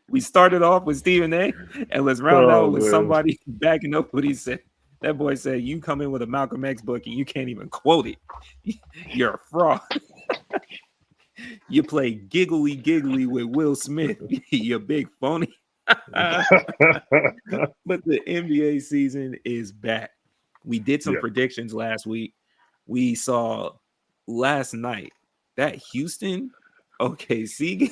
We started off with Stephen A. And let's round out with somebody backing up what he said. That boy said, you come in with a Malcolm X book and you can't even quote it. You're a fraud. You play giggly with Will Smith. You big phony. But the NBA season is back. We did some predictions last week. We saw last night that Houston OKC.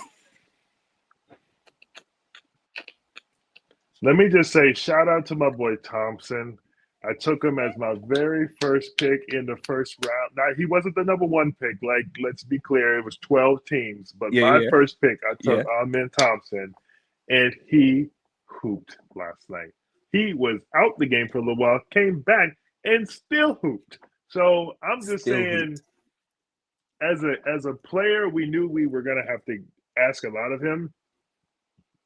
Let me just say, shout out to my boy Thompson. I took him as my very first pick in the first round. Now, he wasn't the number 1 pick. Like, let's be clear, it was 12 teams. But first pick, I took Amen Thompson, and he hooped last night. He was out the game for a little while, came back, and still hooped. So I'm just Still saying, hooped. as a player, we knew we were going to have to ask a lot of him.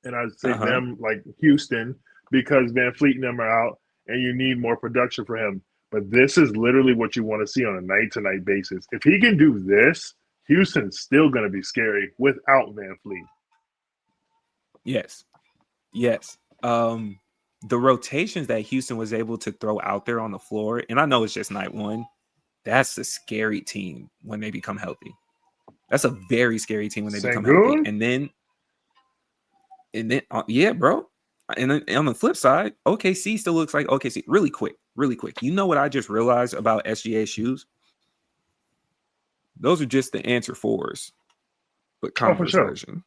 And I'd say Uh-huh. them like Houston because Van Fleet and them are out and you need more production for him. But this is literally what you want to see on a night to night basis. If he can do this, Houston's still going to be scary without Van Fleet. Yes. Yes. The rotations that Houston was able to throw out there on the floor, and I know it's just night one, that's a scary team when they become healthy. That's a very scary team when they become healthy. Sengun? And then, yeah, bro. And then on the flip side, OKC still looks like OKC. Really quick, really quick. You know what I just realized about SGA shoes? Those are just the answer fours, but Oh, for Converse sure. version.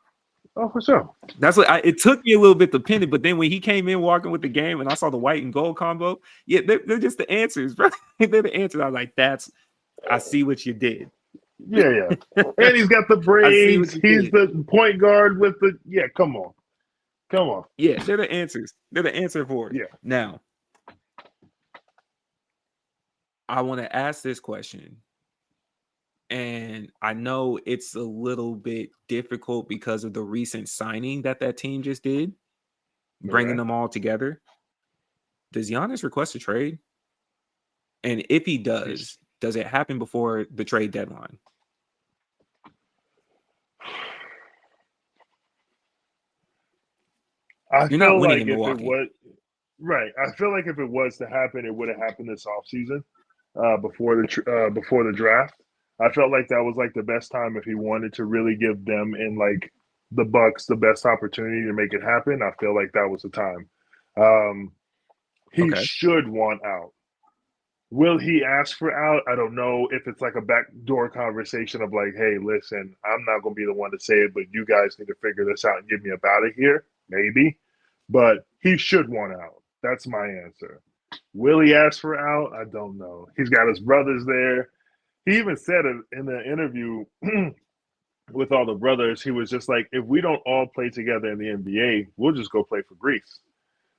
Oh, for sure. That's what it took me a little bit to pin it, but then when he came in walking with the game and I saw the white and gold combo, yeah, they're just the answers, bro. They're the answers. I was like, I see what you did. Yeah, yeah. And he's got the I see what braids. you He's did. the point guard with the come on. Come on. Yeah, they're the answers. They're the answer for it. Yeah. Now, I want to ask this question. And I know it's a little bit difficult because of the recent signing that team just did, bringing Okay. them all together. Does Giannis request a trade? And if he does it happen before the trade deadline? I You're not feel winning like in if it Milwaukee. was right, I feel like if it was to happen, it would have happened this offseason, before the draft. I felt like that was like the best time if he wanted to really give them in like the Bucks the best opportunity to make it happen. I feel like that was the time. Um, he Okay. should want out. Will he ask for out? I don't know if it's like a backdoor conversation of like, hey, listen, I'm not going to be the one to say it, but you guys need to figure this out and get me up out of here. Maybe. But he should want out. That's my answer. Will he ask for out? I don't know. He's got his brothers there. He even said it in the interview with all the brothers. He was just like, if we don't all play together in the NBA, we'll just go play for Greece.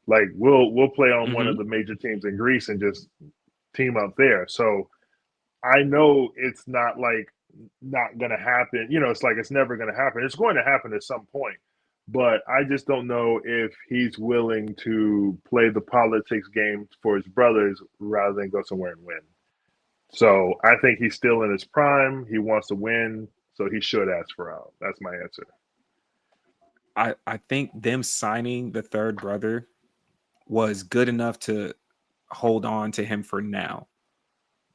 Like we'll play on one of Mm-hmm. the major teams in Greece and just team up there. So I know it's not like not gonna happen. You know, it's like it's never gonna happen. It's going to happen at some point. But I just don't know if he's willing to play the politics game for his brothers rather than go somewhere and win. So I think he's still in his prime. He wants to win, so he should ask for out. That's my answer. I think them signing the third brother was good enough to hold on to him for now.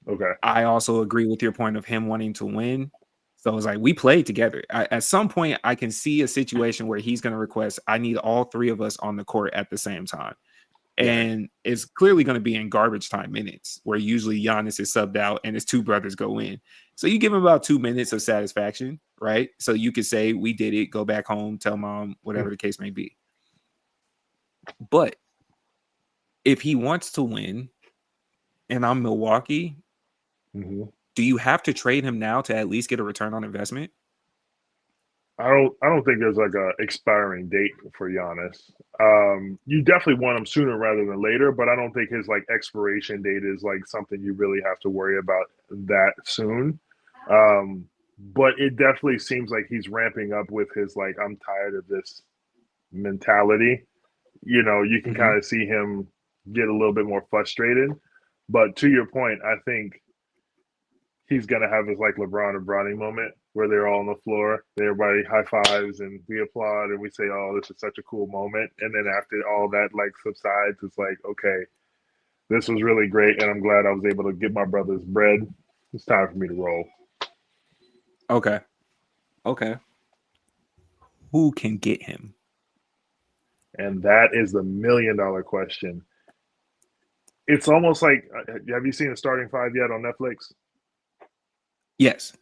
Okay. I also agree with your point of him wanting to win. So it's like we played together. At some point, I can see a situation where he's going to request, I need all three of us on the court at the same time. Right. And it's clearly going to be in garbage time minutes where usually Giannis is subbed out and his two brothers go in. So you give him about 2 minutes of satisfaction, right? So you could say, we did it, go back home, tell mom, whatever the case may be. But if he wants to win and I'm Milwaukee, Mm-hmm. do you have to trade him now to at least get a return on investment? I don't think there's like a expiring date for Giannis. You definitely want him sooner rather than later, but I don't think his like expiration date is like something you really have to worry about that soon. But it definitely seems like he's ramping up with his like I'm tired of this mentality. You know, you can Mm-hmm. kind of see him get a little bit more frustrated. But to your point, I think he's gonna have his like LeBron and Bronny moment where they're all on the floor, everybody high fives and we applaud and we say, "Oh, this is such a cool moment." And then after all that like subsides, it's like, okay, this was really great, and I'm glad I was able to get my brother's bread. It's time for me to roll. Okay. Okay. Who can get him? And that is the $1 million question. It's almost like, have you seen the starting five yet on Netflix? Yes.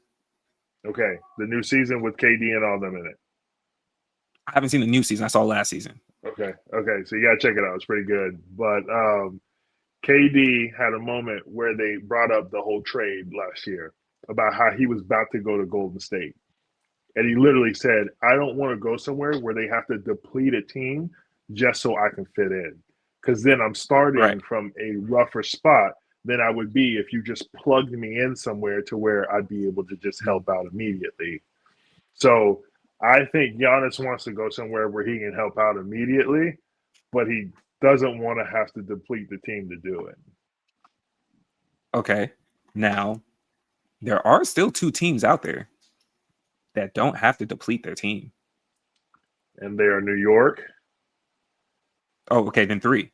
Okay, the new season with KD and all them in it. I haven't seen the new season. I saw last season. Okay, so you gotta check it out. It's pretty good. But KD had a moment where they brought up the whole trade last year about how he was about to go to Golden State. And he literally said, I don't want to go somewhere where they have to deplete a team just so I can fit in. because then I'm starting Right. from a rougher spot than I would be if you just plugged me in somewhere to where I'd be able to just Mm. help out immediately. So I think Giannis wants to go somewhere where he can help out immediately, but he doesn't want to have to deplete the team to do it. Okay. Now, there are still 2 teams out there that don't have to deplete their team. And they are New York. Oh, okay, then 3.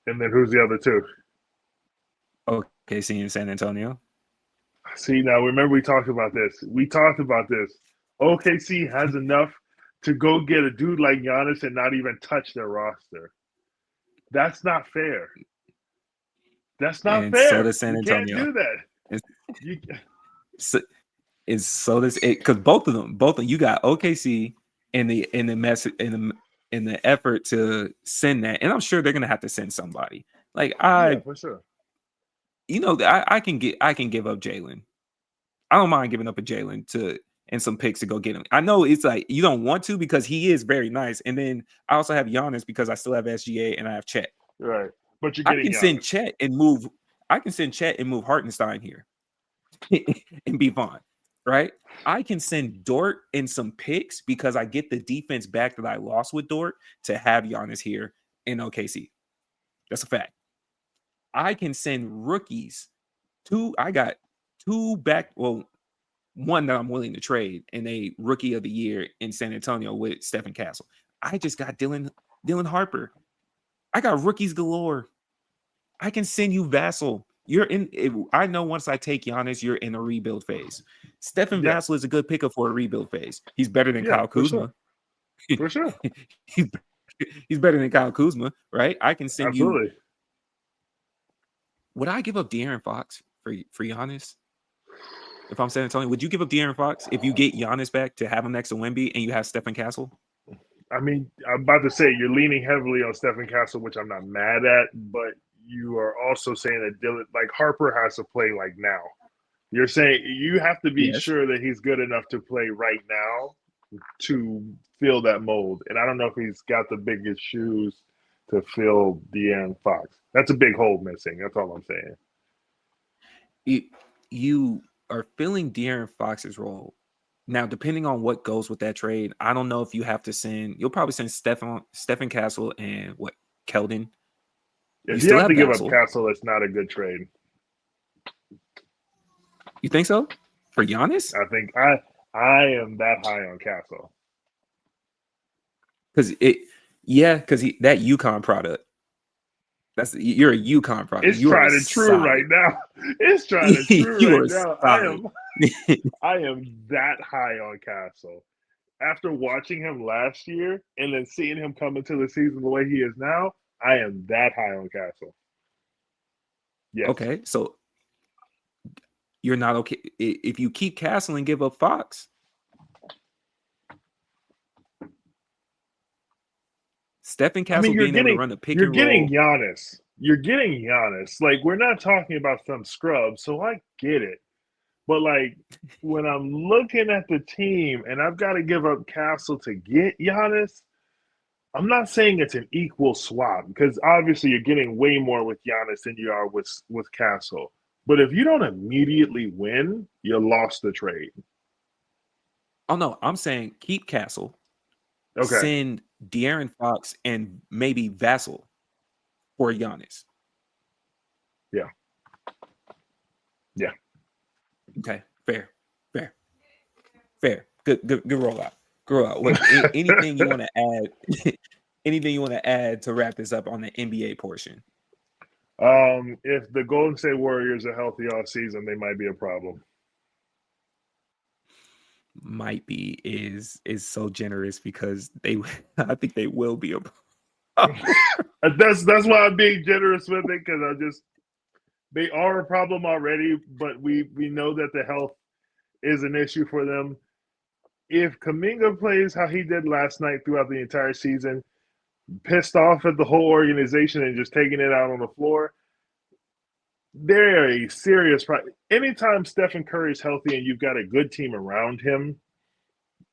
And then who's the other 2? OKC and San Antonio. See, now remember we talked about this. OKC has enough to go get a dude like Giannis and not even touch their roster. That's not fair. That's not And so fair. does San You can't Antonio. do that. It's, You, so, it's so does it because both of them, you got OKC in the effort to send that, and I'm sure they're gonna have to send somebody. Like yeah, for sure. I can give up Jalen. I don't mind giving up a Jalen to and some picks to go get him. I know it's like you don't want to because he is very nice, and then I also have Giannis because I still have SGA and I have Chet. Right. But you're I getting can send Giannis. Chet and move. I can send Chet and move Hartenstein here and be fine, right? I can send Dort in some picks because I get the defense back that I lost with Dort to have Giannis here in OKC. That's a fact. I can send rookies. I got 2 back. Well, one that I'm willing to trade and a rookie of the year in San Antonio with Stephen Castle. I just got Dylan Harper. I got rookies galore. I can send you Vassell. I know once I take Giannis, you're in a rebuild phase. Stephen Yeah. Vassell is a good pickup for a rebuild phase. He's better than Yeah, Kyle for sure. Kuzma. For sure. he's better than Kyle Kuzma, right? I can send you. Absolutely. Would I give up De'Aaron Fox for Giannis? If I'm San Antonio, would you give up De'Aaron Fox if you get Giannis back to have him next to Wemby and you have Stephen Castle? I mean, I'm about to say you're leaning heavily on Stephen Castle, which I'm not mad at, but you are also saying that Dylan, like Harper, has to play like now. You're saying you have to be Yes. sure that he's good enough to play right now to fill that mold. And I don't know if he's got the biggest shoes to fill De'Aaron Fox. That's a big hole missing. That's all I'm saying. You are filling De'Aaron Fox's role. Now, depending on what goes with that trade, I don't know if you have to send. You'll probably send Stephen Castle and what Keldon. If You you still have have to give up Vassell. Castle, it's not a good trade. You think so? For Giannis? I think I am that high on Castle. Because that UConn product. You're a UConn product. It's You are tried and true solid. right now. It's tried and true You right are now. solid. I am that high on Castle. After watching him last year and then seeing him come into the season the way he is now, I am that high on Castle. Yes. Okay, so you're not okay if you keep Castle and give up Fox. Stephen Castle being able to run the pick you're and getting roll. Giannis. You're getting Giannis. Like, we're not talking about some scrub, so I get it. But like when I'm looking at the team and I've got to give up Castle to get Giannis, I'm not saying it's an equal swap because obviously you're getting way more with Giannis than you are with Castle. But if you don't immediately win, you lost the trade. Oh no, I'm saying keep Castle. Okay. Send De'Aaron Fox and maybe Vassell for Giannis. Yeah. Yeah. Okay, fair. Good rollout. What, anything you want to add? Anything you want to add to wrap this up on the NBA portion? If the Golden State Warriors are healthy all season, they might be a problem. Might be is so generous because I think they will be a problem. That's why I'm being generous with it because they are a problem already, but we know that the health is an issue for them. If Kuminga plays how he did last night throughout the entire season, pissed off at the whole organization and just taking it out on the floor, they're a serious problem. Anytime Stephen Curry is healthy and you've got a good team around him,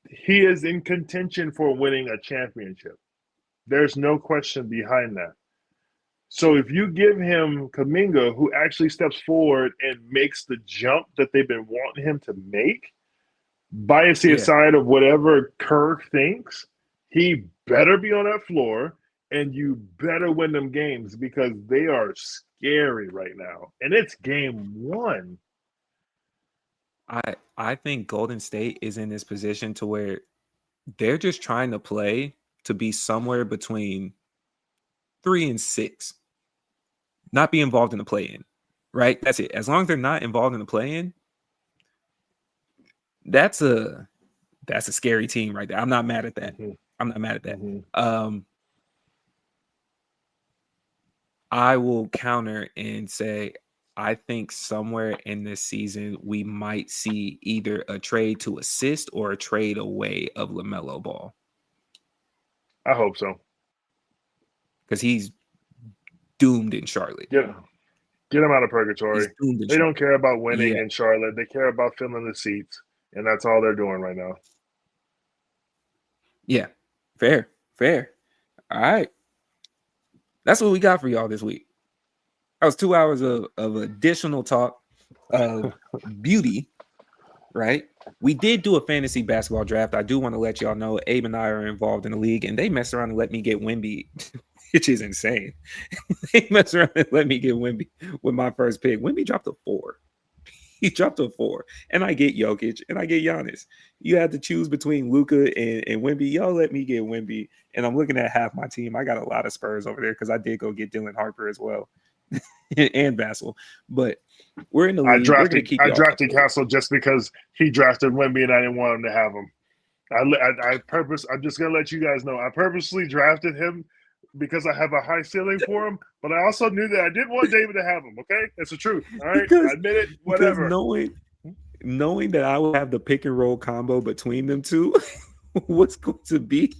he is in contention for winning a championship. There's no question behind that. So if you give him Kuminga, who actually steps forward and makes the jump that they've been wanting him to make, bias Yeah, aside of whatever Kerr thinks, he better be on that floor and you better win them games because they are scary right now. And it's game one. I think Golden State is in this position to where they're just trying to play to be somewhere between 3 and 6, not be involved in the play-in. Right? That's it. As long as they're not involved in the play-in, that's a scary team right there. I'm not mad at that. Mm-hmm. I'm not mad at that. Mm-hmm. I will counter and say I think somewhere in this season we might see either a trade to assist or a trade away of LaMelo Ball I hope so. because he's doomed in Charlotte. Get him out of He's purgatory. doomed in They don't Charlotte. care about winning Yeah, in Charlotte. They care about filling the seats, and that's all they're doing right now. yeah. Fair. All right. That's what we got for y'all this week. That was 2 hours of additional talk of beauty, right? We did do a fantasy basketball draft. I do want to let y'all know Abe and I are involved in the league, and they messed around and let me get Wemby, which is insane. They messed around and let me get Wemby with my first pick. Wemby dropped a 4. He dropped a 4, and I get Jokic and I get Giannis. You had to choose between Luka and Wemby. Y'all let me get Wemby, and I'm looking at half my team. I got a lot of Spurs over there because I did go get Dylan Harper as well and Vassell. But we're in the league. We're gonna keep I y'all drafted updated. Castle just because he drafted Wemby and I didn't want him to have him. I'm just gonna let you guys know. I purposely drafted him because I have a high ceiling for him, but I also knew that I didn't want David to have him. Okay, it's the truth. All right, I admit it. Because Whatever. knowing that I will have the pick and roll combo between them two was going to be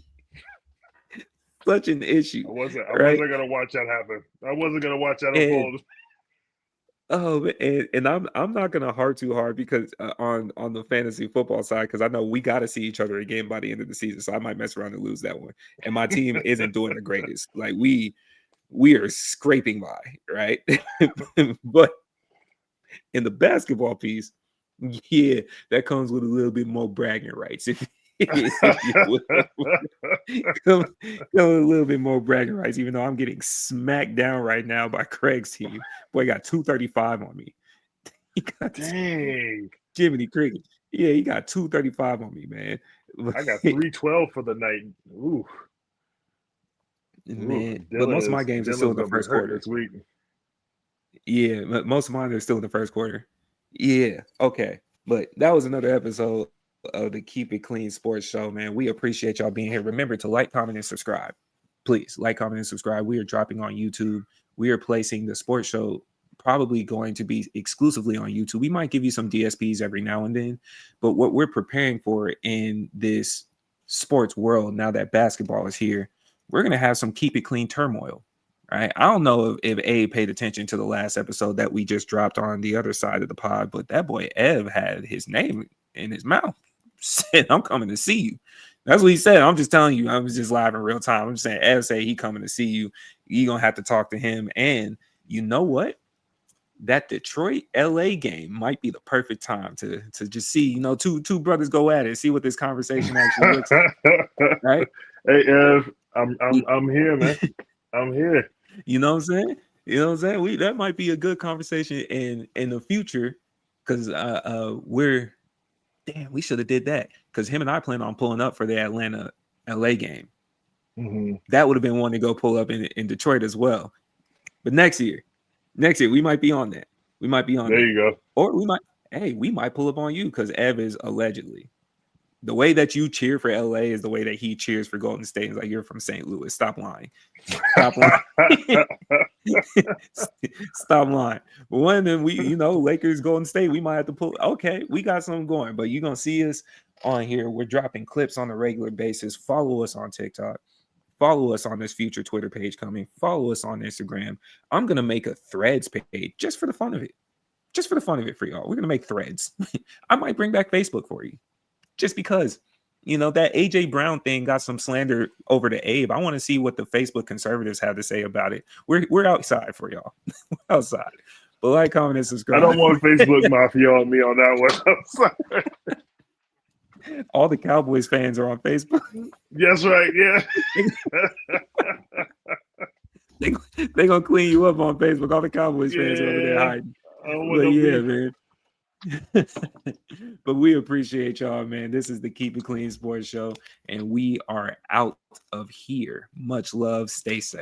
such an issue, I wasn't right? gonna watch that happen. I wasn't gonna watch that And unfold. and I'm not gonna hard too hard because on the fantasy football side because I know we got to see each other again by the end of the season, so I might mess around and lose that one. And my team isn't doing the greatest. Like we are scraping by, right? But in the basketball piece, yeah, that comes with a little bit more bragging rights. If you will. come a little bit more bragging rights, even though I'm getting smacked down right now by Craig's team. Boy, got 235 on me. He got Dang. Jiminy Cricket. Yeah, he got 235 on me, man. I got 312 for the night. Ooh. Man, but most of my games are still Dylan's in the gonna be first hurt quarter. this week. Yeah, most of mine are still in the first quarter. Yeah, okay. But that was another episode of the Keep It Clean Sports Show, man. We appreciate y'all being here. Remember to like, comment, and subscribe. Please like, comment, and subscribe. We are dropping on YouTube. We are placing the sports show probably going to be exclusively on YouTube. We might give you some DSPs every now and then, but what we're preparing for in this sports world now that basketball is here, we're going to have some Keep It Clean turmoil. Right. I don't know if Abe paid attention to the last episode that we just dropped on the other side of the pod, but that boy Ev had his name in his mouth. Said, I'm coming to see you. That's what he said. I'm just telling you. I was just live in real time. I'm just saying, Ev say he coming to see you. You're going to have to talk to him. And you know what? That Detroit LA game might be the perfect time to just see, two brothers go at it, see what this conversation actually looks like. Right? Hey Ev, I'm here, man. I'm here. You know what I'm saying? You know what I'm saying? That might be a good conversation in the future because we should have did that because him and I plan on pulling up for the Atlanta LA game. Mm-hmm. That would have been one to go pull up in Detroit as well. But next year we might be on that. We might be on There that. you go. Or we might pull up on you because Ev is allegedly. The way that you cheer for LA is the way that he cheers for Golden State. It's like you're from St. Louis. Stop lying. Stop lying. Stop lying. But one of them, Lakers, Golden State, we might have to pull. Okay, we got something going, but you're gonna see us on here. We're dropping clips on a regular basis. Follow us on TikTok. Follow us on this future Twitter page coming. Follow us on Instagram. I'm gonna make a Threads page just for the fun of it. For y'all. We're gonna make Threads. I might bring back Facebook for you. Just because you know, that AJ Brown thing got some slander over to Abe. I want to see what the Facebook conservatives have to say about it. We're outside for y'all. We're outside. But like, comment, and I subscribe. don't want Facebook mafia on me on that one. All the Cowboys fans are on Facebook. Yes, right. Yeah. They gonna clean you up on Facebook. All the Cowboys fans are over there Yeah. hiding. I don't want But no yeah, beef. man. But we appreciate y'all, man. This is the Keep It Clean Sports Show, and we are out of here. Much love. Stay safe.